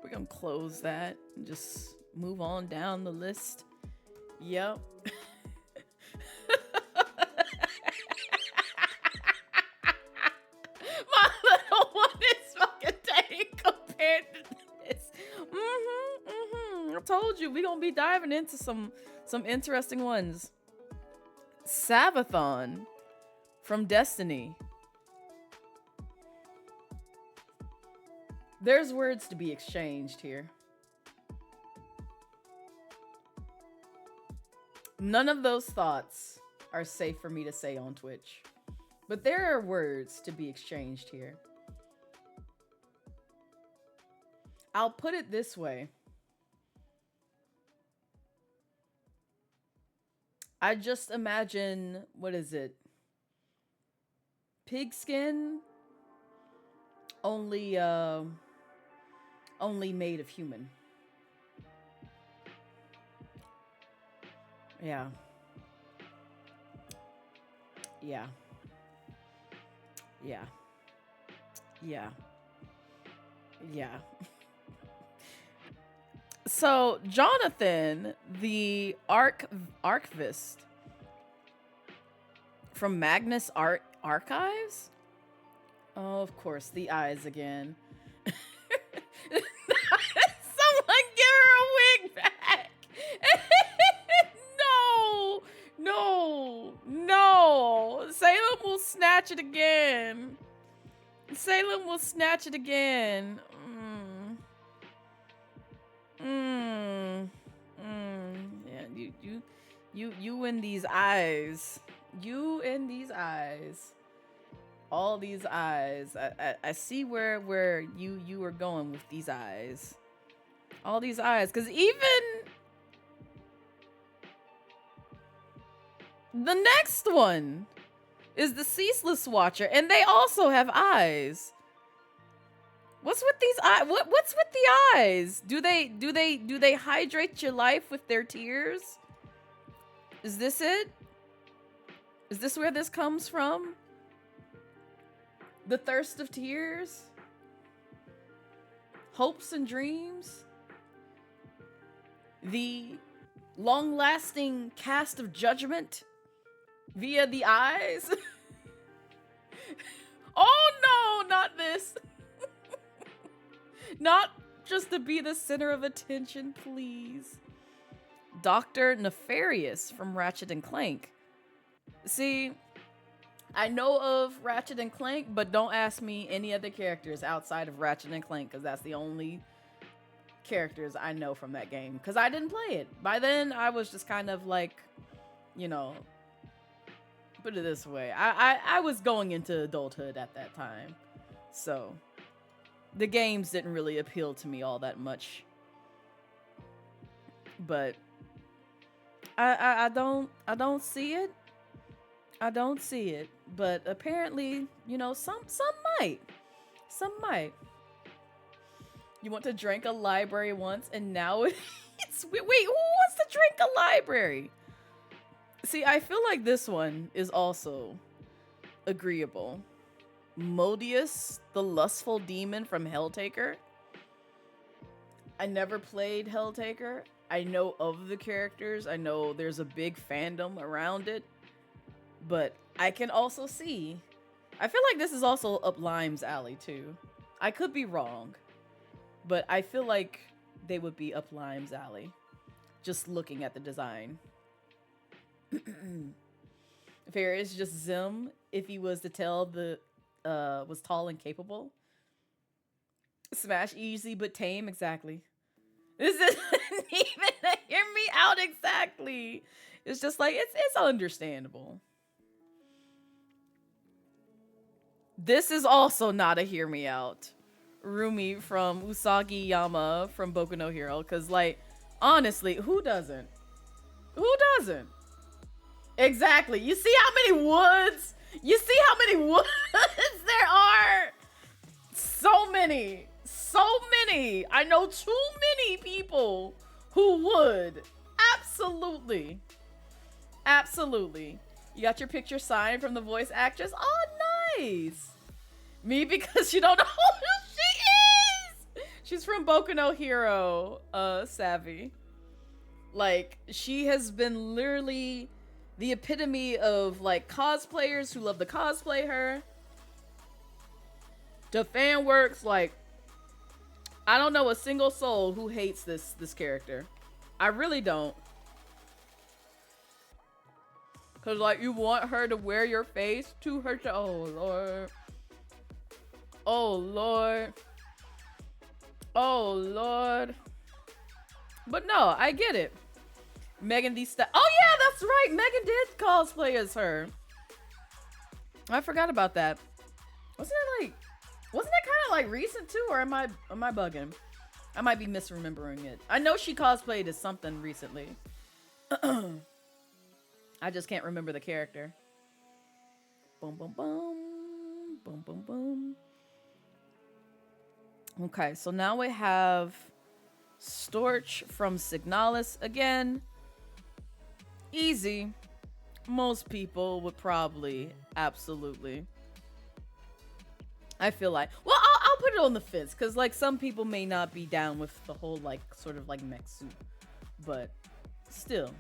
Speaker 2: we're gonna close that and just move on down the list. Yep. My little one is fucking tame compared to this. I told you we gonna be diving into some interesting ones. Savathon from Destiny. There's words to be exchanged here. None of those thoughts are safe for me to say on Twitch. But there are words to be exchanged here. I'll put it this way. I just imagine, what is it? Pigskin, only made of human. Yeah. Yeah. Yeah. Yeah. Yeah. So, Jonathan, the archivist from Magnus Archives? Oh, of course, the eyes again. Someone give her a wig back! No! No! No! Salem will snatch it again. Salem will snatch it again. Yeah, you and these eyes. You and these eyes. All these eyes. I see where you are going with these eyes. All these eyes. Because even the next one is the Ceaseless Watcher, and they also have eyes. What's with these eyes? What's with the eyes? Do they hydrate your life with their tears? Is this it? Is this where this comes from? The thirst of tears? Hopes and dreams? The long-lasting cast of judgment via the eyes? Oh no, not this. Not just to be the center of attention, please. Dr. Nefarious from Ratchet and Clank. See, I know of Ratchet and Clank, but don't ask me any other characters outside of Ratchet and Clank, because that's the only characters I know from that game, because I didn't play it. By then, I was just kind of like, you know, put it this way. I was going into adulthood at that time, so the games didn't really appeal to me all that much. But I don't see it. I don't see it. But apparently, you know, some might. Some might. You want to drink a library once, and now it's wait, who wants to drink a library? See, I feel like this one is also agreeable. Modius, the lustful demon from Helltaker. I never played Helltaker. I know of the characters. I know there's a big fandom around it. But I can also see, I feel like this is also up Lime's alley too. I could be wrong, but I feel like they would be up Lime's alley, just looking at the design. Fair is just Zim if he was to tell the was tall and capable. Smash easy but tame, exactly. This isn't even a hear me out exactly. It's just like it's understandable. This is also not a hear me out. Rumi from Usagi Yama from Boku no Hero, cause like honestly, who doesn't? Who doesn't? Exactly. You see how many woods? You see how many woods there are? So many. So many. I know too many people who would. Absolutely. Absolutely. You got your picture signed from the voice actress? Oh, nice. Me, because you don't know who she is. She's from Boku no Hero, Savvy. Like, she has been literally the epitome of like cosplayers who love to cosplay her. To fan works, like, I don't know a single soul who hates this character. I really don't. Cause like you want her to wear your face to her oh lord. Oh lord. Oh lord. But no, I get it. Megan Thee Stallion. Oh yeah, that's right. Megan did cosplay as her. I forgot about that. Wasn't that kind of like recent too, or am I bugging? I might be misremembering it. I know she cosplayed as something recently. I just can't remember the character. Boom, boom, boom. Boom, boom, boom. Okay, so now we have Storch from Signalis again. Easy. Most people would probably absolutely. I feel like, well, I'll put it on the fence because like some people may not be down with the whole like sort of like mech suit, but still.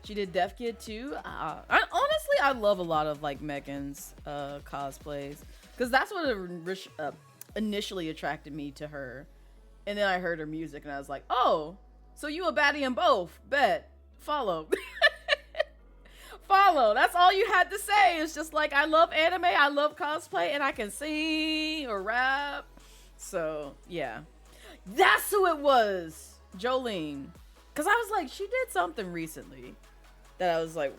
Speaker 2: She did Death Kid too. Honestly, I love a lot of like Megan's cosplays because that's what initially attracted me to her. And then I heard her music and I was like, oh, so you a baddie in both? Bet. Follow. Follow. That's all you had to say. It's just like, I love anime, I love cosplay, and I can sing or rap. So, yeah. That's who it was. Jolene. Because I was like, she did something recently that I was like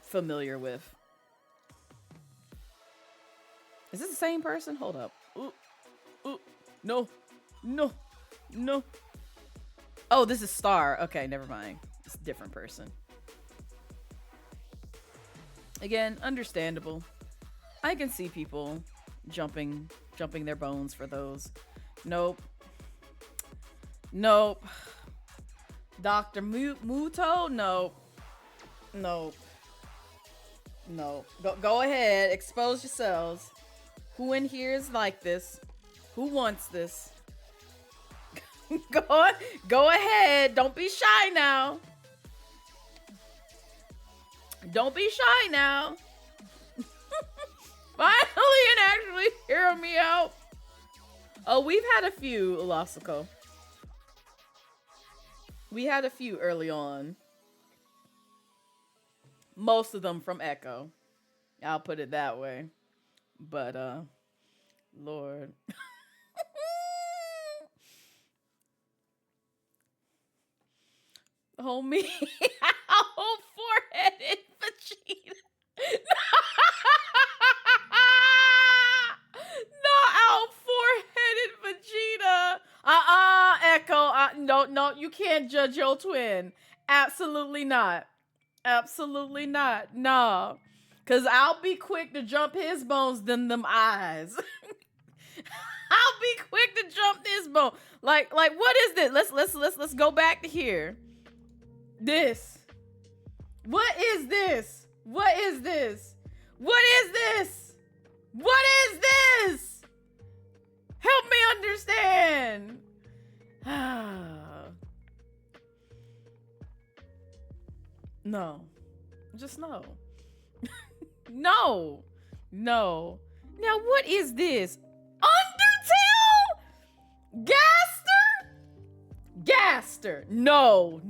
Speaker 2: familiar with. Is this the same person? Hold up. Ooh. No. Oh, this is Star. Okay, never mind. It's a different person. Again, understandable. I can see people jumping their bones for those. Nope. Dr. Muto? Nope. Go ahead. Expose yourselves. Who in here is like this? Who wants this? Go ahead. Don't be shy now. Don't be shy now. Finally and actually hear me out. Oh, we've had a few, Elasico. We had a few early on. Most of them from Echo. I'll put it that way. But, Lord. Homie. Oh, four-headed Vegeta. Not out four-headed Vegeta. Echo. No, you can't judge your twin. Absolutely not. No. Cause I'll be quick to jump his bones than them eyes. I'll be quick to jump this bone. Like what is this? Let's go back to here. This. What is this? What is this? What is this? What is this? Help me understand. No. Just no. No. Now what is this? Undertale? Gaster? No.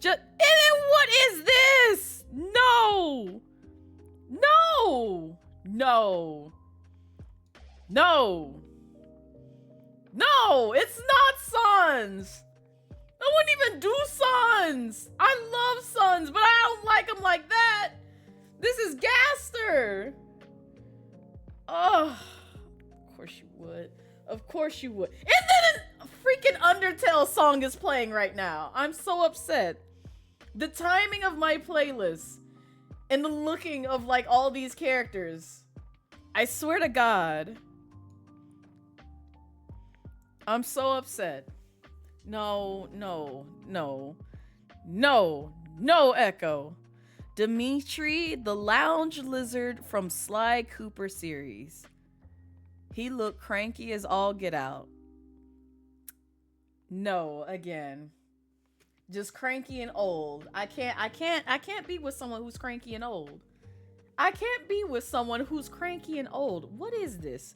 Speaker 2: Just, and then what is this? No. It's not Sons. I wouldn't even do Sons. I love Sons, but I don't like them like that. This is Gaster. Oh, of course you would. And then a freaking Undertale song is playing right now. I'm so upset. The timing of my playlist and the looking of like all these characters. I swear to God. I'm so upset. No, Echo. Dimitri, the lounge lizard from Sly Cooper series. He looked cranky as all get out. No, again. Just cranky and old. I can't be with someone who's cranky and old. I can't be with someone who's cranky and old. What is this?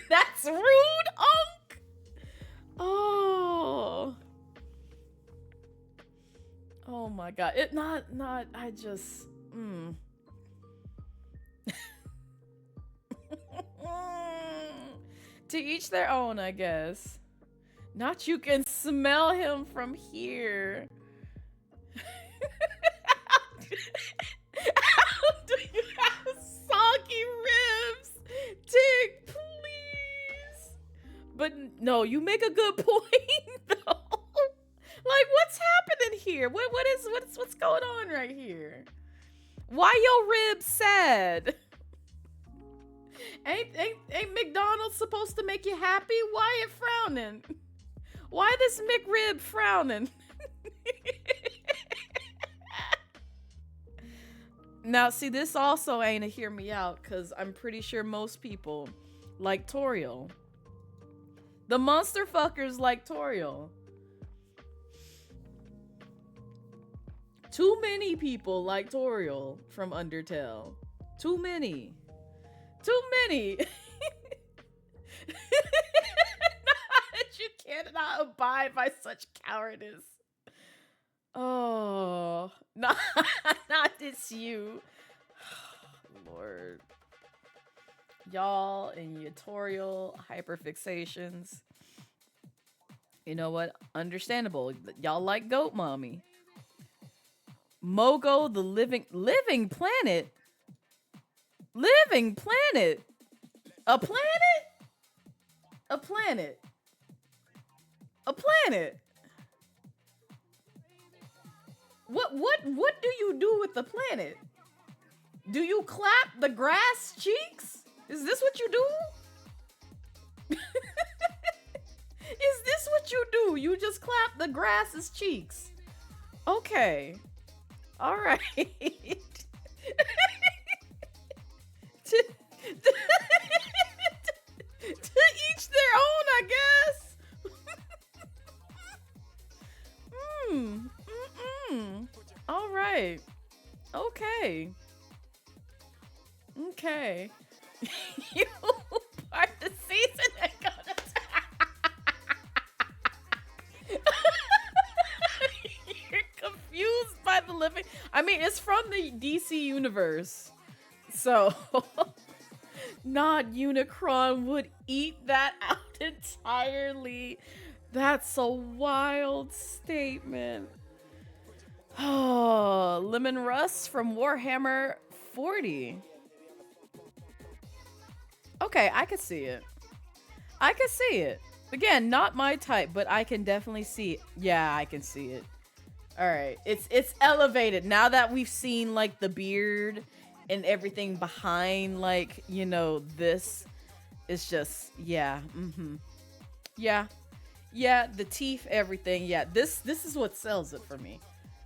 Speaker 2: That's rude, Unk. Oh my God. I just to each their own, I guess. Not you can smell him from here. How do you have soggy ribs? Tick, please. But no, you make a good point though. Like, what's happening here? What's going on right here? Why your ribs sad? Ain't McDonald's supposed to make you happy? Why it frowning? Why this McRib frowning? Now, see, this also ain't a hear me out, because I'm pretty sure most people like Toriel. The monster fuckers like Toriel. Too many people like Toriel from Undertale. Too many. Too many. You cannot abide by such cowardice. Oh, not this you. Lord. Y'all and your Toriel hyperfixations. You know what? Understandable. Y'all like Goat Mommy. Mogo the living planet. Living planet. A planet? A planet. A planet. What do you do with the planet? Do you clap the grass cheeks? Is this what you do? Is this what you do? You just clap the grass's cheeks. Okay. All right. To each their own, I guess. All right. Okay. Okay. You part the season and gonna You're confused by the living. I mean, it's from the DC universe. So not Unicron would eat that out entirely. That's a wild statement. Oh, Lemon Russ from Warhammer 40. Okay, I could see it. I could see it. Again, not my type, but I can definitely see it. Yeah, I can see it. All right, it's elevated now that we've seen like the beard and everything behind, like, you know, this. It's just, yeah, yeah, the teeth, everything. Yeah, this is what sells it for me,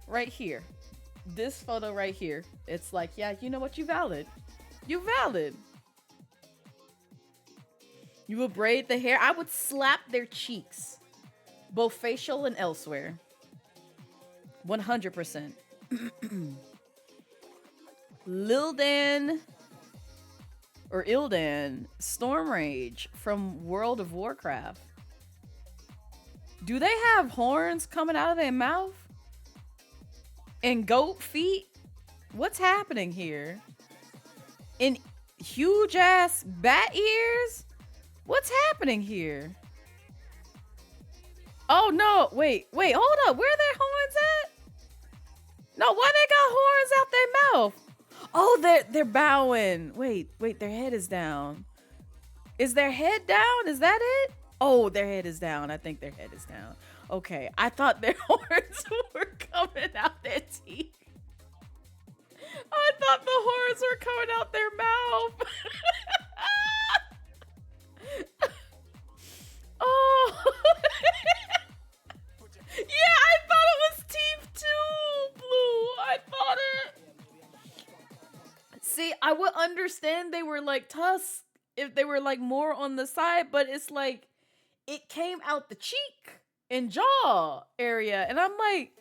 Speaker 2: right here. This photo right here. It's like, yeah, you know what? You valid. You valid. You would braid the hair. I would slap their cheeks, both facial and elsewhere. 100%. Ildan Stormrage from World of Warcraft. Do they have horns coming out of their mouth? And goat feet? What's happening here? And huge ass bat ears? What's happening here? Oh no, wait, hold up. Where are their horns at? No, why they got horns out their mouth? Oh, they're bowing. Wait, their head is down. Is their head down? Is that it? Oh, their head is down. I think their head is down. Okay, I thought their horns were coming out their teeth. I thought the horns were coming out their mouth. Oh. Yeah, I thought it was teeth too, Blue. I thought it. See, I would understand they were like tusks if they were like more on the side, but it's like it came out the cheek and jaw area, and I'm like,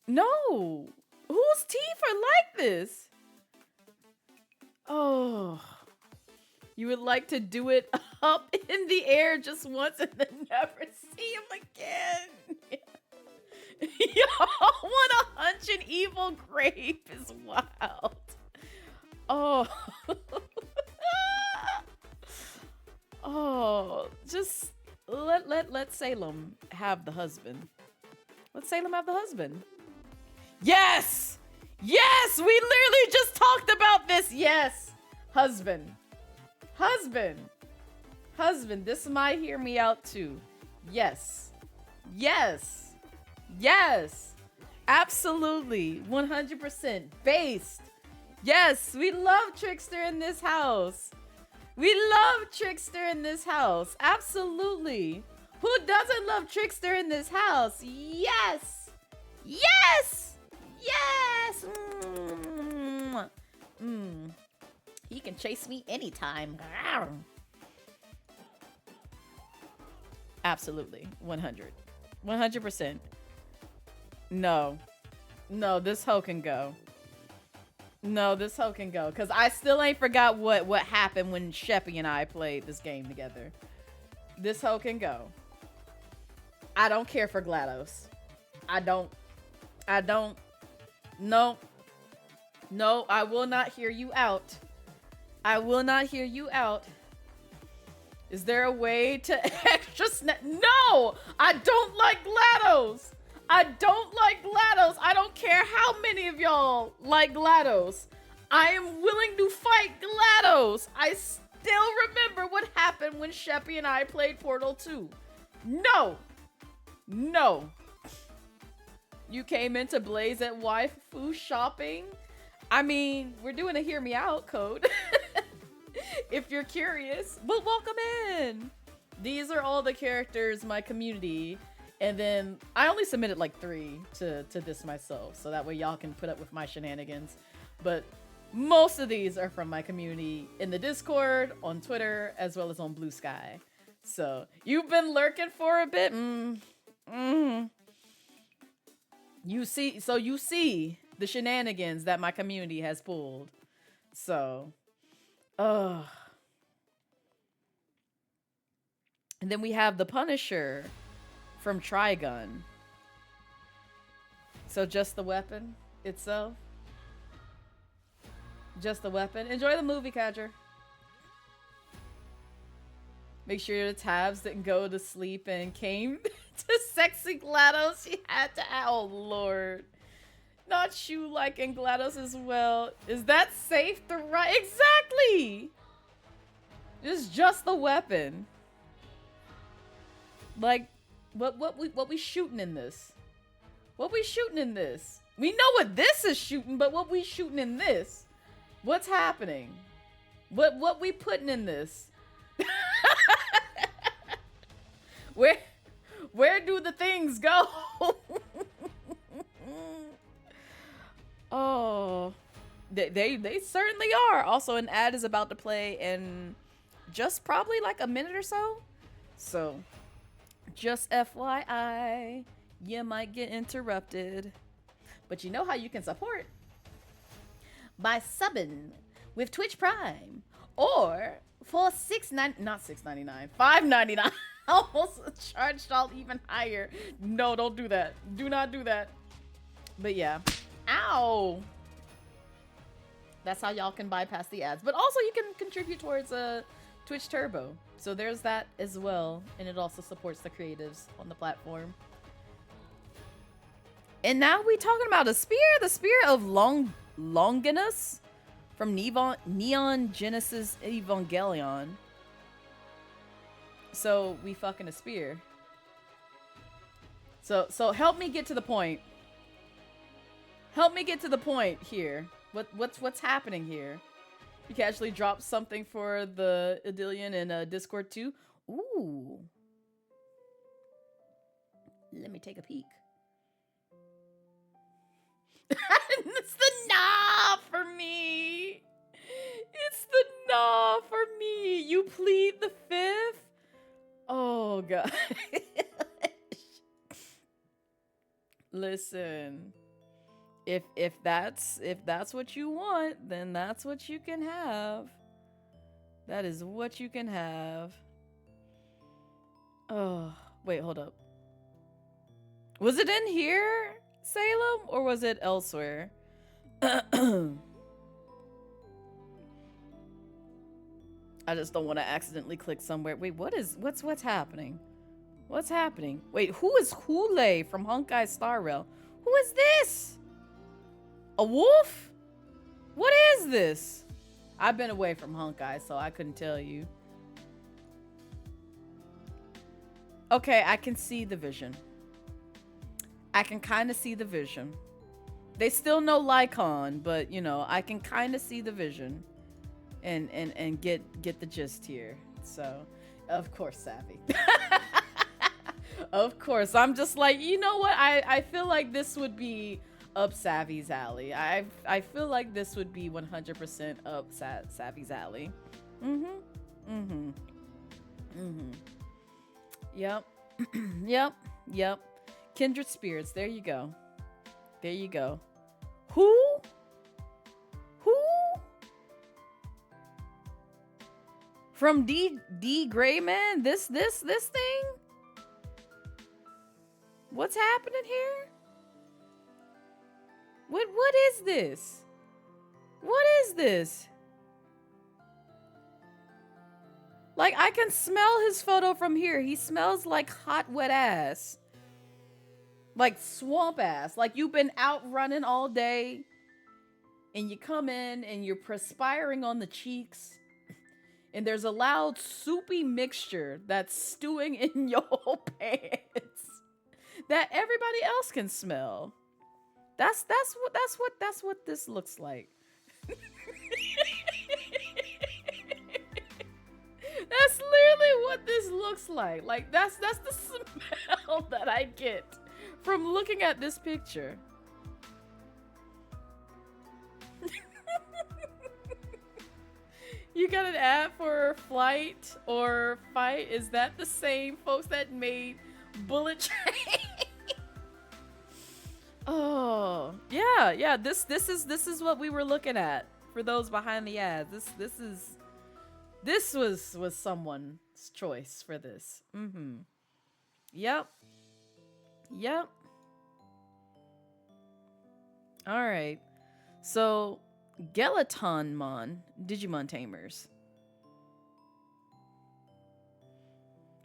Speaker 2: no, whose teeth are like this? Oh, you would like to do it up in the air just once and then never see him again. Yo, what a hunch an evil grave is wild. Oh. Oh, just let Salem have the husband. Let Salem have the husband. Yes! Yes! We literally just talked about this. Yes. Husband. Husband, this might hear me out too. Yes. Yes. Yes. Absolutely. 100% based. Yes, we love Trickster in this house. We love Trickster in this house. Absolutely. Who doesn't love Trickster in this house? Yes. Yes. Yes. He can chase me anytime. Absolutely. 100. 100%. No. No, this hoe can go. No, this hoe can go. Because I still ain't forgot what happened when Sheppy and I played this game together. This hoe can go. I don't care for GLaDOS. I don't. No. No, I will not hear you out. I will not hear you out. Is there a way to extra snap? No! I don't like GLaDOS! I don't like GLaDOS! I don't care how many of y'all like GLaDOS. I am willing to fight GLaDOS! I still remember what happened when Sheppy and I played Portal 2. No! No. You came into Blaze at waifu shopping? I mean, we're doing a hear me out code. If you're curious, but welcome in. These are all the characters my community, and then I only submitted like 3 to this myself, so that way y'all can put up with my shenanigans. But most of these are from my community in the Discord, on Twitter, as well as on Blue Sky. So you've been lurking for a bit. You see the shenanigans that my community has pulled. So. And then we have the Punisher from Trigun. So just the weapon itself. Just the weapon. Enjoy the movie, Cadger. Make sure your tabs didn't go to sleep and came to sexy GLaDOS. She had to. Oh, Lord. Not you liking GLaDOS as well. Is that safe to run? Exactly! It's just the weapon. Like, what we shooting in this? What we shooting in this? We know what this is shooting, but what we shooting in this? What's happening? What we putting in this? Where do the things go? Oh, they certainly are. Also, an ad is about to play in just probably like a minute or so. So, just FYI, you might get interrupted. But you know how you can support? By subbing with Twitch Prime. Or for $5.99. Almost charged y'all even higher. No, don't do that. Do not do that. But yeah. Ow! That's how y'all can bypass the ads. But also you can contribute towards Twitch Turbo. So there's that as well. And it also supports the creatives on the platform. And now we talking about a spear. The spear of Longinus from Neon Genesis Evangelion. So we fucking a spear. So help me get to the point. Help me get to the point here. What's happening here? You can actually drop something for the Idillion in Discord too. Ooh. Let me take a peek. It's the nah for me. It's the nah for me. You plead the fifth? Oh, God. Listen. If that's what you want, then that's what you can have. That is what you can have. Oh, wait, hold up. Was it in here, Salem, or was it elsewhere? I just don't want to accidentally click somewhere. Wait, what's happening? What's happening? Wait, who is Hule from Honkai Star Rail? Who is this? A wolf? What is this? I've been away from Honkai, so I couldn't tell you. Okay, I can see the vision. I can kind of see the vision. They still know Lycon, but you know, I can kind of see the vision and get the gist here. So, of course, Savvy. Of course. I'm just like, you know what? I feel like this would be up Savvy's alley. I feel like this would be 100% up Savvy's alley. Yep. Yep. Kindred spirits. There you go. There you go. Who? From D Grayman? This thing? What's happening here? What is this? What is this? Like, I can smell his photo from here. He smells like hot, wet ass. Like swamp ass. Like you've been out running all day and you come in and you're perspiring on the cheeks and there's a loud soupy mixture that's stewing in your pants that everybody else can smell. That's what this looks like. That's literally what this looks like. Like that's the smell that I get from looking at this picture. You got an ad for Flight or Fight? Is that the same folks that made Bullet Train? Oh, yeah. This is what we were looking at for those behind the ad. This was someone's choice for this. Yep. All right. So, Gelatonmon, Digimon Tamers.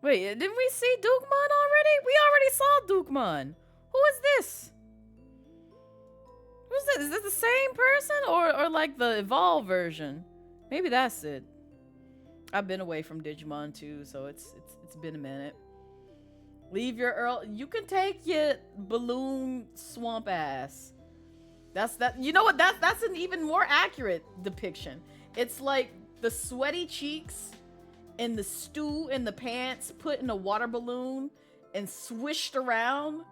Speaker 2: Wait, didn't we see Dukemon already? We already saw Dukemon. Who is this? Who's this? Is this the same person or like the evolved version? Maybe that's it. I've been away from Digimon too, so it's been a minute. Leave your Earl. You can take your balloon swamp ass. You know what? That's an even more accurate depiction. It's like the sweaty cheeks and the stew in the pants put in a water balloon and swished around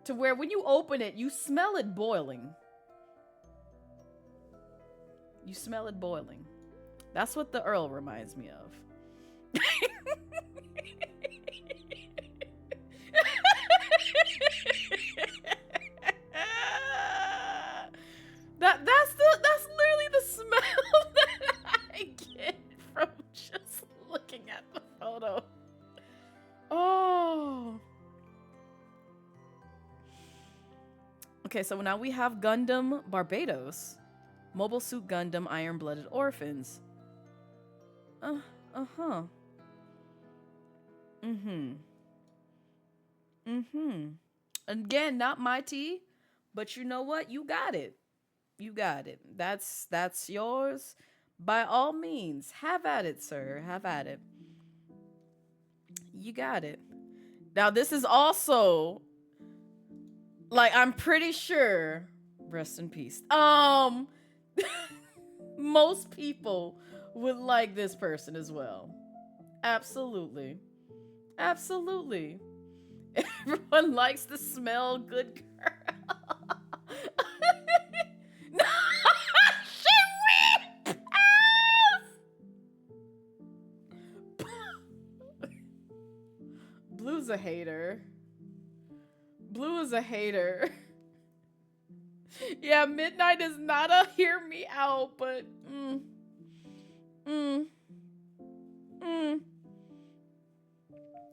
Speaker 2: to where when you open it, you smell it boiling. You smell it boiling. That's what the Earl reminds me of. That's literally the smell that I get from just looking at the photo. Oh. Okay, so now we have Gundam Barbados. Mobile Suit Gundam Iron-Blooded Orphans. Again, not my tea, but you know what? You got it. You got it. That's yours. By all means, have at it, sir. Have at it. You got it. Now, this is also, like, I'm pretty sure, rest in peace. Most people would like this person as well. Absolutely. Absolutely. Everyone likes to smell good girl. No, she weep. Blue's a hater. Blue is a hater. Yeah, Midnight is not a hear me out, but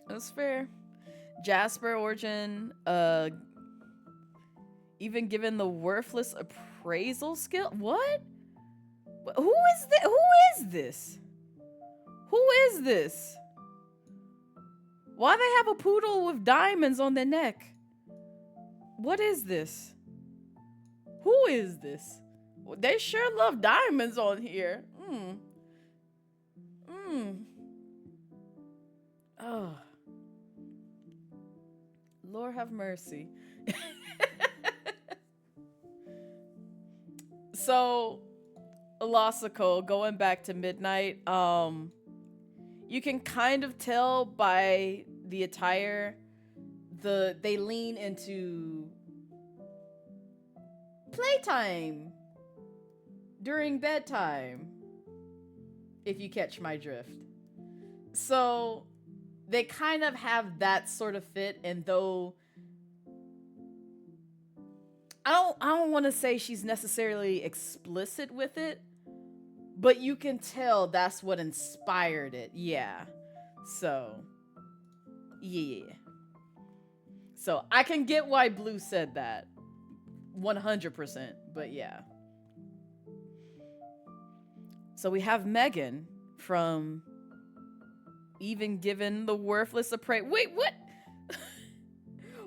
Speaker 2: that's fair. Jasper Origin, even given the worthless appraisal skill. What? Who is this? Who is this? Who is this? Why they have a poodle with diamonds on their neck? What is this? Who is this? They sure love diamonds on here. Oh. Lord have mercy. So, Losico, going back to Midnight, you can kind of tell by the attire, they lean into playtime during bedtime, if you catch my drift. So they kind of have that sort of fit, and though I don't want to say she's necessarily explicit with it, but you can tell that's what inspired it. Yeah. So, yeah. So I can get why Blue said that. 100%, but yeah. So we have Megan from Even Given the Worthless a Prey. Wait, what?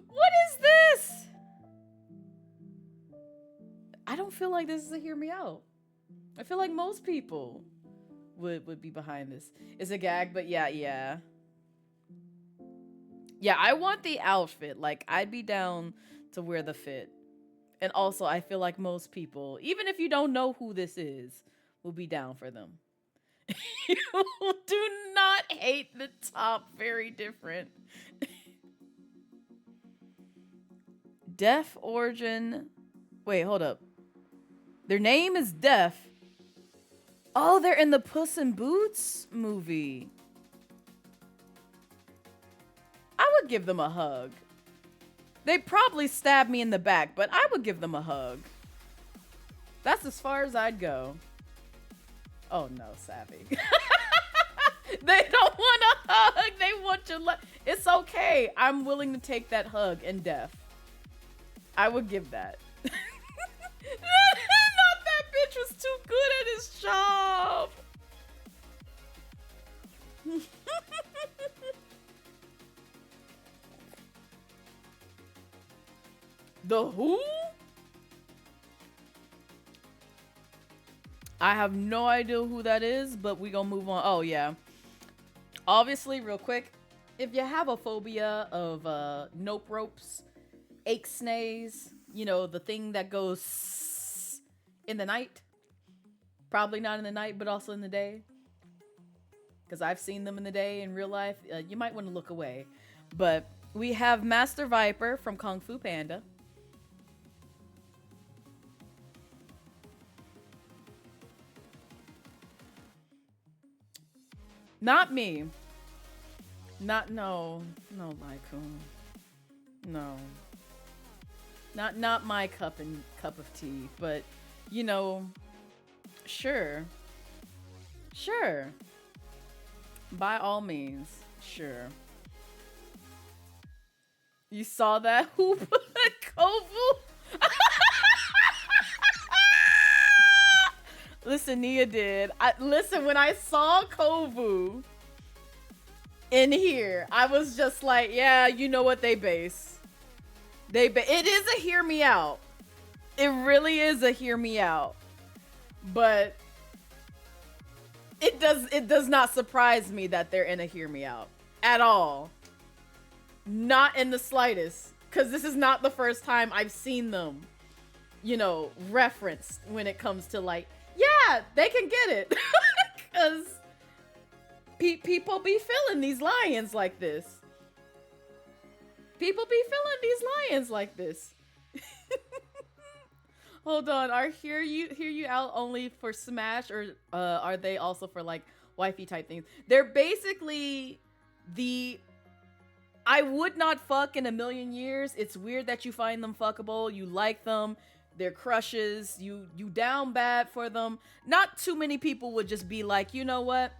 Speaker 2: What is this? I don't feel like this is a Hear Me Out. I feel like most people would be behind this. It's a gag, but yeah. Yeah, I want the outfit. Like, I'd be down to wear the fit. And also, I feel like most people, even if you don't know who this is, will be down for them. You do not hate the top. Very different. Deaf Origin. Wait, hold up. Their name is Deaf. Oh, they're in the Puss in Boots movie. I would give them a hug. They probably stabbed me in the back, but I would give them a hug. That's as far as I'd go. Oh no, Savvy. They don't want a hug. They want your love. It's okay. I'm willing to take that hug in Deaf. I would give that. Not that bitch was too good at his job. The who? I have no idea who that is, but we gonna move on. Oh yeah. Obviously, real quick, if you have a phobia of nope ropes, ache snays, you know, the thing that goes in the night. Probably not in the night, but also in the day. Because I've seen them in the day in real life. You might want to look away. But we have Master Viper from Kung Fu Panda. Not me. No, Lycoon. No. Not my cup of tea, but you know, sure. By all means, sure. You saw that? Who put Kovu? Listen, Nia did. Listen, when I saw Kovu in here, I was just like, yeah, you know what they base. It is a Hear Me Out. It really is a Hear Me Out. But it does not surprise me that they're in a Hear Me Out at all. Not in the slightest. Because this is not the first time I've seen them, you know, referenced when it comes to like, yeah, they can get it. Because people be feeling these lions like this. People be feeling these lions like this. Hold on, are Hear You Out only for Smash, or are they also for like wifey type things? They're basically the I would not fuck in a million years. It's weird that you find them fuckable. You like them. They're crushes. You down bad for them. Not too many people would just be like, you know what?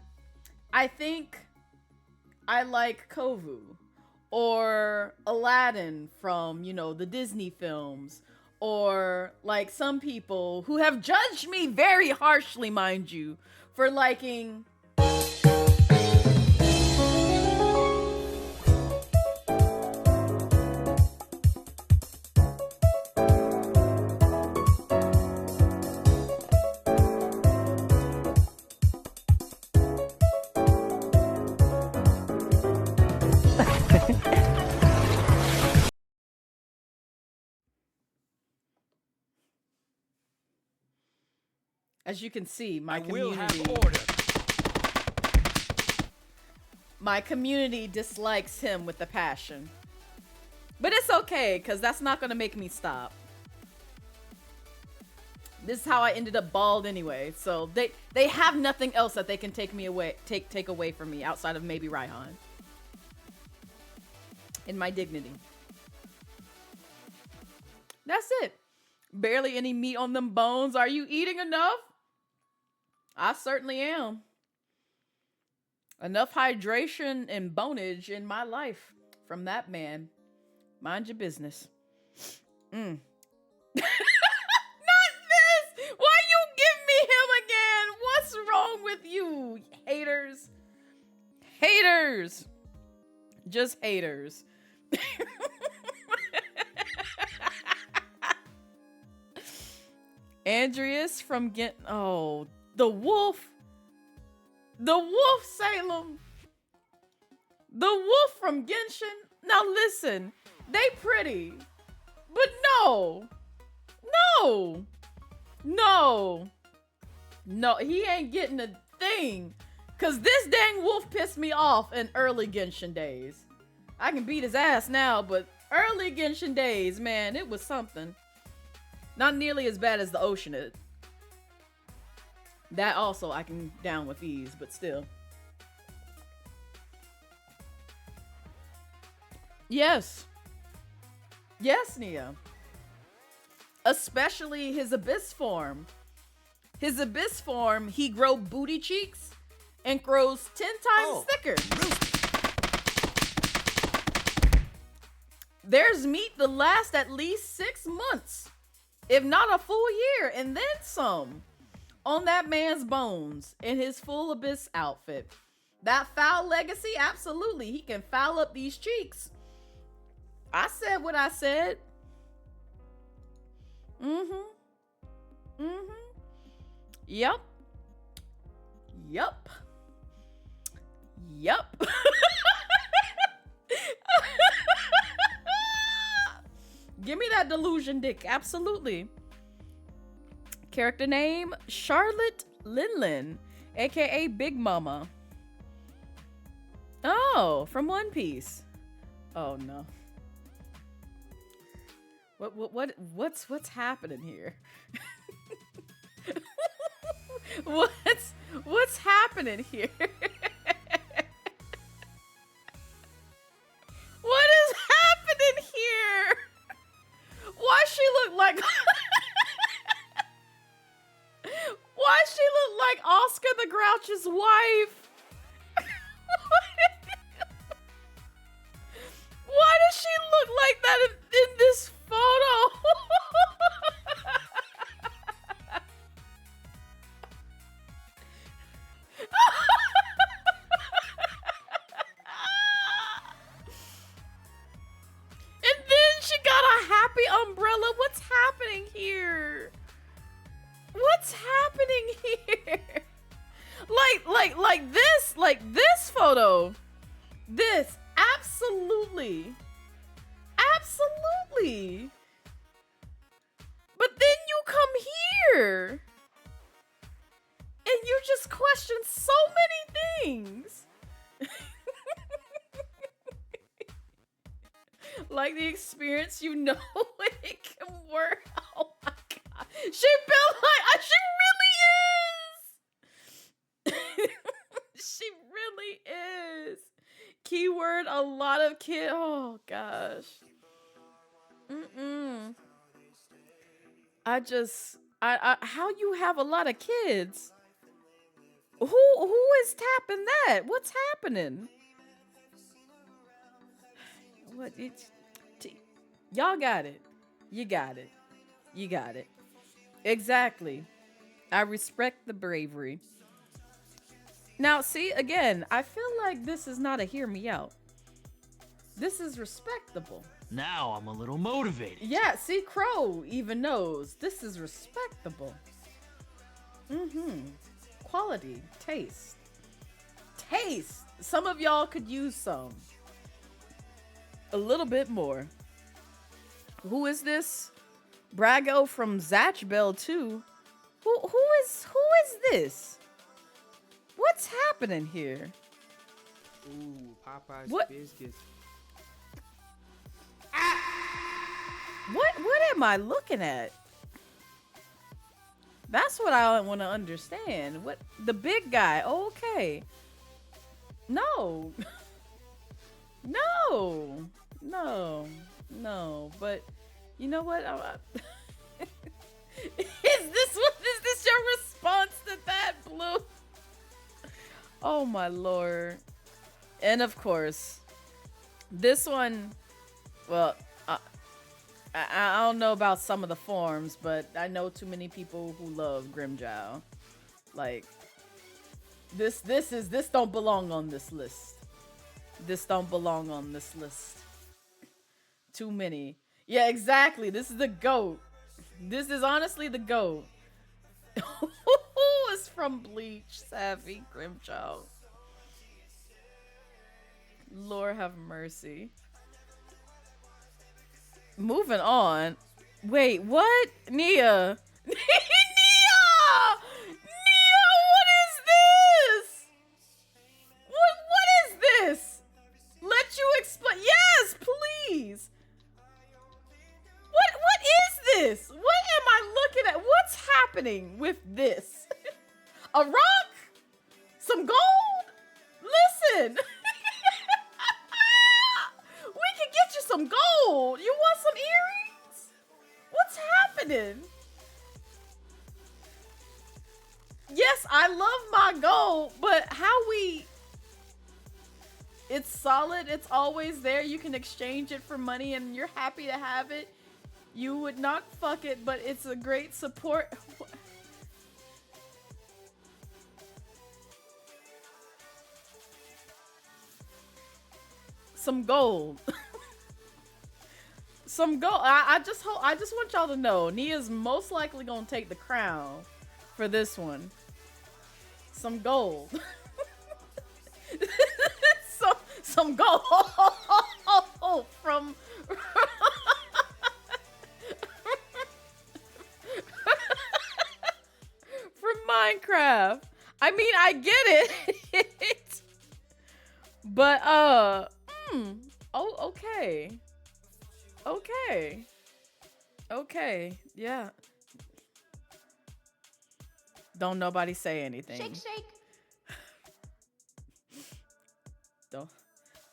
Speaker 2: I think I like Kovu or Aladdin from, you know, the Disney films, or like some people who have judged me very harshly, mind you, for liking As you can see, my
Speaker 3: I will have
Speaker 2: community,
Speaker 3: order.
Speaker 2: my community dislikes him with a passion. But it's okay, because that's not going to make me stop. This is how I ended up bald anyway. So they have nothing else that they can take away from me outside of maybe Raihan. In my dignity. That's it. Barely any meat on them bones. Are you eating enough? I certainly am. Enough hydration and bonage in my life from that man. Mind your business. Not this! Why you give me him again? What's wrong with you, haters? Haters. Just haters. Andreas from oh, the wolf. The wolf, Salem. The wolf from Genshin. Now listen, they pretty. But no. No, he ain't getting a thing. Cause this dang wolf pissed me off in early Genshin days. I can beat his ass now, but early Genshin days, man, it was something. Not nearly as bad as the Oceanid. That also I can down with ease, but still. Yes. Yes, Nia. Especially his Abyss form. His Abyss form, he grow booty cheeks and grows 10 times thicker. There's meat to last at least 6 months, if not a full year, and then some, on that man's bones in his full Abyss outfit. That foul legacy, absolutely. He can foul up these cheeks. I said what I said. Yup. Give me that delusion dick. Absolutely. Character name, Charlotte Linlin, aka Big Mama. Oh, from One Piece. Oh no. What's happening here? What's happening here? What is happening here? Why she look like Why she look like Oscar the Grouch's wife? Why does she look like that in this photo? And then she got a happy umbrella. What's happening here? What's happening here? Like this photo. This, absolutely. But then you come here. And you just question so many things. Like the experience, you know it can work. Oh my god. She built like she really is. She really is. Keyword, a lot of kids. Oh gosh. I how you have a lot of kids? Who is tapping that? What's happening? What y'all got it. You got it. Exactly. I respect the bravery. Now, see, again, I feel like this is not a hear me out. This is respectable.
Speaker 5: Now I'm a little motivated.
Speaker 2: Yeah, see, Crow even knows this is respectable. Quality, taste. Some of y'all could use some. A little bit more. Who is this? Brago from Zatch Bell 2. Who is this? What's happening here?
Speaker 4: Ooh, Popeye's
Speaker 2: What?
Speaker 4: biscuits.
Speaker 2: What am I looking at? That's what I want to understand. What the big guy? Okay. No. No. But you know what? Is this your response to that, Blue? Oh my lord. And of course, this one, well, I don't know about some of the forms, but I know too many people who love Grimmjow. Like, this don't belong on this list. This don't belong on this list. Too many. Yeah, exactly. This is the GOAT. This is honestly the GOAT. It's from Bleach, Savvy, Grimmjow. Lord have mercy. Moving on. Wait, what? Nia! Nia! What is this? What is this? Let you explain. Yes, please. What is this? What am I looking at? What's happening with this? A rock? Some gold? Listen. We can get you some gold. You want some earrings? What's happening? Yes, I love my gold, but how we... It's solid. It's always there. You can exchange it for money and you're happy to have it. You would not fuck it, but it's a great support. Some gold. Some gold. I just want y'all to know Nia's most likely gonna take the crown for this one. Some gold. some gold from from Minecraft. I mean, I get it. But oh, okay, yeah. Don't nobody say anything.
Speaker 9: Shake.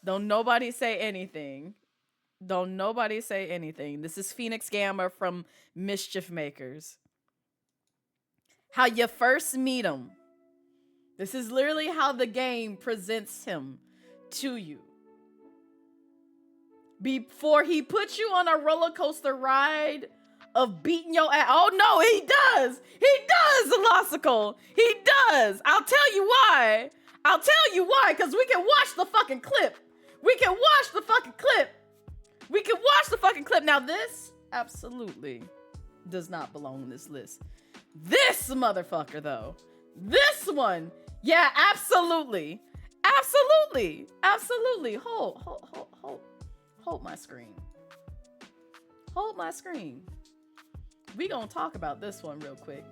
Speaker 2: Don't nobody say anything. Don't nobody say anything. This is Phoenix Gamma from Mischief Makers. How you first meet him. This is literally how the game presents him to you. Before he puts you on a roller coaster ride of beating your ass. Oh no, he does. He does, Elossical. He does. I'll tell you why. Because we can watch the fucking clip. Now this absolutely does not belong on this list. This motherfucker though. This one. Yeah, absolutely. Hold my screen. We gonna talk about this one real quick.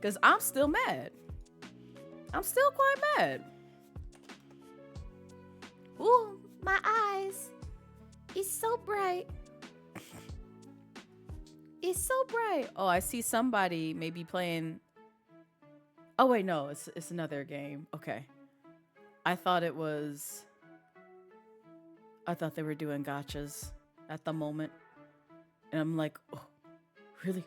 Speaker 2: Cause I'm still mad. I'm still quite mad.
Speaker 9: Ooh, my eyes. It's so bright.
Speaker 2: Oh, I see somebody maybe playing. Oh wait, no, it's another game. Okay. I thought they were doing gachas at the moment. And I'm like, oh, really?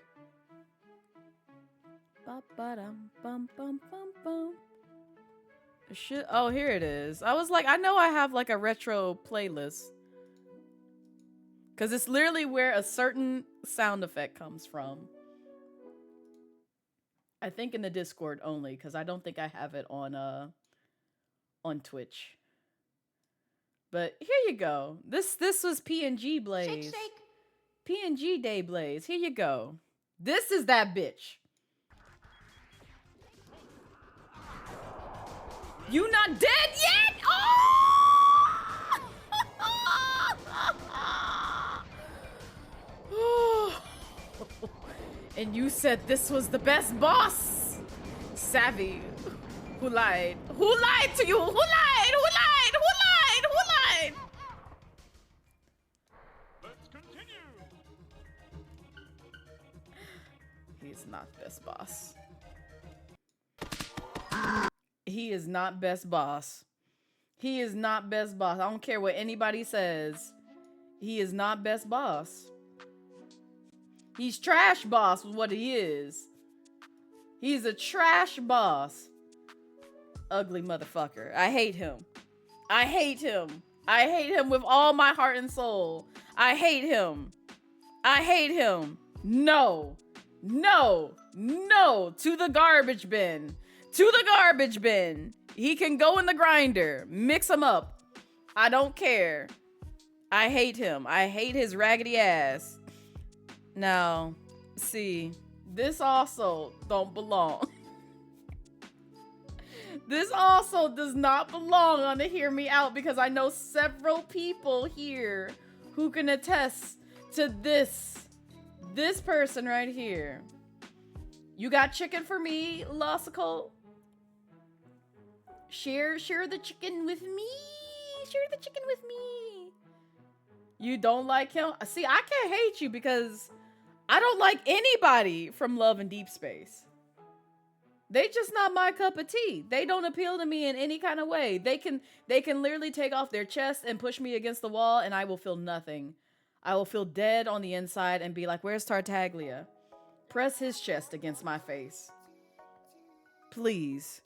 Speaker 2: Shit. Oh, here it is. I was like, I know I have like a retro playlist. Because it's literally where a certain sound effect comes from. I think in the Discord only, because I don't think I have it on Twitch. But here you go. This was PNG Blaze.
Speaker 9: Shake.
Speaker 2: PNG Day Blaze. Here you go. This is that bitch. You not dead yet? Oh! And you said this was the best boss. Savvy. Who lied? Who lied to you? Who lied? Who lied? Who lied? Who lied?
Speaker 6: Let's continue.
Speaker 2: He's not best boss. He is not best boss. He is not best boss. I don't care what anybody says. He is not best boss. He's trash boss is what he is. He's a trash boss. Ugly motherfucker. I hate him. I hate him. I hate him with all my heart and soul. I hate him. I hate him. No. No. No. To the garbage bin. To the garbage bin. He can go in the grinder. Mix him up. I don't care. I hate him. I hate his raggedy ass. Now, see, this also don't belong. This also does not belong on the Hear Me Out because I know several people here who can attest to this person right here. You got chicken for me, Lossicle? Share the chicken with me. Share the chicken with me. You don't like him? See, I can't hate you because I don't like anybody from Love and Deep Space. They just not my cup of tea. They don't appeal to me in any kind of way. They can literally take off their chest and push me against the wall and I will feel nothing. I will feel dead on the inside and be like, where's Tartaglia? Press his chest against my face. Please.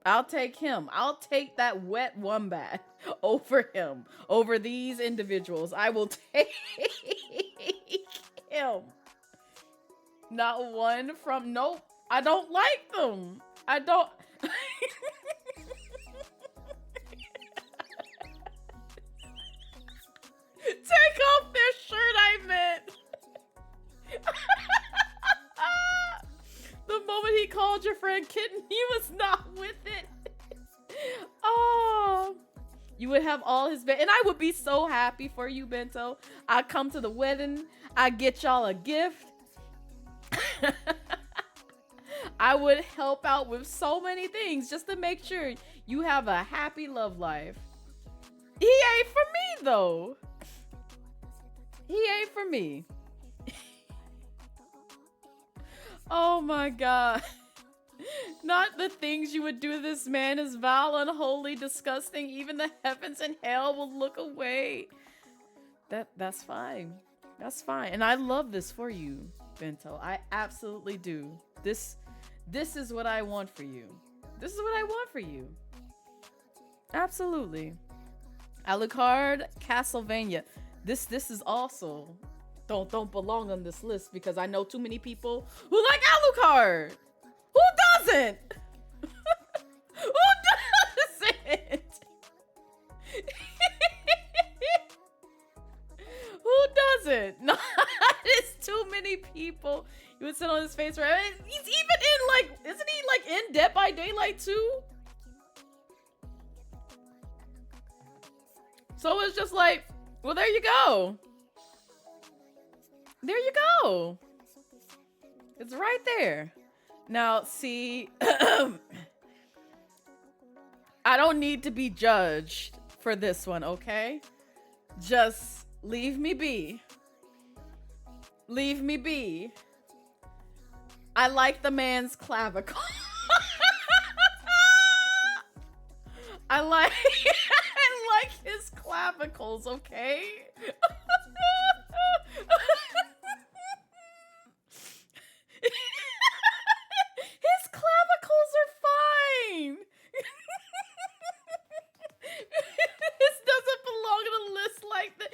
Speaker 2: I'll take him. I'll take that wet wombat over him. Over these individuals. I will take him. Not one from... Nope. I don't like them. I don't... Take off their shirt, I meant. The moment he called your friend Kitten, he was not with it. Oh, you would have all his and I would be so happy for you, Bento. I come to the wedding, I get y'all a gift. I would help out with so many things just to make sure you have a happy love life. He ain't for me though. He ain't for me. Oh my god. Not the things you would do to this man is vile, unholy, disgusting. Even the heavens and hell will look away. That's fine. That's fine. And I love this for you, Bento. I absolutely do. This is what I want for you. This is what I want for you. Absolutely. Alucard, Castlevania. This is also don't belong on this list because I know too many people who like Alucard. Who doesn't? Who doesn't? Who doesn't? No, it's too many people. You would sit on his face, right? He's even in like, isn't he like in Dead by Daylight too? So it's just like, well, there you go. There you go. It's right there. Now, see, I don't need to be judged for this one, okay? Just leave me be. Leave me be. I like the man's clavicle. I like his clavicles, okay? His clavicles are fine. This doesn't belong in a list like that.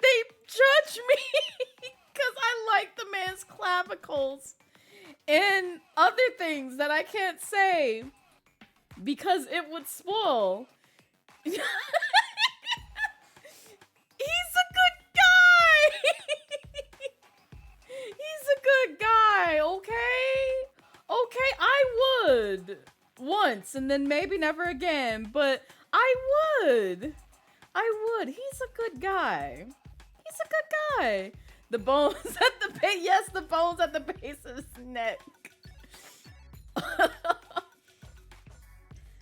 Speaker 2: They judge me because I like the man's clavicles and other things that I can't say because it would spoil. He's a good guy. He's a good guy, okay? Okay, I would once and then maybe never again, but I would. He's a good guy. He's a good guy. The bones at the base. Yes, the bones at the base of his neck.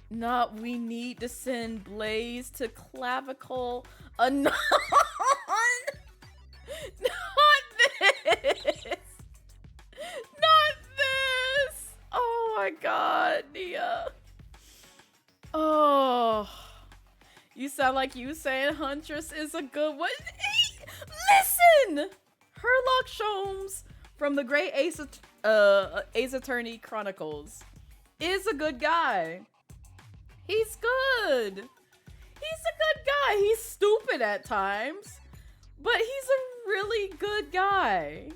Speaker 2: Not we need to send Blaze to clavicle. Not this. Not this. Oh my god, Nia. Oh. You sound like you saying Huntress is a good one. Hey, listen! Herlock Sholmes from the Great Ace Attorney Chronicles is a good guy. He's good. He's a good guy. He's stupid at times, but he's a really good guy.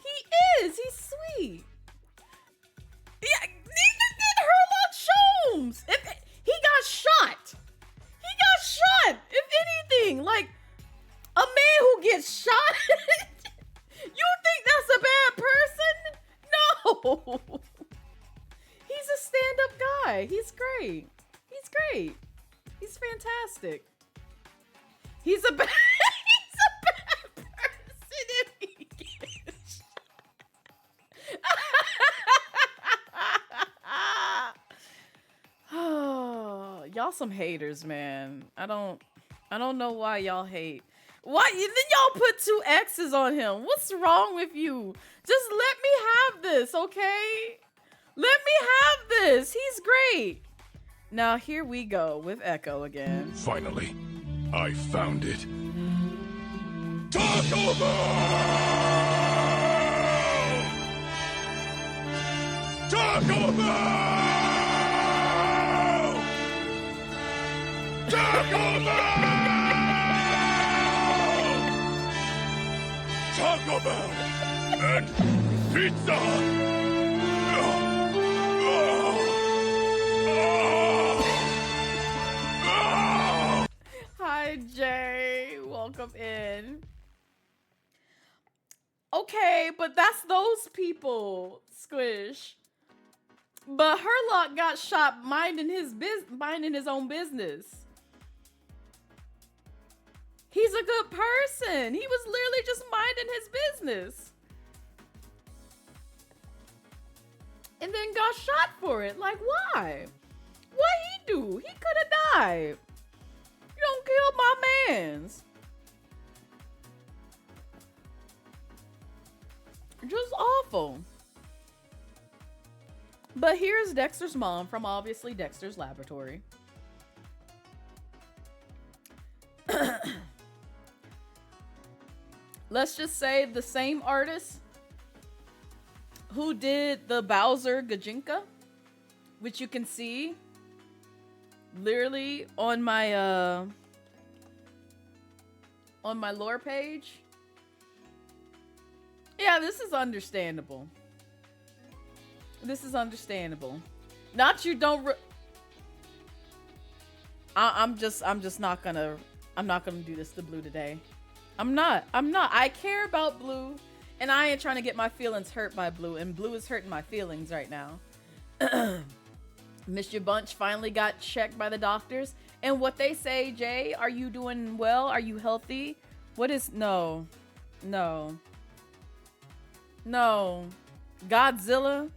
Speaker 2: He is. He's sweet. Yeah, neither did Herlock Sholmes. He got shot. He got shot. If anything, like a man who gets shot. You think that's a bad person? No. He's a stand-up guy. He's great. He's great. He's fantastic. He's a bad person if he gets oh, y'all some haters, man. I don't know why y'all hate. Why then y'all put 2 X's on him? What's wrong with you? Just let me have this, okay? Let me have this. He's great. Now here we go with Echo again.
Speaker 6: Finally, I found it. Taco Bell! Taco Bell! Taco Bell! Taco Bell and pizza.
Speaker 2: Hi, Jay. Welcome in. Okay, but that's those people, Squish. But Herlock got shot minding his own business. He's a good person. He was literally just minding his business. And then got shot for it. Like, why? What he do? He could have died. You don't kill my mans. Just awful. But here's Dexter's mom from obviously Dexter's Laboratory. Let's just say the same artist who did the Bowser Gajinka, which you can see literally on my lore page. Yeah, this is understandable. This is understandable. Not you don't I'm not gonna do this to Blue today. I'm not. I care about Blue, and I ain't trying to get my feelings hurt by Blue, and Blue is hurting my feelings right now. Mr. Bunch finally got checked by the doctors, and what they say, Jay, are you doing well? Are you healthy? What is no. Godzilla?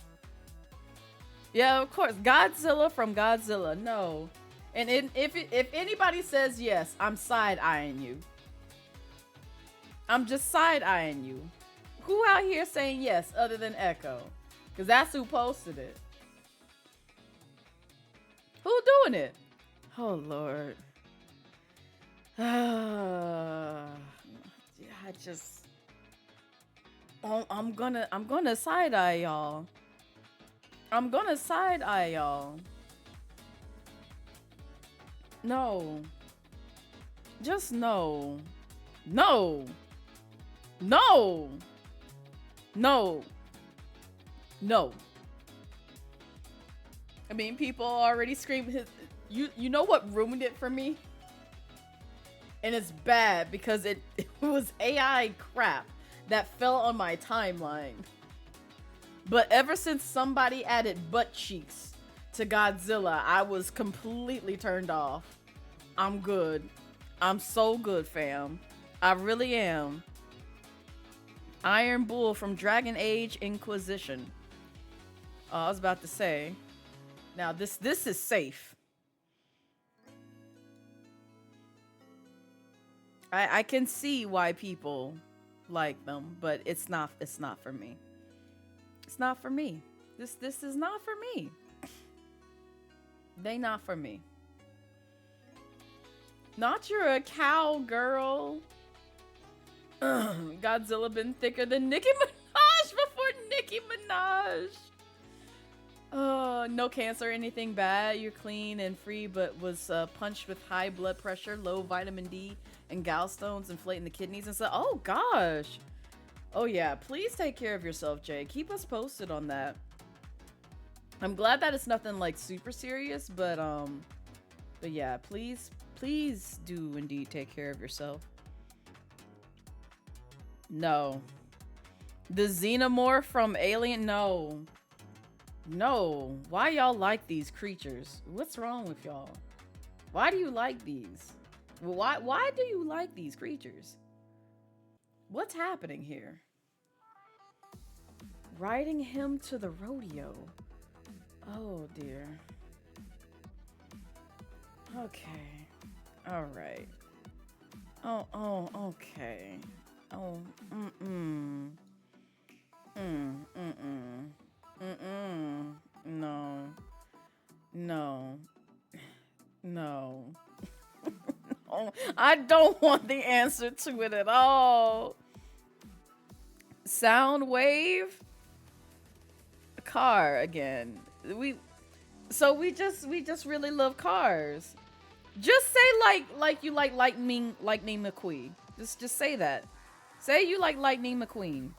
Speaker 2: Yeah, of course. Godzilla from Godzilla. No. And if anybody says yes, I'm side-eyeing you. I'm just side-eyeing you. Who out here saying yes other than Echo? Because that's who posted it. Who doing it? Oh, Lord. I'm gonna side-eye y'all. No. Just no. No. I mean, people already screamed his. You know what ruined it for me? And it's bad because it was AI crap that fell on my timeline. But ever since somebody added butt cheeks to Godzilla, I was completely turned off. I'm good. I'm so good, fam. I really am. Iron Bull from Dragon Age Inquisition. I was about to say. Now this is safe. I can see why people like them, but it's not for me. It's not for me. This is not for me. They not for me. Not you're a cowgirl. Godzilla been thicker than Nicki Minaj before Nicki Minaj. No cancer or anything bad. You're clean and free, but was punched with high blood pressure, low vitamin D, and gallstones inflating the kidneys and stuff. Oh gosh. Oh yeah. Please take care of yourself, Jay. Keep us posted on that. I'm glad that it's nothing like super serious, but yeah. Please do indeed take care of yourself. No. The Xenomorph from Alien? No. No. Why y'all like these creatures? What's wrong with y'all? Why do you like these? Why do you like these creatures? What's happening here? Riding him to the rodeo. Oh dear. Okay. All right. Oh, okay. Oh, No. Oh, I don't want the answer to it at all. Soundwave? Car again. We just really love cars. Just say like you like Lightning McQueen. Just say that. Say you like Lightning McQueen.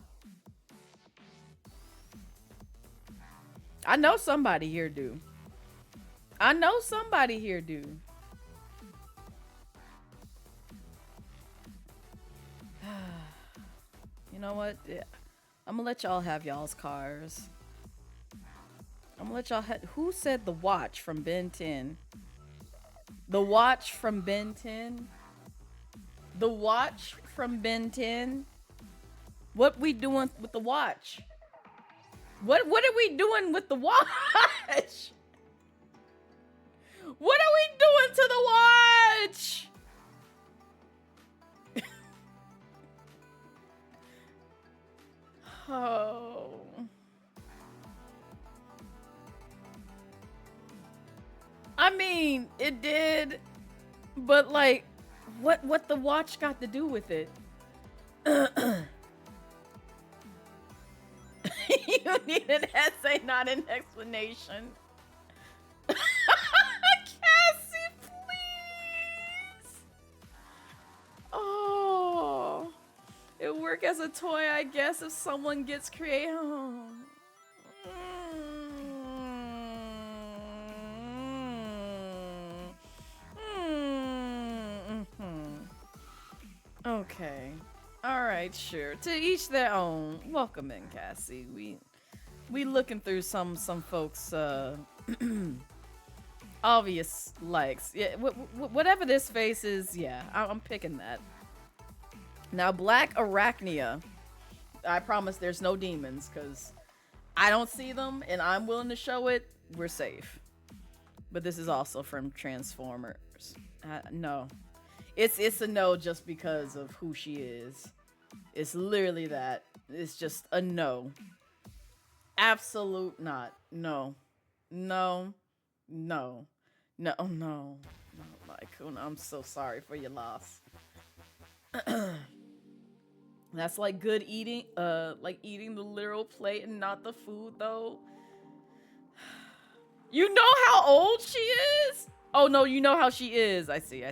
Speaker 2: I know somebody here do. I know somebody here do. You know what? Yeah. I'm gonna let y'all have y'all's cars. I'm gonna let y'all who said the watch from Ben 10? The watch from Ben 10? The watch from Ben 10? What we doing with the watch? What are we doing with the watch? What are we doing to the watch? Oh. I mean, it did, but like, what the watch got to do with it? You need an essay, not an explanation. Cassie, please. Oh, it work as a toy, I guess, if someone gets creative. Oh. Okay. All right, sure. To each their own. Welcome in, Cassie. We looking through some folks obvious likes. Yeah, whatever this face is, yeah, I'm picking that. Now, Black Arachnia. I promise there's no demons because I don't see them and I'm willing to show it. We're safe. But this is also from Transformers. No. It's a no just because of who she is. It's literally that. It's just a no. Absolute not. No. No. No. No. No. No, Mike. I'm so sorry for your loss. That's like good eating. Like eating the literal plate and not the food, though. You know how old she is? Oh, no, you know how she is. I see.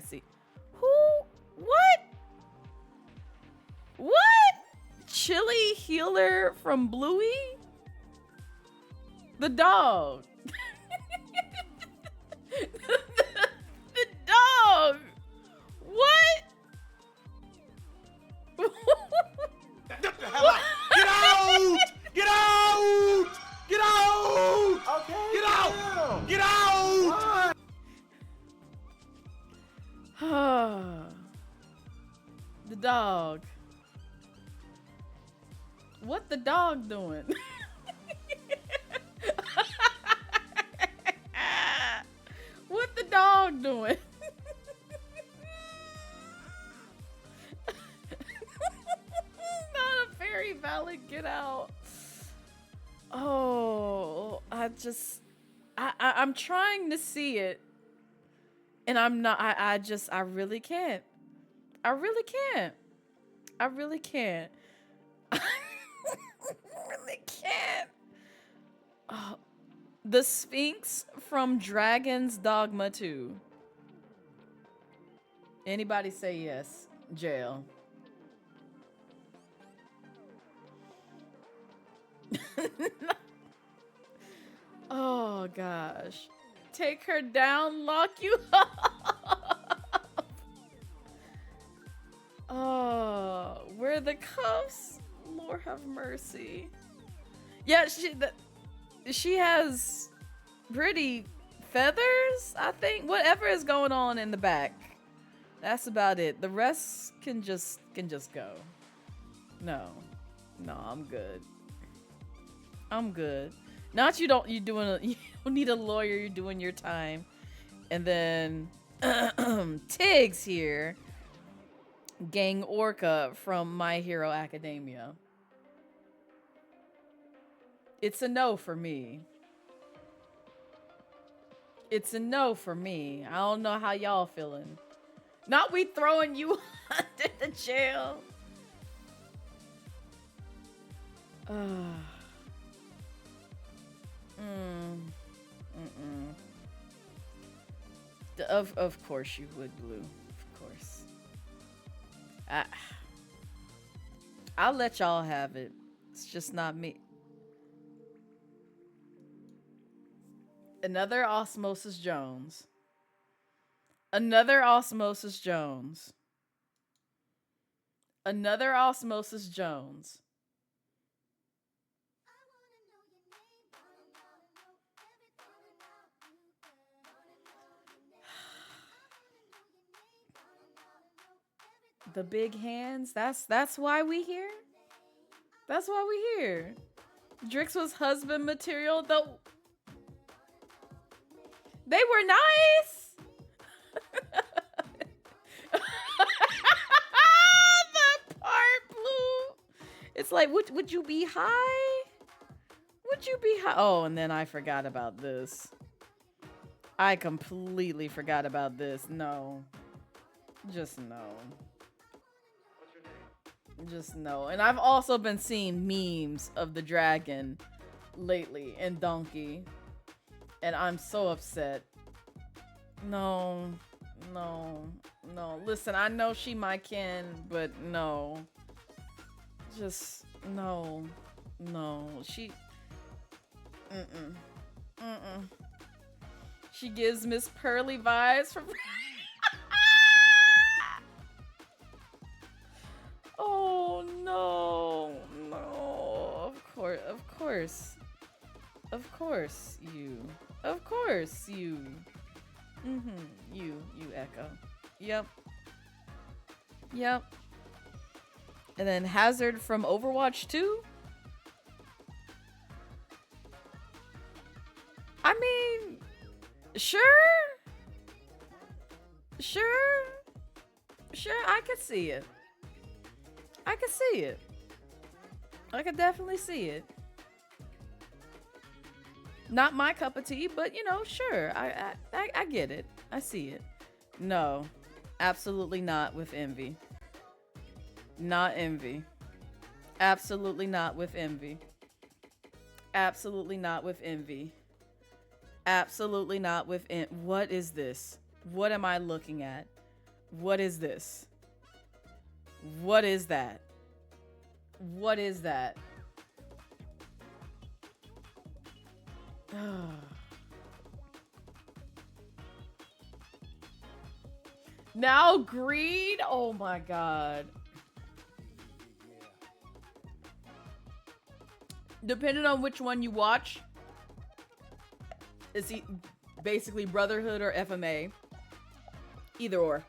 Speaker 2: Who? What? What? Chili Healer from Bluey? The dog. the dog. What?
Speaker 4: Get the hell out! Get out! Get out! Get out! Okay. Get out! Get out!
Speaker 2: The dog. What the dog doing? What the dog doing? Not a very valid get out. Oh, I'm trying to see it. And I'm not, I really can't. I really can't. I really can't. I really can't. Oh, the Sphinx from Dragon's Dogma 2. Anybody say yes? Jail. Oh gosh. Take her down, lock you up. Oh, where the cuffs? Lord have mercy. Yeah, she has pretty feathers, I think. Whatever is going on in the back. That's about it. The rest can just go. No, I'm good. I'm good. Not you don't need a lawyer, you're doing your time. And then Tiggs here. Gang Orca from My Hero Academia. It's a no for me. It's a no for me. I don't know how y'all feeling. Not we throwing you under the jail. Of course you would, Blue. Of course. I'll let y'all have it. It's just not me. Another Osmosis Jones. Another Osmosis Jones. Another Osmosis Jones. The big hands. That's why we here. That's why we here. Drix was husband material, though. They were nice. That part, Blue. It's like, would you be high? Would you be high? Oh, and then I forgot about this. I completely forgot about this. No. Just no. Just no. And I've also been seeing memes of the dragon lately and Donkey. And I'm so upset. No. Listen, I know she my kin, but no. Just no. She She gives Miss Pearly vibes from Oh no. Of course you. You Echo. Yep. And then Hazard from Overwatch 2? I mean, sure, I could see it. I could definitely see it. Not my cup of tea, but you know, sure. I get it. I see it. No, absolutely not with Envy. Not Envy. Absolutely not with Envy. Absolutely not with Envy. Absolutely not with What is this? What am I looking at? What is this? What is that? What is that? Now Greed? Oh my god. Depending on which one you watch, is he basically Brotherhood or FMA? Either or.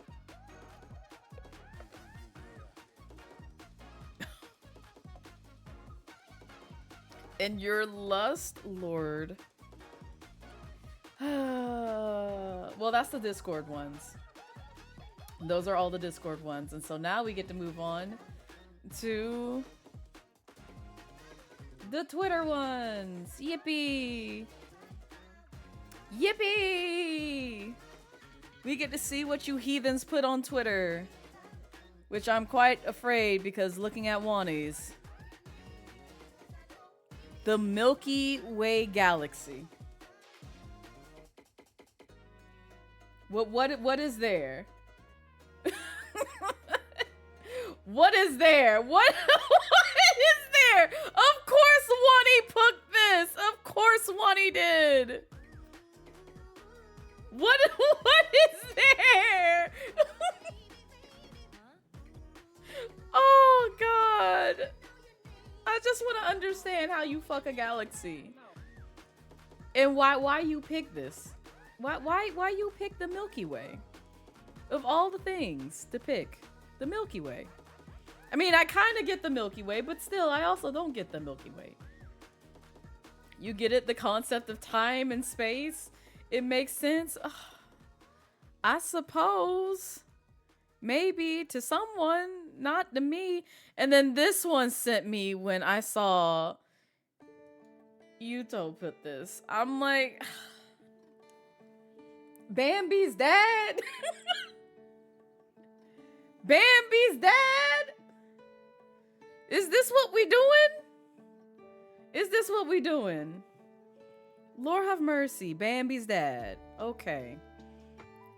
Speaker 2: And your lust, Lord. Well, that's the Discord ones. Those are all the Discord ones. And so now we get to move on to the Twitter ones. Yippee! Yippee! We get to see what you heathens put on Twitter. Which I'm quite afraid because looking at Wani's. The Milky Way Galaxy. What is there? What is there? What is there? Of course Wani put this. Of course Wani did. What is there? Oh God. I just want to understand how you fuck a galaxy. And why you pick this? Why you pick the Milky Way? Of all the things to pick, the Milky Way. I mean, I kind of get the Milky Way, but still, I also don't get the Milky Way. You get it? The concept of time and space? It makes sense? Ugh. I suppose. Maybe to someone, not to me. And then this one sent me when I saw Yuto put this. I'm like, Bambi's dad? Bambi's dad? Is this what we doing? Is this what we doing? Lord have mercy, Bambi's dad. Okay.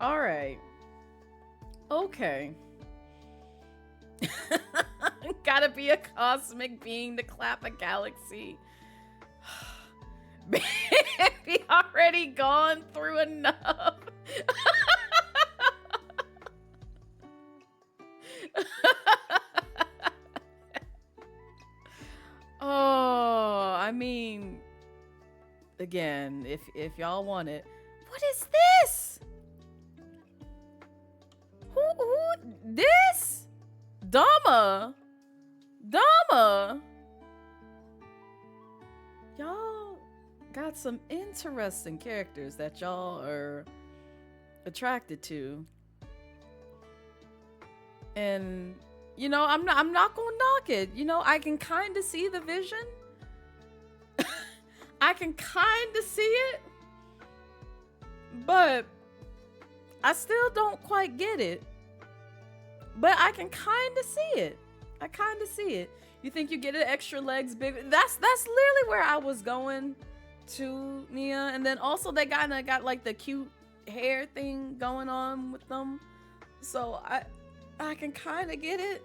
Speaker 2: All right. Okay. Gotta be a cosmic being to clap a galaxy. Bambi already gone through enough. Oh, I mean, again, if y'all want it, what is this? Who this? Dama. Y'all got some interesting characters that y'all are attracted to. And you know, I'm not gonna knock it. You know, I can kind of see the vision. I can kind of see it. But I still don't quite get it. But I can kind of see it. I kind of see it. You think you get it extra legs big? That's literally where I was going to, Nia. And then also they kind of got like the cute hair thing going on with them. So I can kind of get it.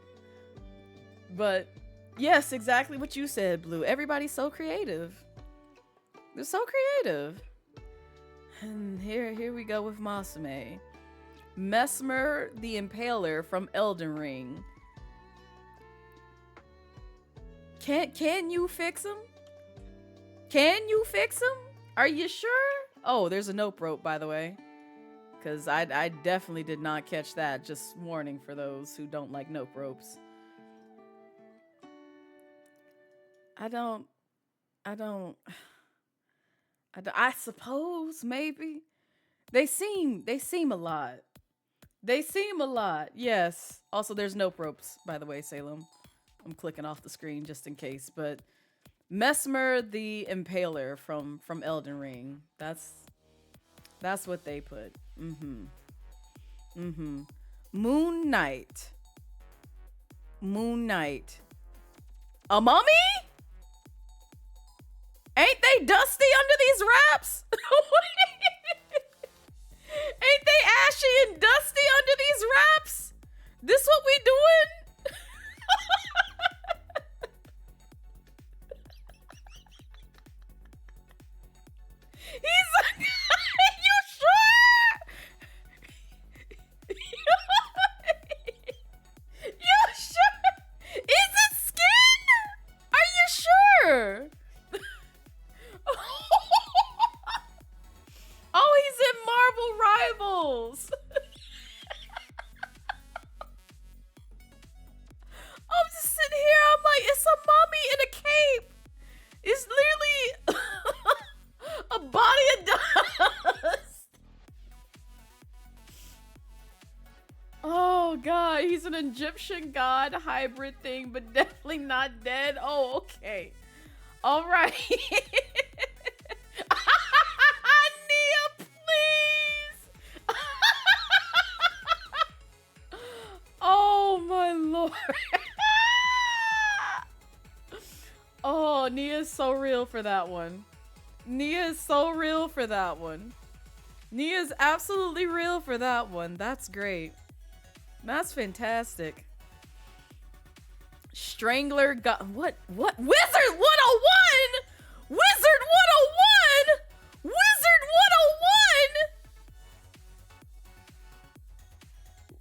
Speaker 2: But yes, exactly what you said, Blue. Everybody's so creative. They're so creative. And here we go with Masame. Mesmer the Impaler from Elden Ring. Can you fix him? Can you fix him? Are you sure? Oh, there's a nope rope, by the way. Because I definitely did not catch that. Just warning for those who don't like nope ropes. I suppose maybe. They seem a lot. They seem a lot. Yes. Also, there's nope ropes, by the way, Salem. I'm clicking off the screen just in case, but Mesmer the Impaler from Elden Ring. That's what they put. Moon Knight. A mummy? Ain't they dusty under these wraps? Ain't they ashy and dusty under these wraps? This what we doing? He's like, you sure? You sure? Is it skin? Are you sure? Oh, he's in Marvel Rivals. I'm just sitting here. I'm like, it's a mummy in a cape. It's literally Oh god, he's an Egyptian god hybrid thing, but definitely not dead. Oh, okay. All right. Nia, please. Oh my lord. Oh, Nia's so real for that one. Nia is so real for that one. Nia's absolutely real for that one. That's great. That's fantastic. Strangler got what? Wizard 101? Wizard 101? Wizard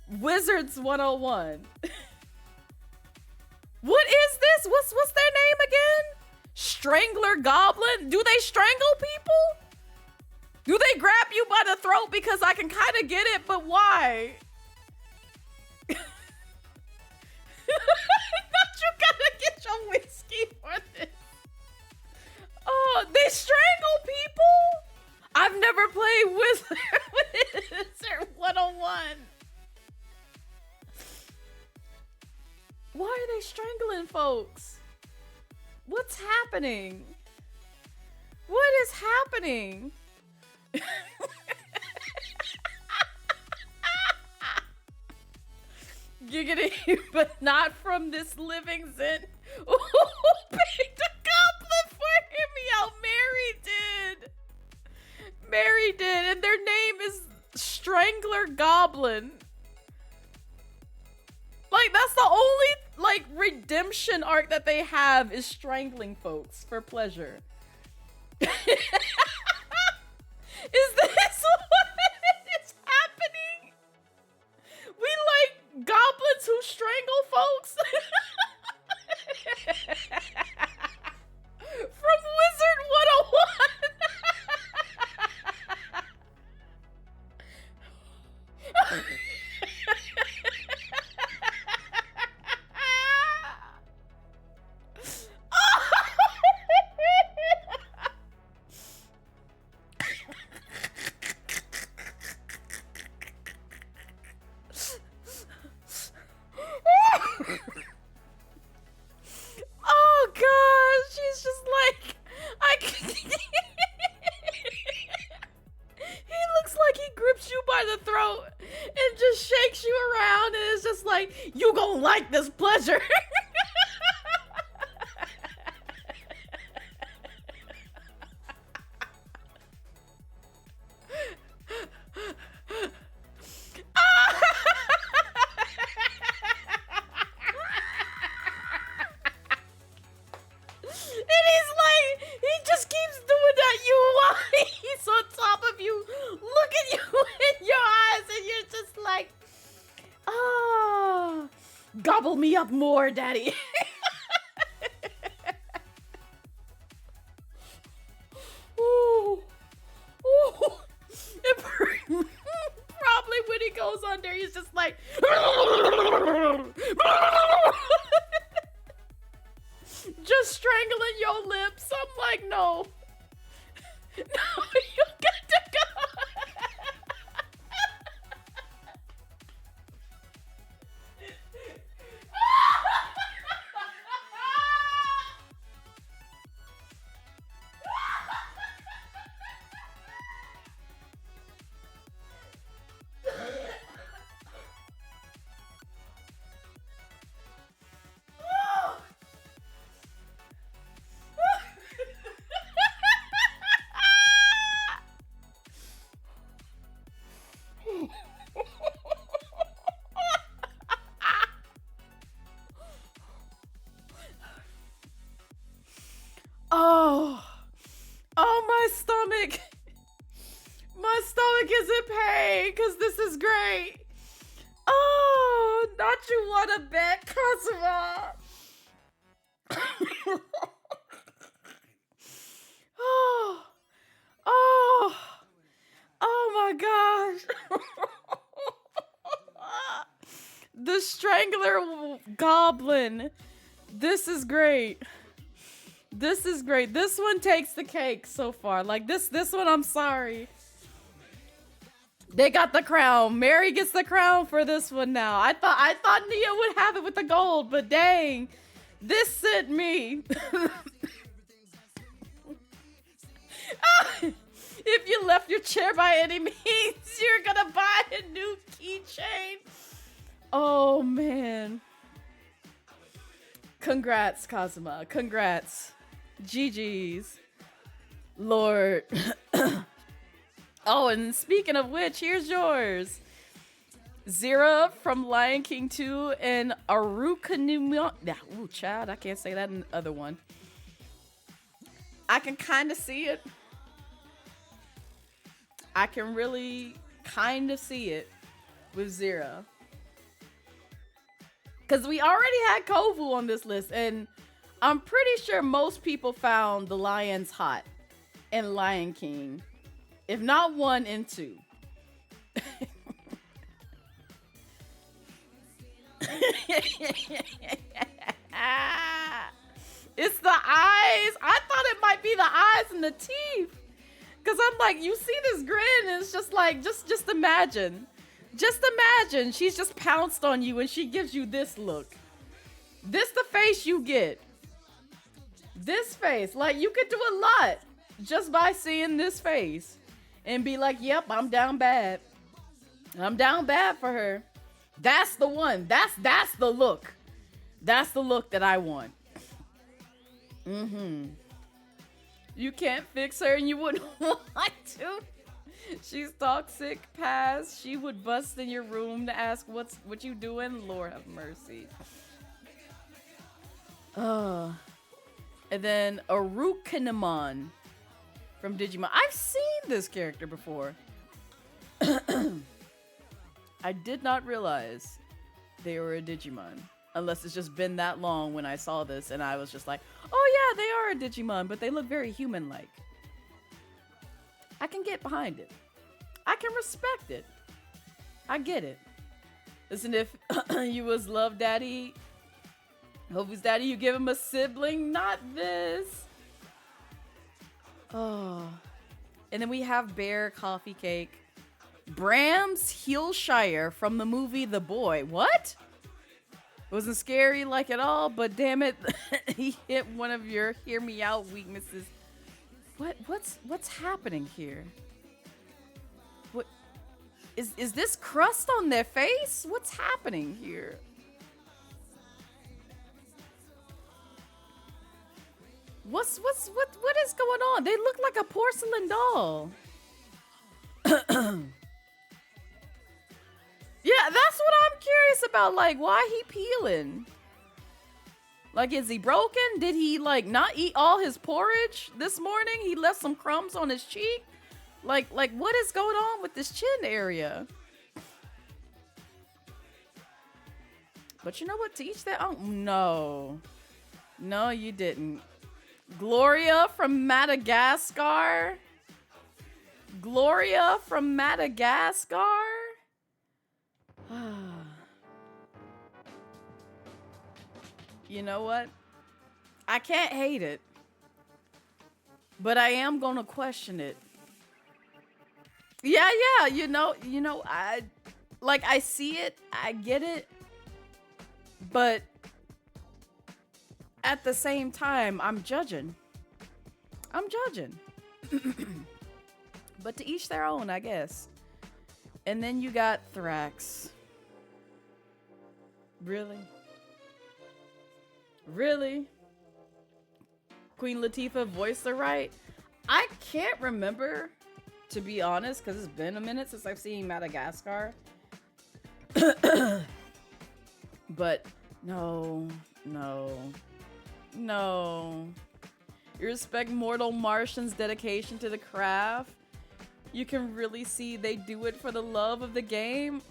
Speaker 2: 101? Wizards 101. What is this? What's their name again? Strangler Goblin? Do they strangle people? Do they grab you by the throat? Because I can kind of get it, but why? Not you gotta get your whiskey for this. Oh, they strangle people? I've never played Wizard 101. Why are they strangling folks? What's happening? What is happening? Giggity, but not from this living Zen. Ooh, picked a goblin for him. Out. Mary did, and their name is Strangler Goblin. Like, that's the only, like, redemption arc that they have is strangling folks for pleasure. Is this what is happening? We like goblins who strangle folks? From Wizard 101. Oh gosh, she's just like, he looks like he grips you by the throat and just shakes you around and it's just like, you gonna like this pleasure. Up more, daddy. Ooh. Ooh. Probably when he goes under, he's just like just strangling your lips. I'm like, no. No, you got to go. Oh, my stomach. My stomach is in pain because this is great. Oh, not you want to bet, Kosovo. Oh my gosh. The Strangler Goblin. This is great. This is great. This one takes the cake so far. Like this one, I'm sorry. They got the crown. Mary gets the crown for this one now. I thought Nia would have it with the gold, but dang, this sent me. If you left your chair by any means, you're gonna buy a new keychain. Oh man. Congrats, Kazuma. Congrats. GG's. Lord. Oh, and speaking of which, here's yours. Zira from Lion King 2 and Arukanuma. Ooh, child, I can't say that in the other one. I can kind of see it. I can really kind of see it with Zira. Because we already had Kovu on this list, and I'm pretty sure most people found the lions hot in Lion King. If not 1 and 2. It's the eyes. I thought it might be the eyes and the teeth. Cause I'm like, you see this grin, and it's just like, just imagine. Just imagine she's just pounced on you and she gives you this look. This the face you get. This face. Like, you could do a lot just by seeing this face. And be like, yep, I'm down bad. I'm down bad for her. That's the one. That's the look. That's the look that I want. Mm-hmm. You can't fix her and you wouldn't want to. She's toxic. Pass. She would bust in your room to ask what you doing. Lord have mercy. And then Arukanamon from Digimon. I've seen this character before. I did not realize they were a Digimon. Unless it's just been that long when I saw this and I was just like, oh yeah, they are a Digimon, but they look very human-like. I can get behind it. I can respect it. I get it. Listen, if you was Love Daddy, Hovu's daddy, you give him a sibling, not this. Oh. And then we have Bear Coffee Cake. Brams Heelshire from the movie The Boy. What? It wasn't scary like at all, but damn it, he hit one of your hear me out weaknesses. What's happening here? What is this crust on their face? What's happening here? What is going on? They look like a porcelain doll. Yeah, that's what I'm curious about. Like, why he peeling? Like, is he broken? Did he, like, not eat all his porridge this morning? He left some crumbs on his cheek? Like, what is going on with this chin area? But you know what? To each their own. No. No, you didn't. Gloria from Madagascar? Gloria from Madagascar? You know what? I can't hate it. But I am gonna question it. Yeah, you know, I see it, I get it. But at the same time, I'm judging. But to each their own, I guess. And then you got Thrax. Really? Really? Queen Latifah voiced her right? I can't remember, to be honest, because it's been a minute since I've seen Madagascar. But no. You respect Mortal Martian's dedication to the craft. You can really see they do it for the love of the game.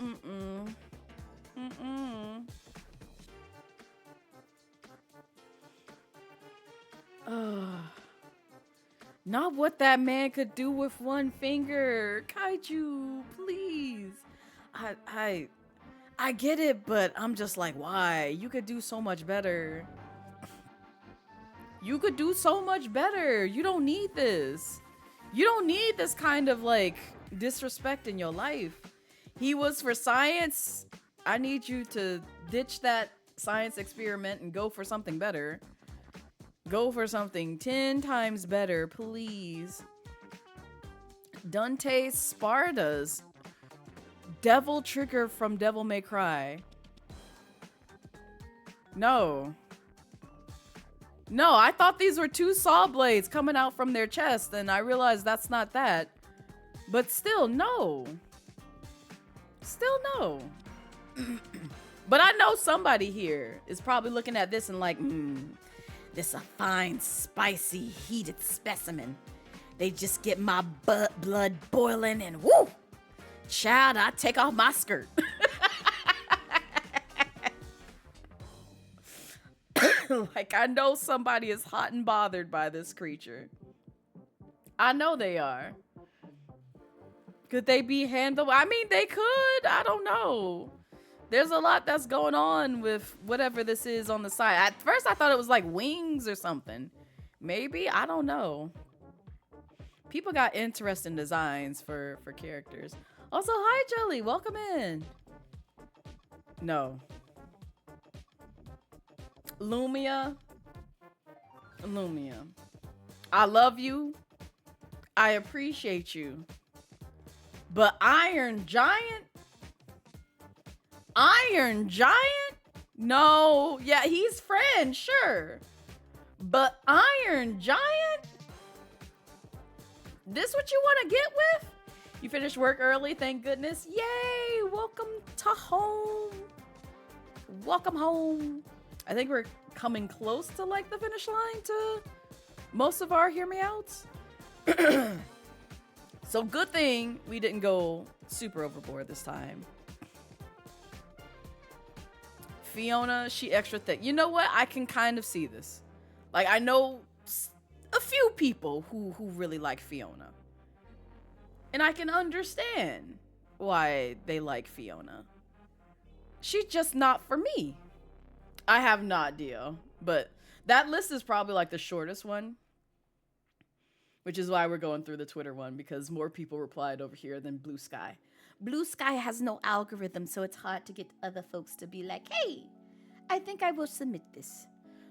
Speaker 2: Not what that man could do with one finger. Kaiju, please. I get it, but I'm just like, why? You could do so much better. You could do so much better. You don't need this. You don't need this kind of like disrespect in your life. He was for science. I need you to ditch that science experiment and go for something better. Go for something 10 times better, please. Dante Sparta's Devil Trigger from Devil May Cry. No. No, I thought these were two saw blades coming out from their chest, and I realized that's not that. But still, no. Still, no. But I know somebody here is probably looking at this and like, this a fine, spicy, heated specimen. They just get my blood boiling and woo! Child, I take off my skirt. Like, I know somebody is hot and bothered by this creature. I know they are. Could they be handled? I mean, they could. I don't know. There's a lot that's going on with whatever this is on the side. At first, I thought it was like wings or something. Maybe? I don't know. People got interesting designs for characters. Also, hi, Jelly. Welcome in. No. Lumia. I love you. I appreciate you. But Iron Giant? Iron Giant? No. Yeah, he's friend, sure. But Iron Giant? This what you want to get with? You finished work early, thank goodness. Yay! Welcome to home. Welcome home. I think we're coming close to like the finish line to most of our hear me outs. So good thing we didn't go super overboard this time. Fiona, she extra thick. You know what? I can kind of see this. Like, I know a few people who really like Fiona. And I can understand why they like Fiona. She's just not for me. I have no idea. But that list is probably like the shortest one. Which is why we're going through the Twitter one, because more people replied over here than Blue Sky. Blue Sky has no algorithm, so it's hard to get other folks to be like, hey, I think I will submit this.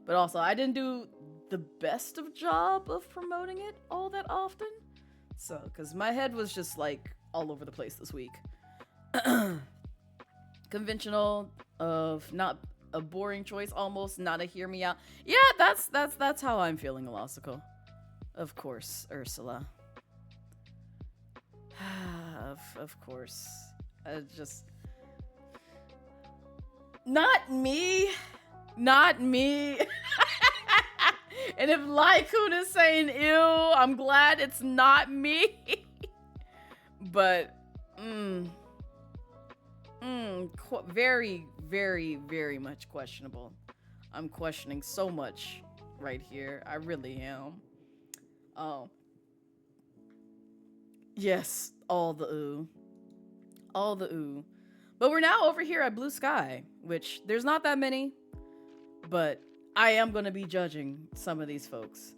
Speaker 2: But also, I didn't do the best of job of promoting it all that often. So, because my head was just like all over the place this week. Conventional of not a boring choice, almost not a hear me out. Yeah, that's how I'm feeling, Elosical. Of course, Ursula. of course. Just... Not me. Not me. And if Lycoon is saying ew, I'm glad it's not me. But, very, very, very much questionable. I'm questioning so much right here. I really am. Oh. Yes, all the ooh. All the ooh. But we're now over here at Blue Sky, which there's not that many, but I am going to be judging some of these folks.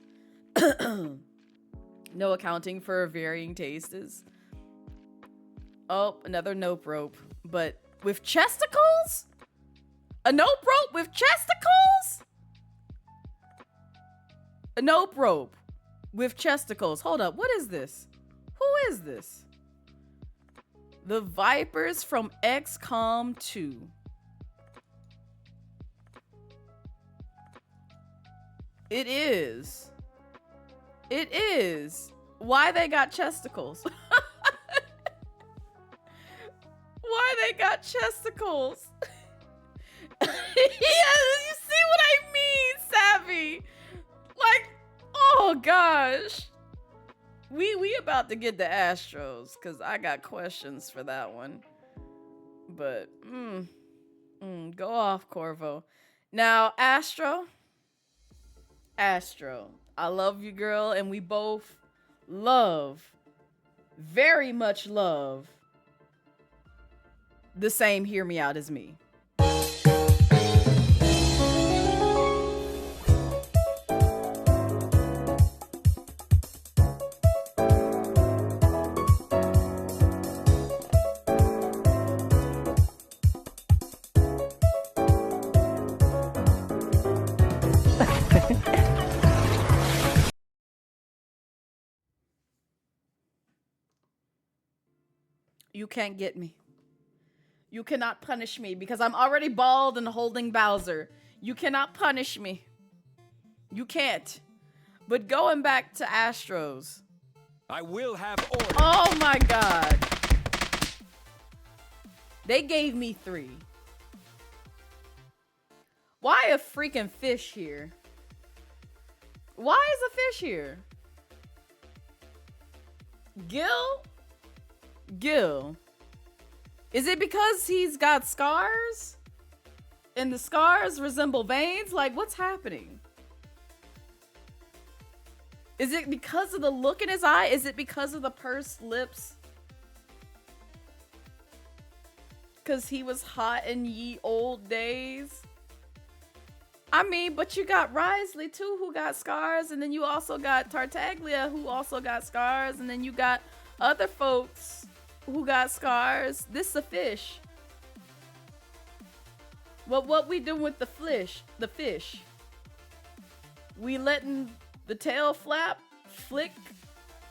Speaker 2: No accounting for varying tastes. Oh, another nope rope. But with chesticles? A nope rope with chesticles? A nope rope with chesticles. Hold up, what is this? Who is this? The Vipers from XCOM 2. It is. It is. Why they got chesticles? Why they got chesticles? Yeah, you see what I mean, Savvy? Like, oh gosh. We about to get the Astros, because I got questions for that one. But, go off, Corvo. Now, Astro, I love you, girl, and we both very much love, the same hear me out as me. You can't get me. You cannot punish me because I'm already bald and holding Bowser. You cannot punish me. You can't. But going back to Astros.
Speaker 3: I will have order.
Speaker 2: Oh my god. They gave me 3. Why a freaking fish here? Why is a fish here? Gil? Gil. Is it because he's got scars? And the scars resemble veins? Like, what's happening? Is it because of the look in his eye? Is it because of the pursed lips? Because he was hot in ye old days? I mean, but you got Risley too, who got scars, and then you also got Tartaglia, who also got scars, and then you got other folks who got scars. This is a fish. What we doing with the fish? The fish. We letting the tail flick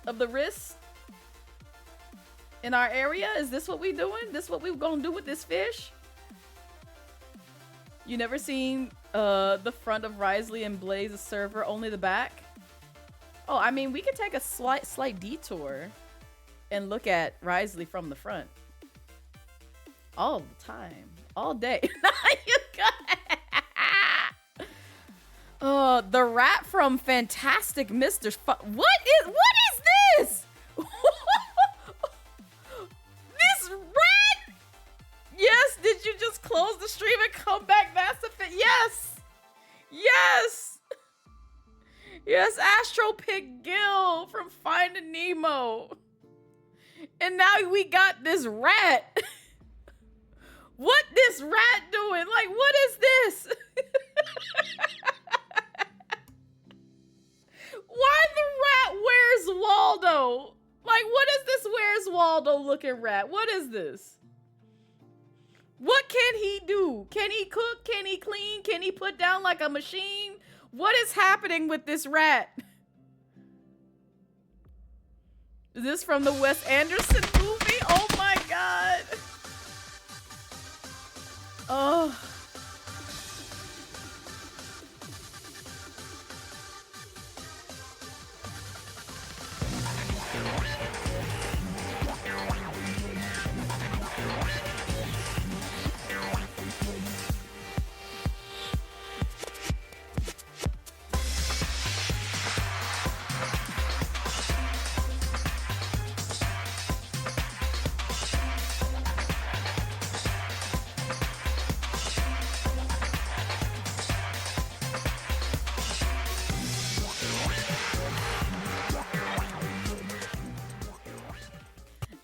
Speaker 2: of the wrist in our area? Is this what we doing? This what we gonna do with this fish? You never seen the front of Risley and Blaze's server, only the back? Oh, I mean, we could take a slight detour and look at Risley from the front. All the time. All day. You got the rat from Fantastic Mr. What is this? This rat? Yes, did you just close the stream and come back? That's a fit. Yes. Yes. Yes, Astro picked Gil from Finding Nemo. And now we got this rat. What this rat doing? Like, what is this? Why the rat wears Waldo? Like, what is this Where's Waldo looking rat? What is this? What can he do? Can he cook? Can he clean? Can he put down like a machine? What is happening with this rat? Is this from the Wes Anderson movie? Oh my god. Oh.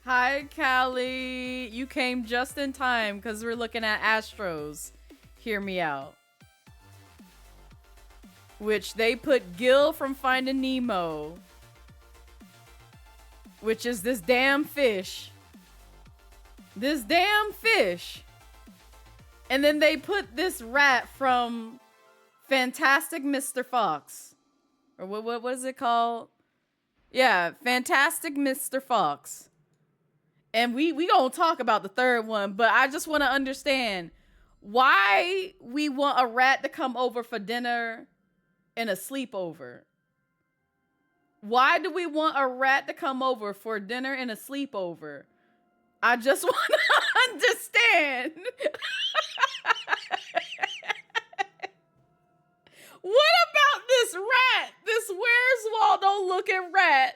Speaker 2: Hi, Callie. You came just in time because we're looking at Astros. Hear me out. Which they put Gil from Finding Nemo. Which is this damn fish. This damn fish. And then they put this rat from Fantastic Mr. Fox. Or what is it called? Yeah, Fantastic Mr. Fox. And we gonna talk about the third one, but I just want to understand why we want a rat to come over for dinner and a sleepover. Why do we want a rat to come over for dinner and a sleepover? I just want to understand. What about this rat? This Where's Waldo looking rat?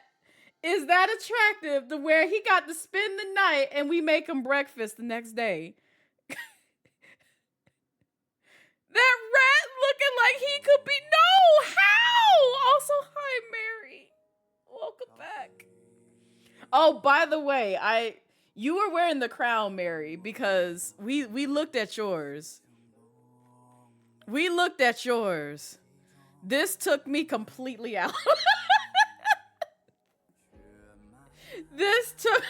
Speaker 2: Is that attractive to where he got to spend the night and we make him breakfast the next day? That rat looking like he could be. No, how? Also, hi, Mary. Welcome back. Oh, by the way, you were wearing the crown, Mary, because we looked at yours. We looked at yours. This took me completely out. This took...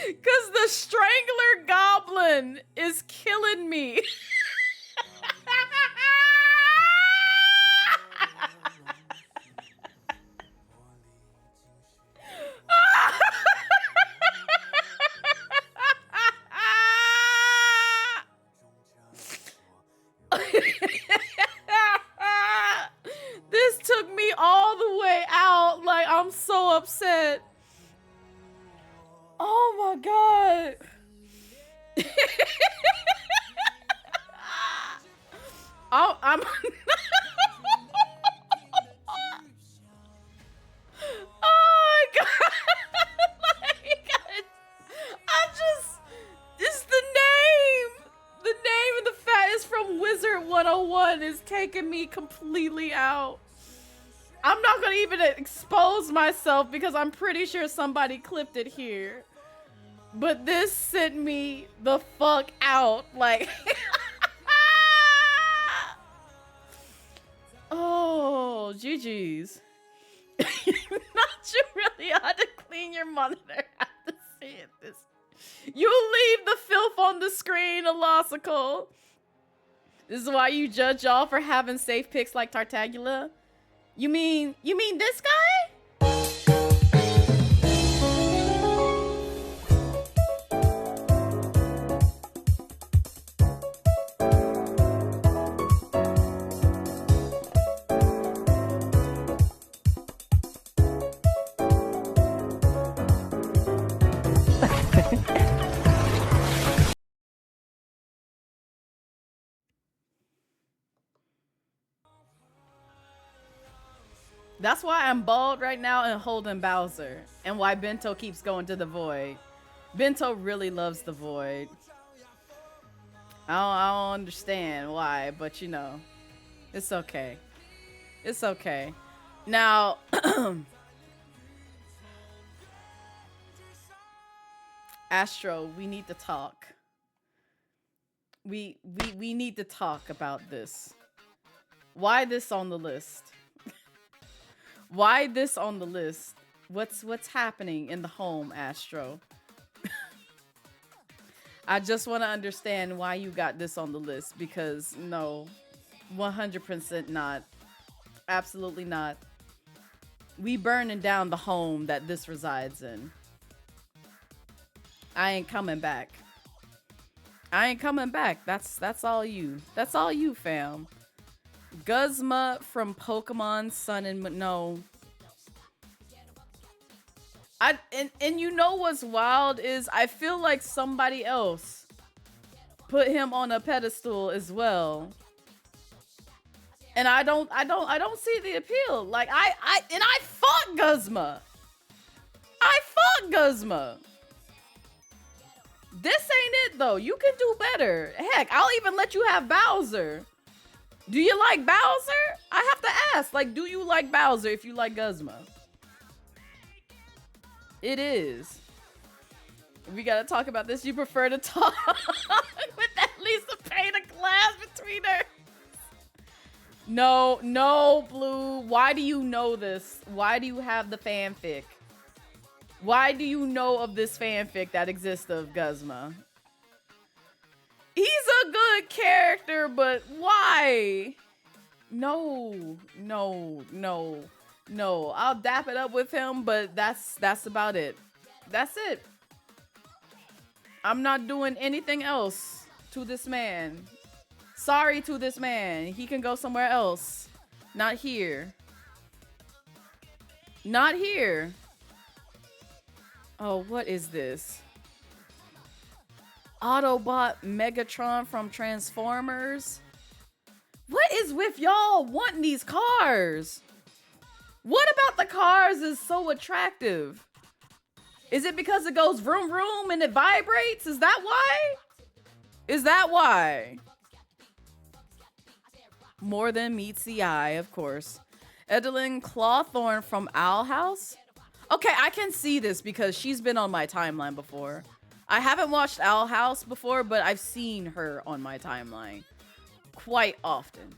Speaker 2: Because the Strangler Goblin is killing me. upset. Oh my god. I'm oh my god. Like, I just, it's the name. The name of the fact is from Wizard 101 is taking me completely out. I'm not gonna even expose myself because I'm pretty sure somebody clipped it here. But this sent me the fuck out. Like, oh, GG's. Not you really ought to clean your monitor. I have to see it. This. You leave the filth on the screen, Elosical. This is why you judge y'all for having safe picks like Tartagula. You mean this guy? That's why I'm bald right now and holding Bowser. And why Bento keeps going to the void. Bento really loves the void. I don't understand why, but you know. It's okay. It's okay. Now, Astro, we need to talk. We need to talk about this. Why this on the list? Why this on the list? What's happening in the home, Astro? I just want to understand why you got this on the list, because no, 100% not. Absolutely not. We burning down the home that this resides in. I ain't coming back. I ain't coming back. That's all you. That's all you, fam. Guzma from Pokemon Sun and Moon. No. And you know what's wild is I feel like somebody else put him on a pedestal as well. And I don't see the appeal. Like I fought Guzma. I fought Guzma. This ain't it though. You can do better. Heck, I'll even let you have Bowser. Do you like Bowser? I have to ask, like, do you like Bowser if you like Guzma? It is. We gotta talk about this. You prefer to talk with at least a pane of glass between her. No, Blue. Why do you know this? Why do you have the fanfic? Why do you know of this fanfic that exists of Guzma? He's a good character, but why? No. I'll dap it up with him, but that's about it. That's it. I'm not doing anything else to this man. Sorry to this man. He can go somewhere else. Not here. Not here. Oh, what is this? Autobot Megatron from Transformers? What is with y'all wanting these cars? What about the cars is so attractive? Is it because it goes vroom vroom and it vibrates? Is that why? Is that why? More than meets the eye, of course. Edelyn Clawthorne from Owl House? Okay, I can see this because she's been on my timeline before. I haven't watched Owl House before, but I've seen her on my timeline quite often.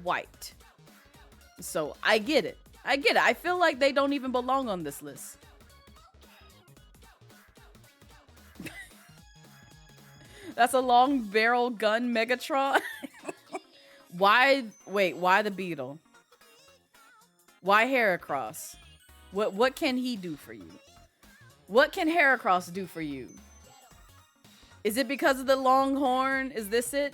Speaker 2: Quite. So I get it. I get it. I feel like they don't even belong on this list. That's a long barrel gun Megatron. Why the Beetle? Why Heracross? What can he do for you? What can Heracross do for you? Is it because of the long horn? Is this it?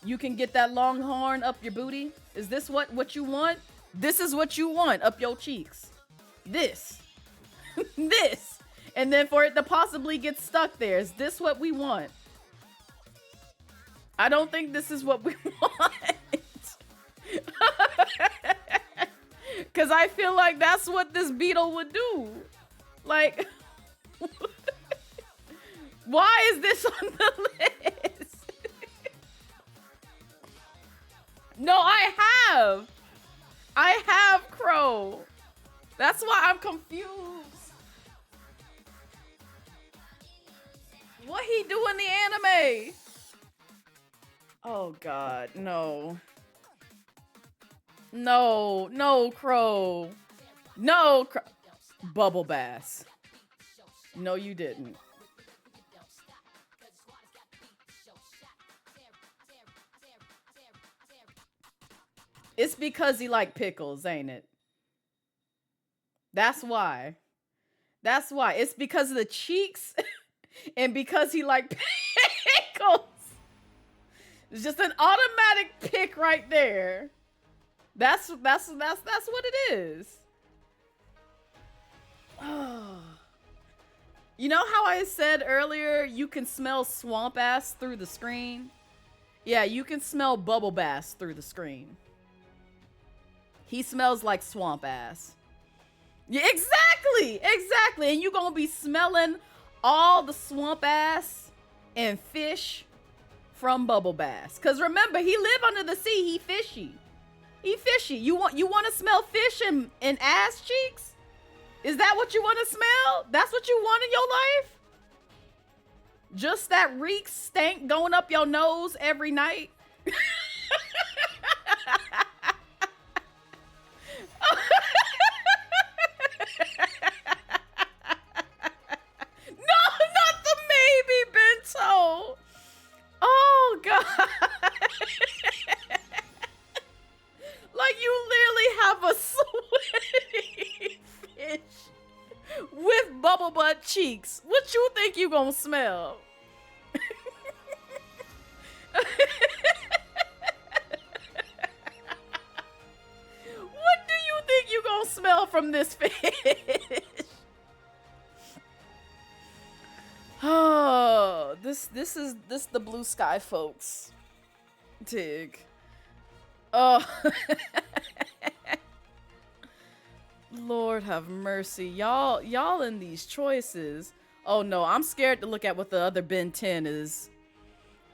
Speaker 2: You can get that long horn up your booty? Is this what you want? This is what you want up your cheeks.
Speaker 1: This. This. And then for it to possibly get stuck there. Is this what we want? I don't think this is what we want. Because I feel like that's what this beetle would do. Like, why is this on the list? No, I have Crow. That's why I'm confused. What he do in the anime? Oh God, no. No, no, Crow. No, Bubble Bass. No, you didn't. It's because he like pickles, ain't it? That's why. That's why. It's because of the cheeks and because he like pickles. It's just an automatic pick right there. That's what it is. Oh. You know how I said earlier you can smell swamp ass through the screen? Yeah, you can smell Bubble Bass through the screen. He smells like swamp ass. Yeah, exactly. Exactly. And you gonna be smelling all the swamp ass and fish from Bubble Bass. Cause remember, he live under the sea. He fishy. He fishy. You want to smell fish and ass cheeks? Is that what you want to smell? That's what you want in your life? Just that reek stank going up your nose every night? No, not the maybe bento. Oh God. Like you literally have a sweaty fish with bubble butt cheeks. What you think you gonna smell? What do you think you gonna smell from this fish? Oh, this is the blue sky folks. Tig. Oh. Lord have mercy. Y'all in these choices. Oh no, I'm scared to look at what the other Ben 10 is.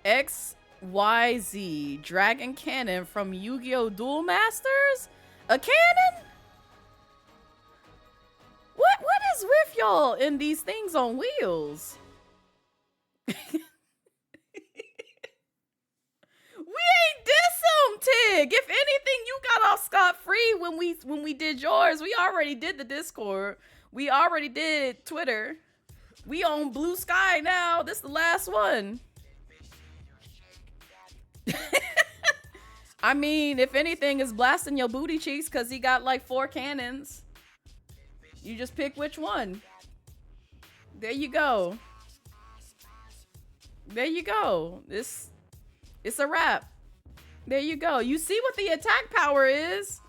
Speaker 1: XYZ Dragon Cannon from Yu-Gi-Oh! Duel Masters? A cannon? What is with y'all in these things on wheels? We ain't diss him, Tig. If anything, you got off scot-free when we did yours. We already did the Discord. We already did Twitter. We on Blue Sky now. This is the last one. I mean, if anything, is blasting your booty cheeks because he got like 4 cannons. You just pick which one. There you go. There you go. It's a wrap. There you go. You see what the attack power is?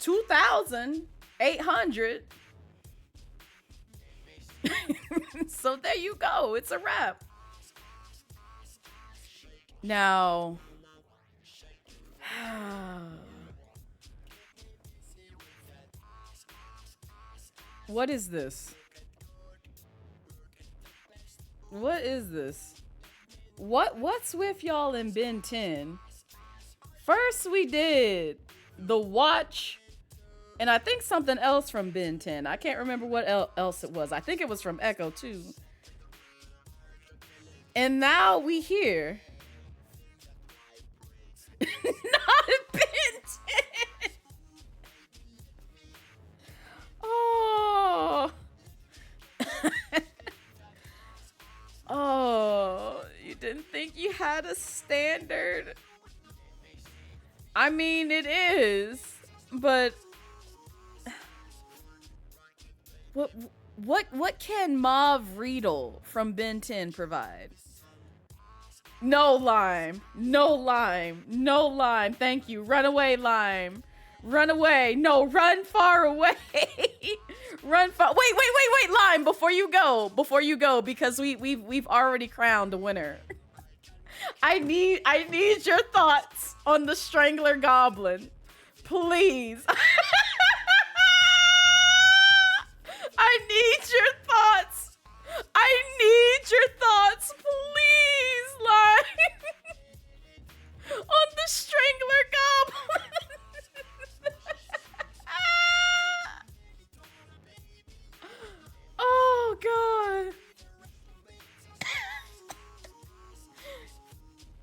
Speaker 1: 2,800. So there you go. It's a wrap. Now, what is this? What is this? What's with y'all in Ben 10? First we did the watch, and I think something else from Ben 10. I can't remember what else it was. I think it was from Echo too. And now we here. Not Ben 10. Oh. Oh, you didn't think you had a standard? I mean, it is, but what can Mauve Riedel from Ben 10 provide? No lime, no lime, no lime. Thank you. Run away, lime.
Speaker 2: Run away. No, run far away. Run far. Wait, Lime, before you go, because we've already crowned a winner. I need your thoughts on the Strangler Goblin. Please. I need your thoughts. I need your thoughts, please, Lime. On the Strangler Goblin. Oh god.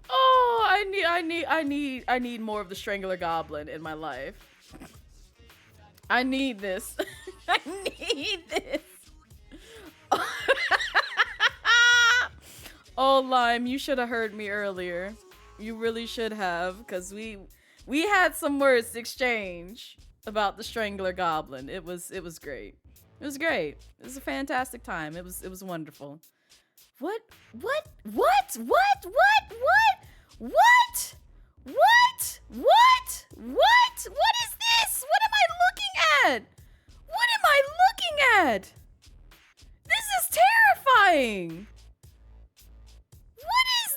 Speaker 2: Oh, I need more of the Strangler Goblin in my life. I need this. I need this. Oh, Lime, you should have heard me earlier. You really should have, because we had some words to exchange about the Strangler Goblin. It was great. It was great. It was a fantastic time. It was wonderful. What is this? What am I looking at? What am I looking at? This is terrifying. What is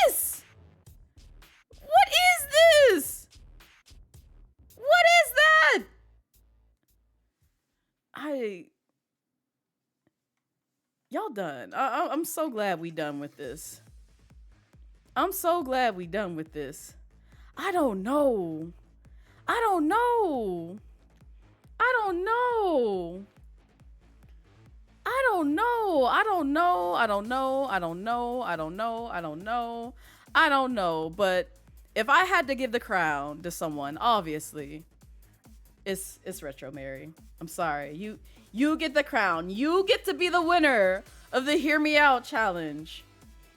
Speaker 2: this? What is this? What is that? Y'all done. I'm so glad we done with this. I'm so glad we done with this. I don't know. But if I had to give the crown to someone, obviously, it's Retro Mary. I'm sorry. You get the crown. You get to be the winner of the Hear Me Out challenge.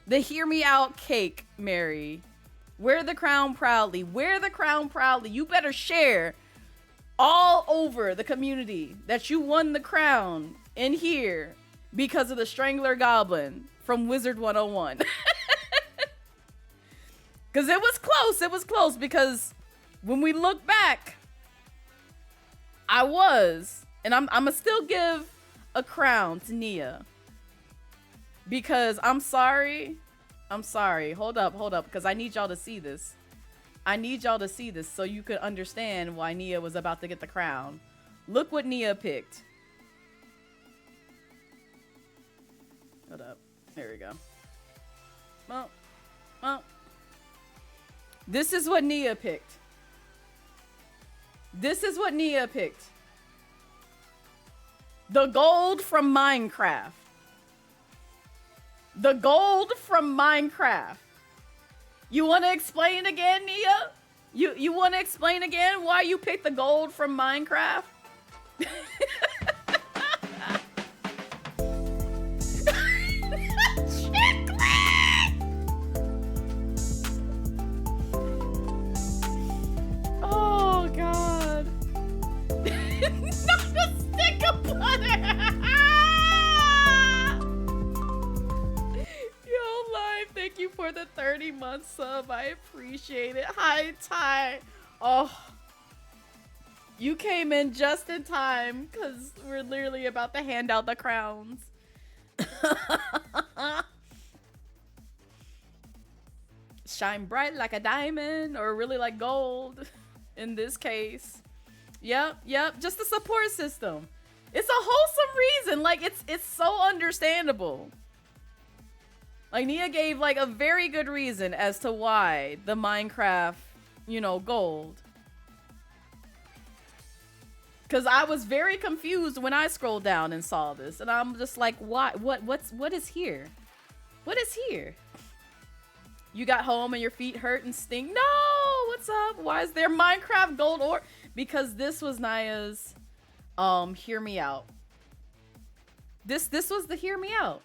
Speaker 2: The Hear Me Out cake, Mary. Wear the crown proudly. Wear the crown proudly. You better share all over the community that you won the crown in here because of the Strangler Goblin from Wizard 101. Because it was close. It was close because when we look back, I was. And I'm going to still give a crown to Nia. Because I'm sorry. Hold up. Because I need y'all to see this. I need y'all to see this so you could understand why Nia was about to get the crown. Look what Nia picked. Hold up. There we go. Well. This is what Nia picked. The gold from Minecraft. You want to explain again, Nia? You want to explain again why you picked the gold from Minecraft? Oh god. Not a stick of butter. Yo, Live, thank you for the 30-month sub. I appreciate it. Hi, Ty. Oh, you came in just in time because we're literally about to hand out the crowns. Shine bright like a diamond, or really like gold in this case. Yep, just the support system. It's a wholesome reason. Like, it's so understandable. Like, Nia gave like a very good reason as to why the Minecraft, gold. Cause I was very confused when I scrolled down and saw this, and I'm just like, why? What is here? What is here? You got home and your feet hurt and stink? No, what's up? Why is there Minecraft gold ore? Because this was Nia's Hear Me Out. This was the Hear Me Out.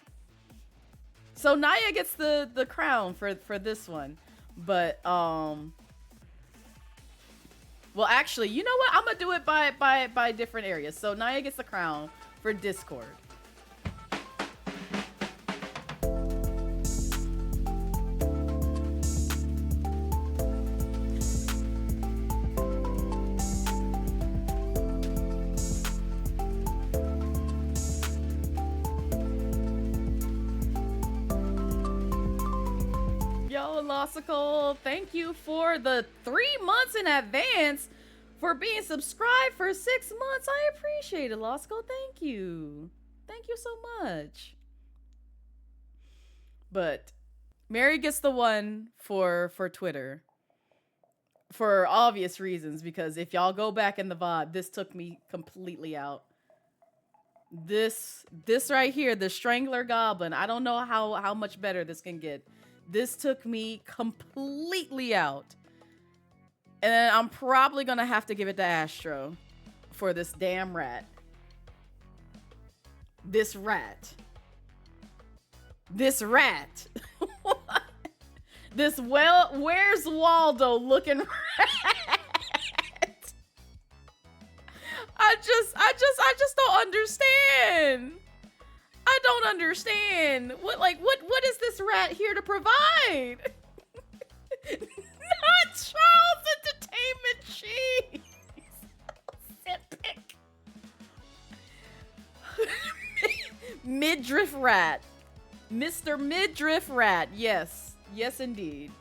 Speaker 2: So Nia gets the crown for this one. But well, actually, you know what? I'm gonna do it by different areas. So Nia gets the crown for Discord. Lossicle. Thank you for the 3 months in advance for being subscribed for 6 months. I appreciate it, Lossicle. Thank you. Thank you so much. But Mary gets the one for Twitter. For obvious reasons, because if y'all go back in the VOD, this took me completely out. This right here, the Strangler Goblin, I don't know how much better this can get. This took me completely out. And I'm probably gonna have to give it to Astro for this damn rat. This rat. This rat. This where's Waldo looking rat. I just don't understand. I don't understand. What is this rat here to provide? Not Charles Entertainment Cheese. Sit pick. Midriff rat. Mr. Midriff rat. Yes. Yes, indeed.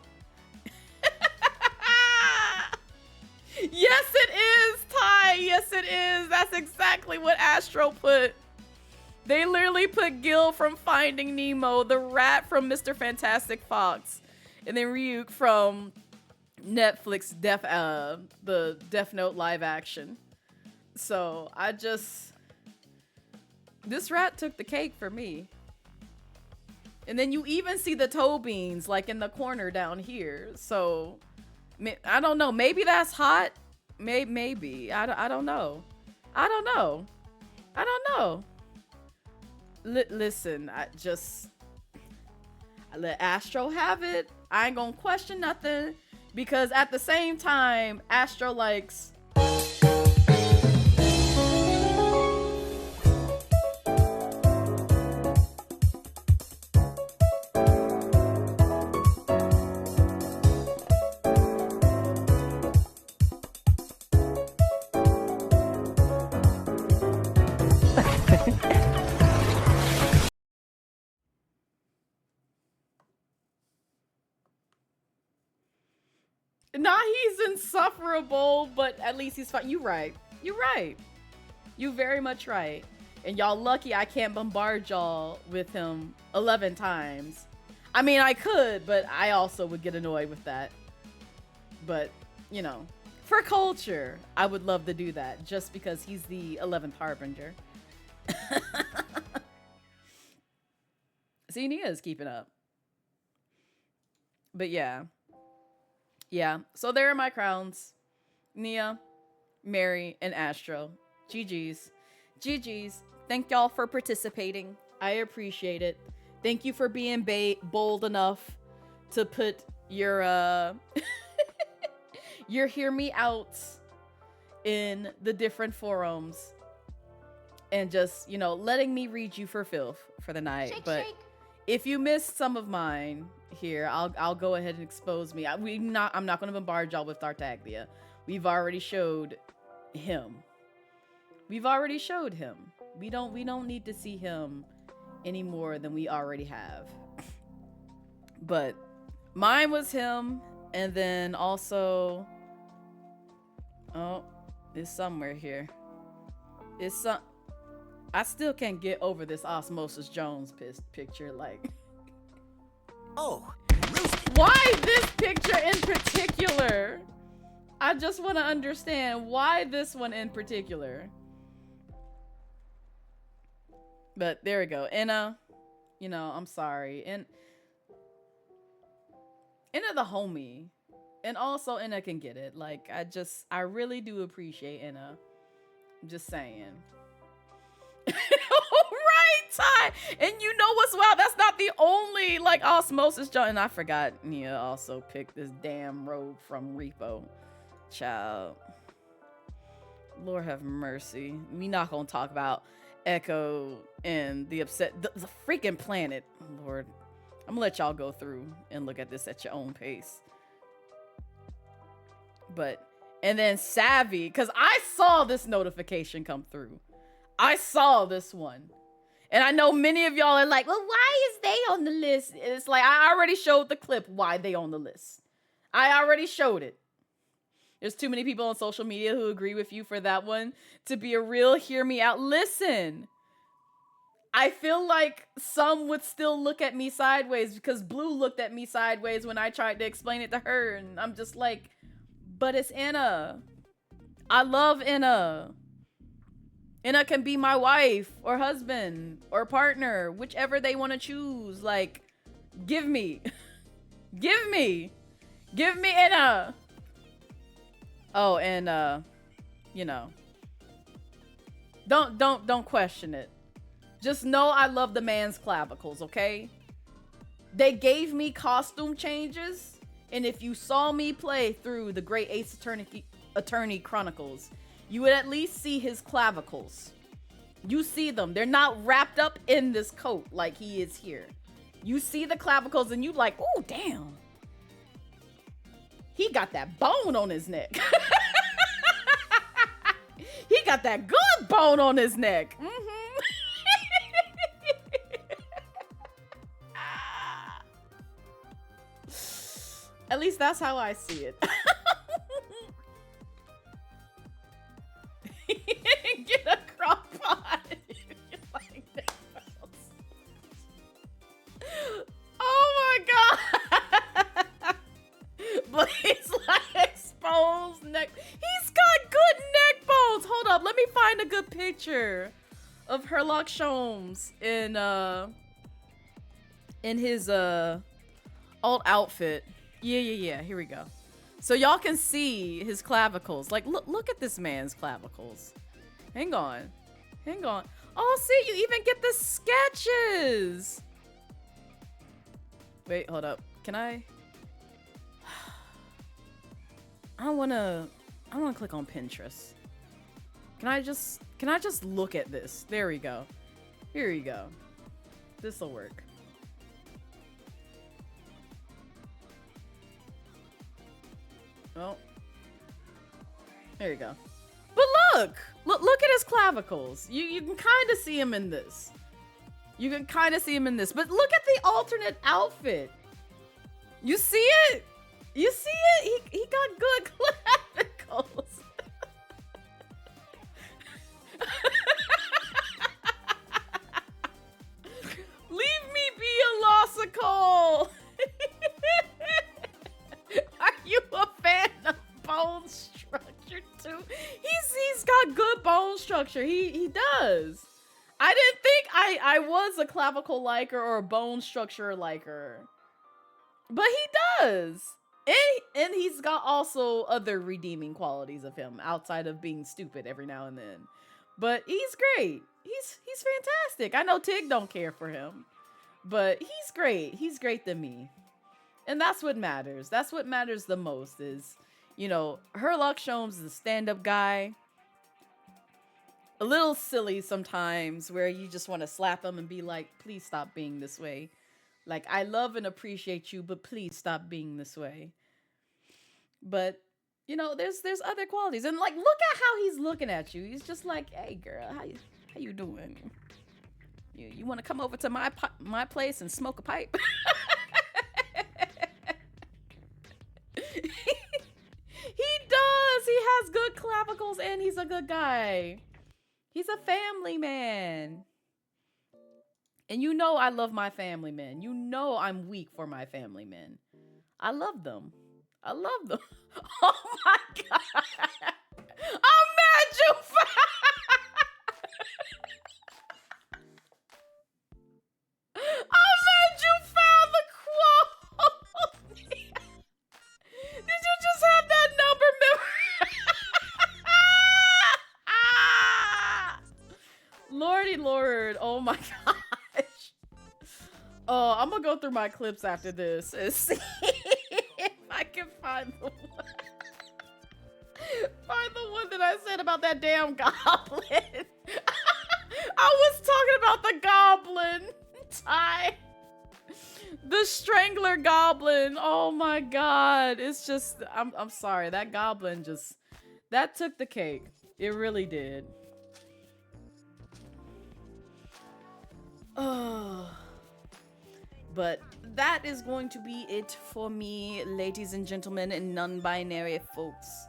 Speaker 2: Yes, it is, Ty. Yes, it is. That's exactly what Astro put. They literally put Gil from Finding Nemo, the rat from Mr. Fantastic Fox, and then Ryuk from Netflix the Death Note live action. So this rat took the cake for me. And then you even see the toe beans like in the corner down here. So I don't know. Maybe that's hot. Maybe. I don't know. I don't know. I don't know. Listen, I let Astro have it. I ain't gonna question nothing, because at the same time, Astro likes he's insufferable, but at least he's fine. You right. You right. You very much right. And y'all lucky I can't bombard y'all with him 11 times. I mean, I could, but I also would get annoyed with that. But, you know, for culture, I would love to do that just because he's the 11th Harbinger. See, Nia is keeping up. But yeah. Yeah, so there are my crowns. Nia, Mary, and Astro. GG's. GG's. Thank y'all for participating. I appreciate it. Thank you for being bold enough to put your your hear me outs in the different forums. And just, you know, letting me read you for filth for the night.
Speaker 9: Shake,
Speaker 2: but
Speaker 9: shake.
Speaker 2: If you missed some of mine here, I'll go ahead and expose me. I'm not going to bombard y'all with Tartaglia. We've already showed him. We've already showed him. We don't need to see him any more than we already have. But mine was him, and then also, oh, it's somewhere here. I still can't get over this Osmosis Jones picture. Like,
Speaker 4: Oh,
Speaker 2: why this picture in particular? I just want to understand why this one in particular. But there we go. Inna, you know, I'm sorry. And Inna the homie. And also Inna can get it. Like, I really do appreciate Inna. I'm just saying. Right, Ty. And you know what's wild? That's not the only like Osmosis John. And I forgot Nia also picked this damn robe from Repo. Child. Lord have mercy. We not gonna talk about Echo and the freaking planet. Lord. I'm gonna let y'all go through and look at this at your own pace. But and then Savvy, because I saw this notification come through. I saw this one. And I know many of y'all are like, well, why is they on the list? And it's like, I already showed the clip why they on the list. I already showed it. There's too many people on social media who agree with you for that one to be a real hear me out. Listen, I feel like some would still look at me sideways because Blue looked at me sideways when I tried to explain it to her. And I'm just like, but it's Inna. I love Inna. Inna can be my wife or husband or partner, whichever they want to choose. Like, give me. Give me Inna. Oh, and you know, don't question it. Just know I love the man's clavicles, okay? They gave me costume changes, and if you saw me play through the Great Ace Attorney Chronicles, you would at least see his clavicles. You see them. They're not wrapped up in this coat like he is here. You see the clavicles and you like, oh, damn. He got that bone on his neck. He got that good bone on his neck. At least that's how I see it. Get a crop pot. Like that. Oh my god. But he's like exposed neck. He's got good neck bones. Hold up, let me find a good picture of Herlock Sholmes in his alt outfit. Yeah. Here we go. So y'all can see his clavicles. Like, look at this man's clavicles. Hang on. Oh, see, you even get the sketches. Wait, hold up. Can I wanna click on Pinterest. Can I just look at this? There we go. Here we go. This'll work. Oh, there you go. But look at his clavicles. You can kind of see him in this. But look at the alternate outfit. You see it? He got good clavicles. Leave me be a lossicle. Are you a fan of bone structure too? He's got good bone structure. He does. I didn't think I was a clavicle liker or a bone structure liker. But he does. And he's got also other redeeming qualities of him outside of being stupid every now and then. But he's great. He's fantastic. I know Tig don't care for him, but he's great. He's great to me. And that's what matters. That's what matters the most is, you know, Herlock Sholmes is a stand-up guy. A little silly sometimes where you just want to slap him and be like, please stop being this way. Like, I love and appreciate you, but please stop being this way. But, you know, there's other qualities. And, like, look at how he's looking at you. He's just like, hey, girl, how you doing? You want to come over to my place and smoke a pipe? He does. He has good clavicles and he's a good guy. He's a family man. And you know I love my family men. You know I'm weak for my family men. I love them. Oh my god. I'm mad you found the quote. Did you just have that number memorized? Lordy Lord. Oh my god. Oh, I'm gonna go through my clips after this and see if I can find the one that I said about that damn goblin. I was talking about the goblin, Ty. The Strangler goblin. Oh my god. It's just, I'm sorry. That goblin that took the cake. It really did. But that is going to be it for me, ladies and gentlemen, and non-binary folks.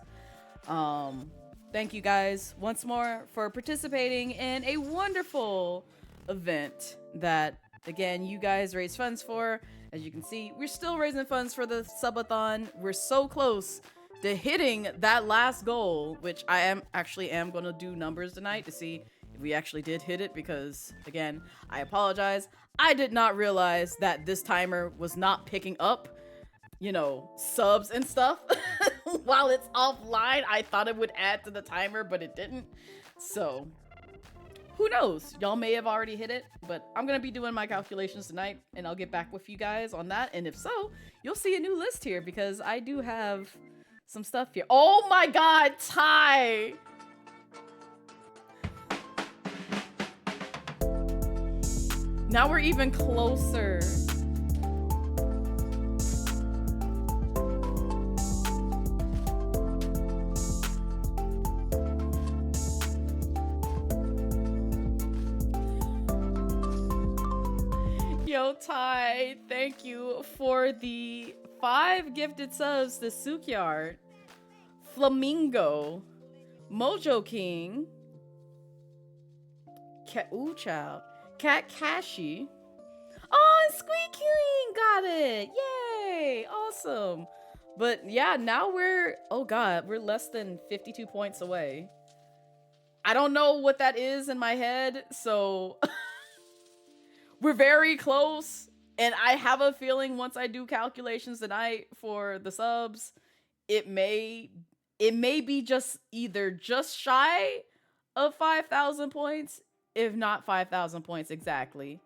Speaker 2: Thank you guys once more for participating in a wonderful event that, again, you guys raise funds for. As you can see, we're still raising funds for the subathon. We're so close to hitting that last goal, which I am going to do numbers tonight to see if we actually did hit it, because again, I apologize. I did not realize that this timer was not picking up, you know, subs and stuff while it's offline. I thought it would add to the timer, but it didn't. So who knows? Y'all may have already hit it, but I'm gonna be doing my calculations tonight, and I'll get back with you guys on that. And if so, you'll see a new list here, because I do have some stuff here. Oh my god, Ty! Now we're even closer. Yo, Ty, thank you for the 5 gifted subs to Sukyard, Flamingo, Mojo King, Ooh Child, Cat Kashi. Oh, and Squeaking got it. Yay. Awesome. But yeah, now we're less than 52 points away. I don't know what that is in my head, so we're very close. And I have a feeling once I do calculations tonight for the subs, it may be just either just shy of 5,000 points, if not 5,000 points exactly.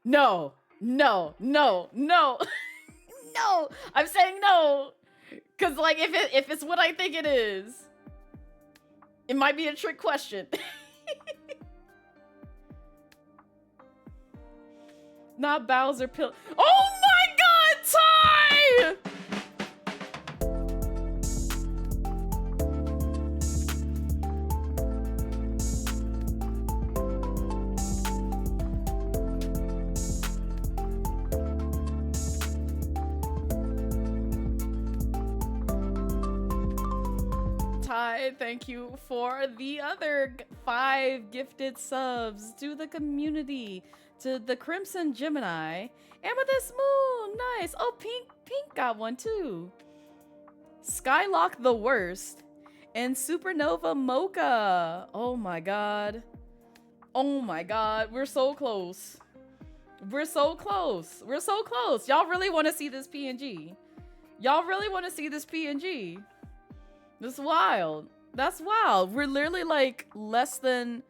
Speaker 2: No. No. I'm saying no. Cause like if it's what I think it is, it might be a trick question. Not Bowser Pill. Oh my god, Ty! Ty, thank you for the other 5 gifted subs to the community, to the Crimson Gemini, Amethyst Moon, nice. Oh, Pink got one too. Skylock the Worst, and Supernova Mocha. Oh my god. Oh my god, we're so close. We're so close. We're so close. Y'all really want to see this PNG? Y'all really want to see this PNG? That's wild. That's wild. We're literally like less than,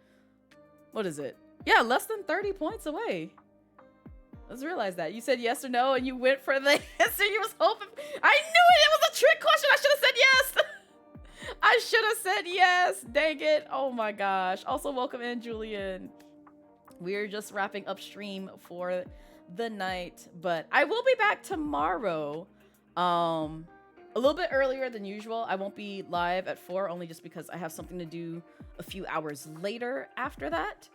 Speaker 2: what is it? Yeah, less than 30 points away. Let's realize that. You said yes or no, and you went for the answer you was hoping. I knew it! It was a trick question! I should have said yes! I should have said yes! Dang it! Oh my gosh. Also, welcome in, Julian. We're just wrapping up stream for the night, but I will be back tomorrow. A little bit earlier than usual. I won't be live at 4, only just because I have something to do a few hours later after that.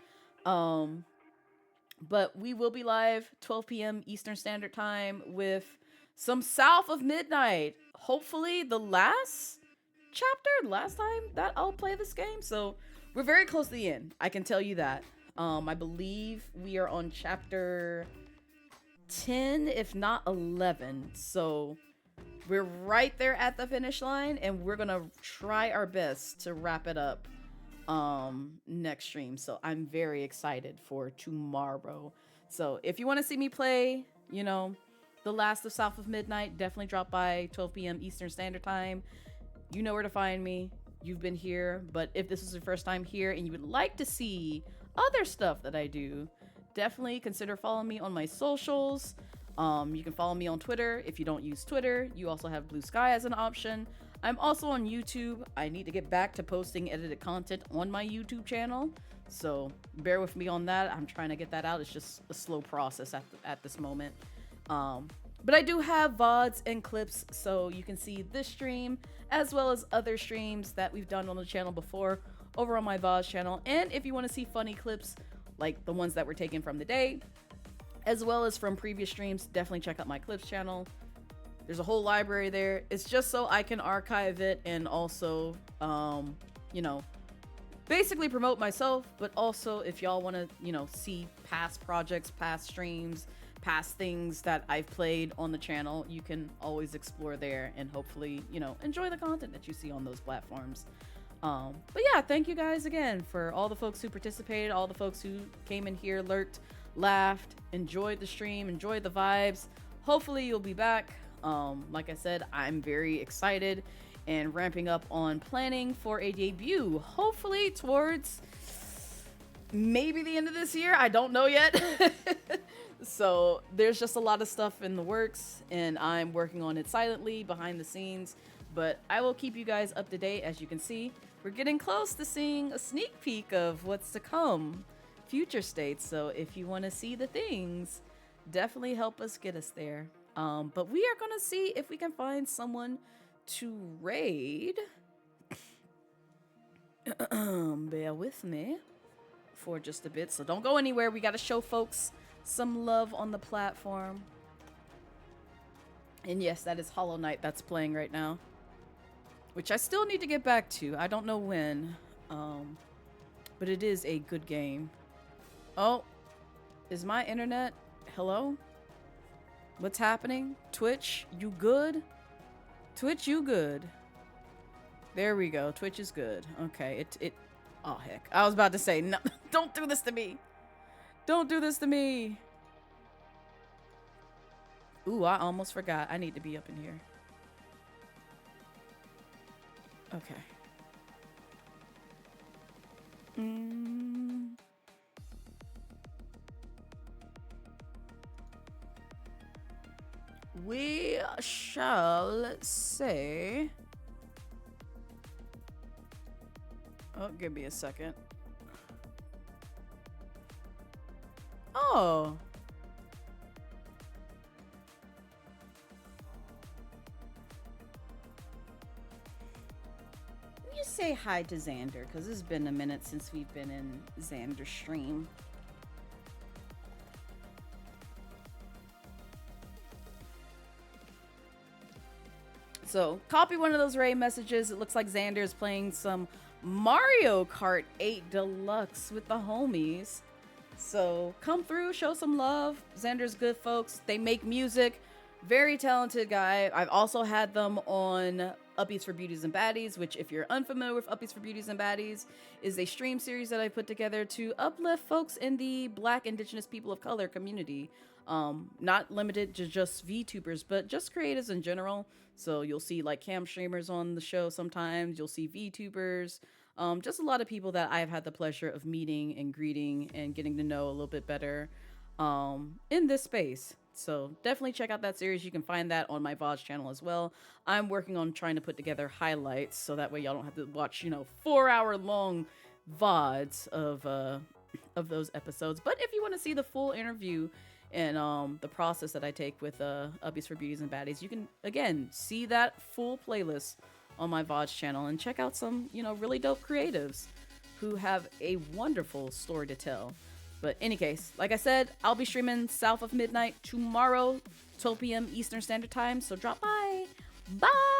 Speaker 2: But we will be live 12 p.m. Eastern Standard Time with some South of Midnight. Hopefully the last time that I'll play this game. So we're very close to the end. I can tell you that. I believe we are on chapter 10, if not 11. So we're right there at the finish line, and we're gonna try our best to wrap it up next stream. So I'm very excited for tomorrow. So if you want to see me play, you know, the last of South of Midnight, definitely drop by 12 p.m. Eastern Standard Time. You know where to find me. You've been here. But if this is your first time here and you would like to see other stuff that I do, definitely consider following me on my socials. You can follow me on Twitter. If you don't use Twitter, you also have Blue Sky as an option. I'm also on YouTube. I need to get back to posting edited content on my YouTube channel, so bear with me on that. I'm trying to get that out. It's just a slow process at this moment. But I do have VODs and clips, so you can see this stream as well as other streams that we've done on the channel before over on my VODs channel. And if you want to see funny clips like the ones that were taken from the day, as well as from previous streams. Definitely check out my clips channel. There's a whole library there. It's just so I can archive it and also, you know, basically promote myself, but also if y'all want to, you know, see past projects, past streams, past things that I've played on the channel, you can always explore there and hopefully, you know, enjoy the content that you see on those platforms. But yeah, thank you guys again for all the folks who participated, all the folks who came in here, lurked, laughed, enjoyed the stream, enjoyed the vibes. Hopefully you'll be back. Like I said, I'm very excited and ramping up on planning for a debut, hopefully towards maybe the end of this year. I don't know yet. So there's just a lot of stuff in the works and I'm working on it silently behind the scenes, but I will keep you guys up to date. As you can see, we're getting close to seeing a sneak peek of what's to come, future states. So if you want to see the things, definitely help us get us there. But we are going to see if we can find someone to raid. Bear with me for just a bit. So don't go anywhere. We got to show folks some love on the platform. And yes, that is Hollow Knight that's playing right now, which I still need to get back to. I don't know when, but it is a good game. Oh, is my internet? Hello? What's happening? Twitch, you good? Twitch, you good? There we go. Twitch is good. Okay, oh heck. I was about to say, no, don't do this to me. Don't do this to me. Ooh, I almost forgot. I need to be up in here. Okay. We shall say... Oh, give me a second. Oh. You say hi to Xander, because it's been a minute since we've been in Xander's stream. So, copy one of those raid messages. It looks like Xander is playing some Mario Kart 8 Deluxe with the homies. So, come through, show some love. Xander's good, folks. They make music. Very talented guy. I've also had them on Uppies for Beauties and Baddies, which, if you're unfamiliar with Uppies for Beauties and Baddies, is a stream series that I put together to uplift folks in the Black, Indigenous, people of color community. Not limited to just VTubers, but just creators in general. So you'll see like cam streamers on the show sometimes. You'll see VTubers. Just a lot of people that I've had the pleasure of meeting and greeting and getting to know a little bit better in this space. So definitely check out that series. You can find that on my VODs channel as well. I'm working on trying to put together highlights so that way y'all don't have to watch, 4-hour long VODs of those episodes. But if you want to see the full interview and the process that I take with Uppies for Beauties and Baddies, you can, again, see that full playlist on my VODs channel and check out some, really dope creatives who have a wonderful story to tell. But in any case, like I said, I'll be streaming south of midnight tomorrow, 12 p.m. Eastern Standard Time, so drop by. Bye!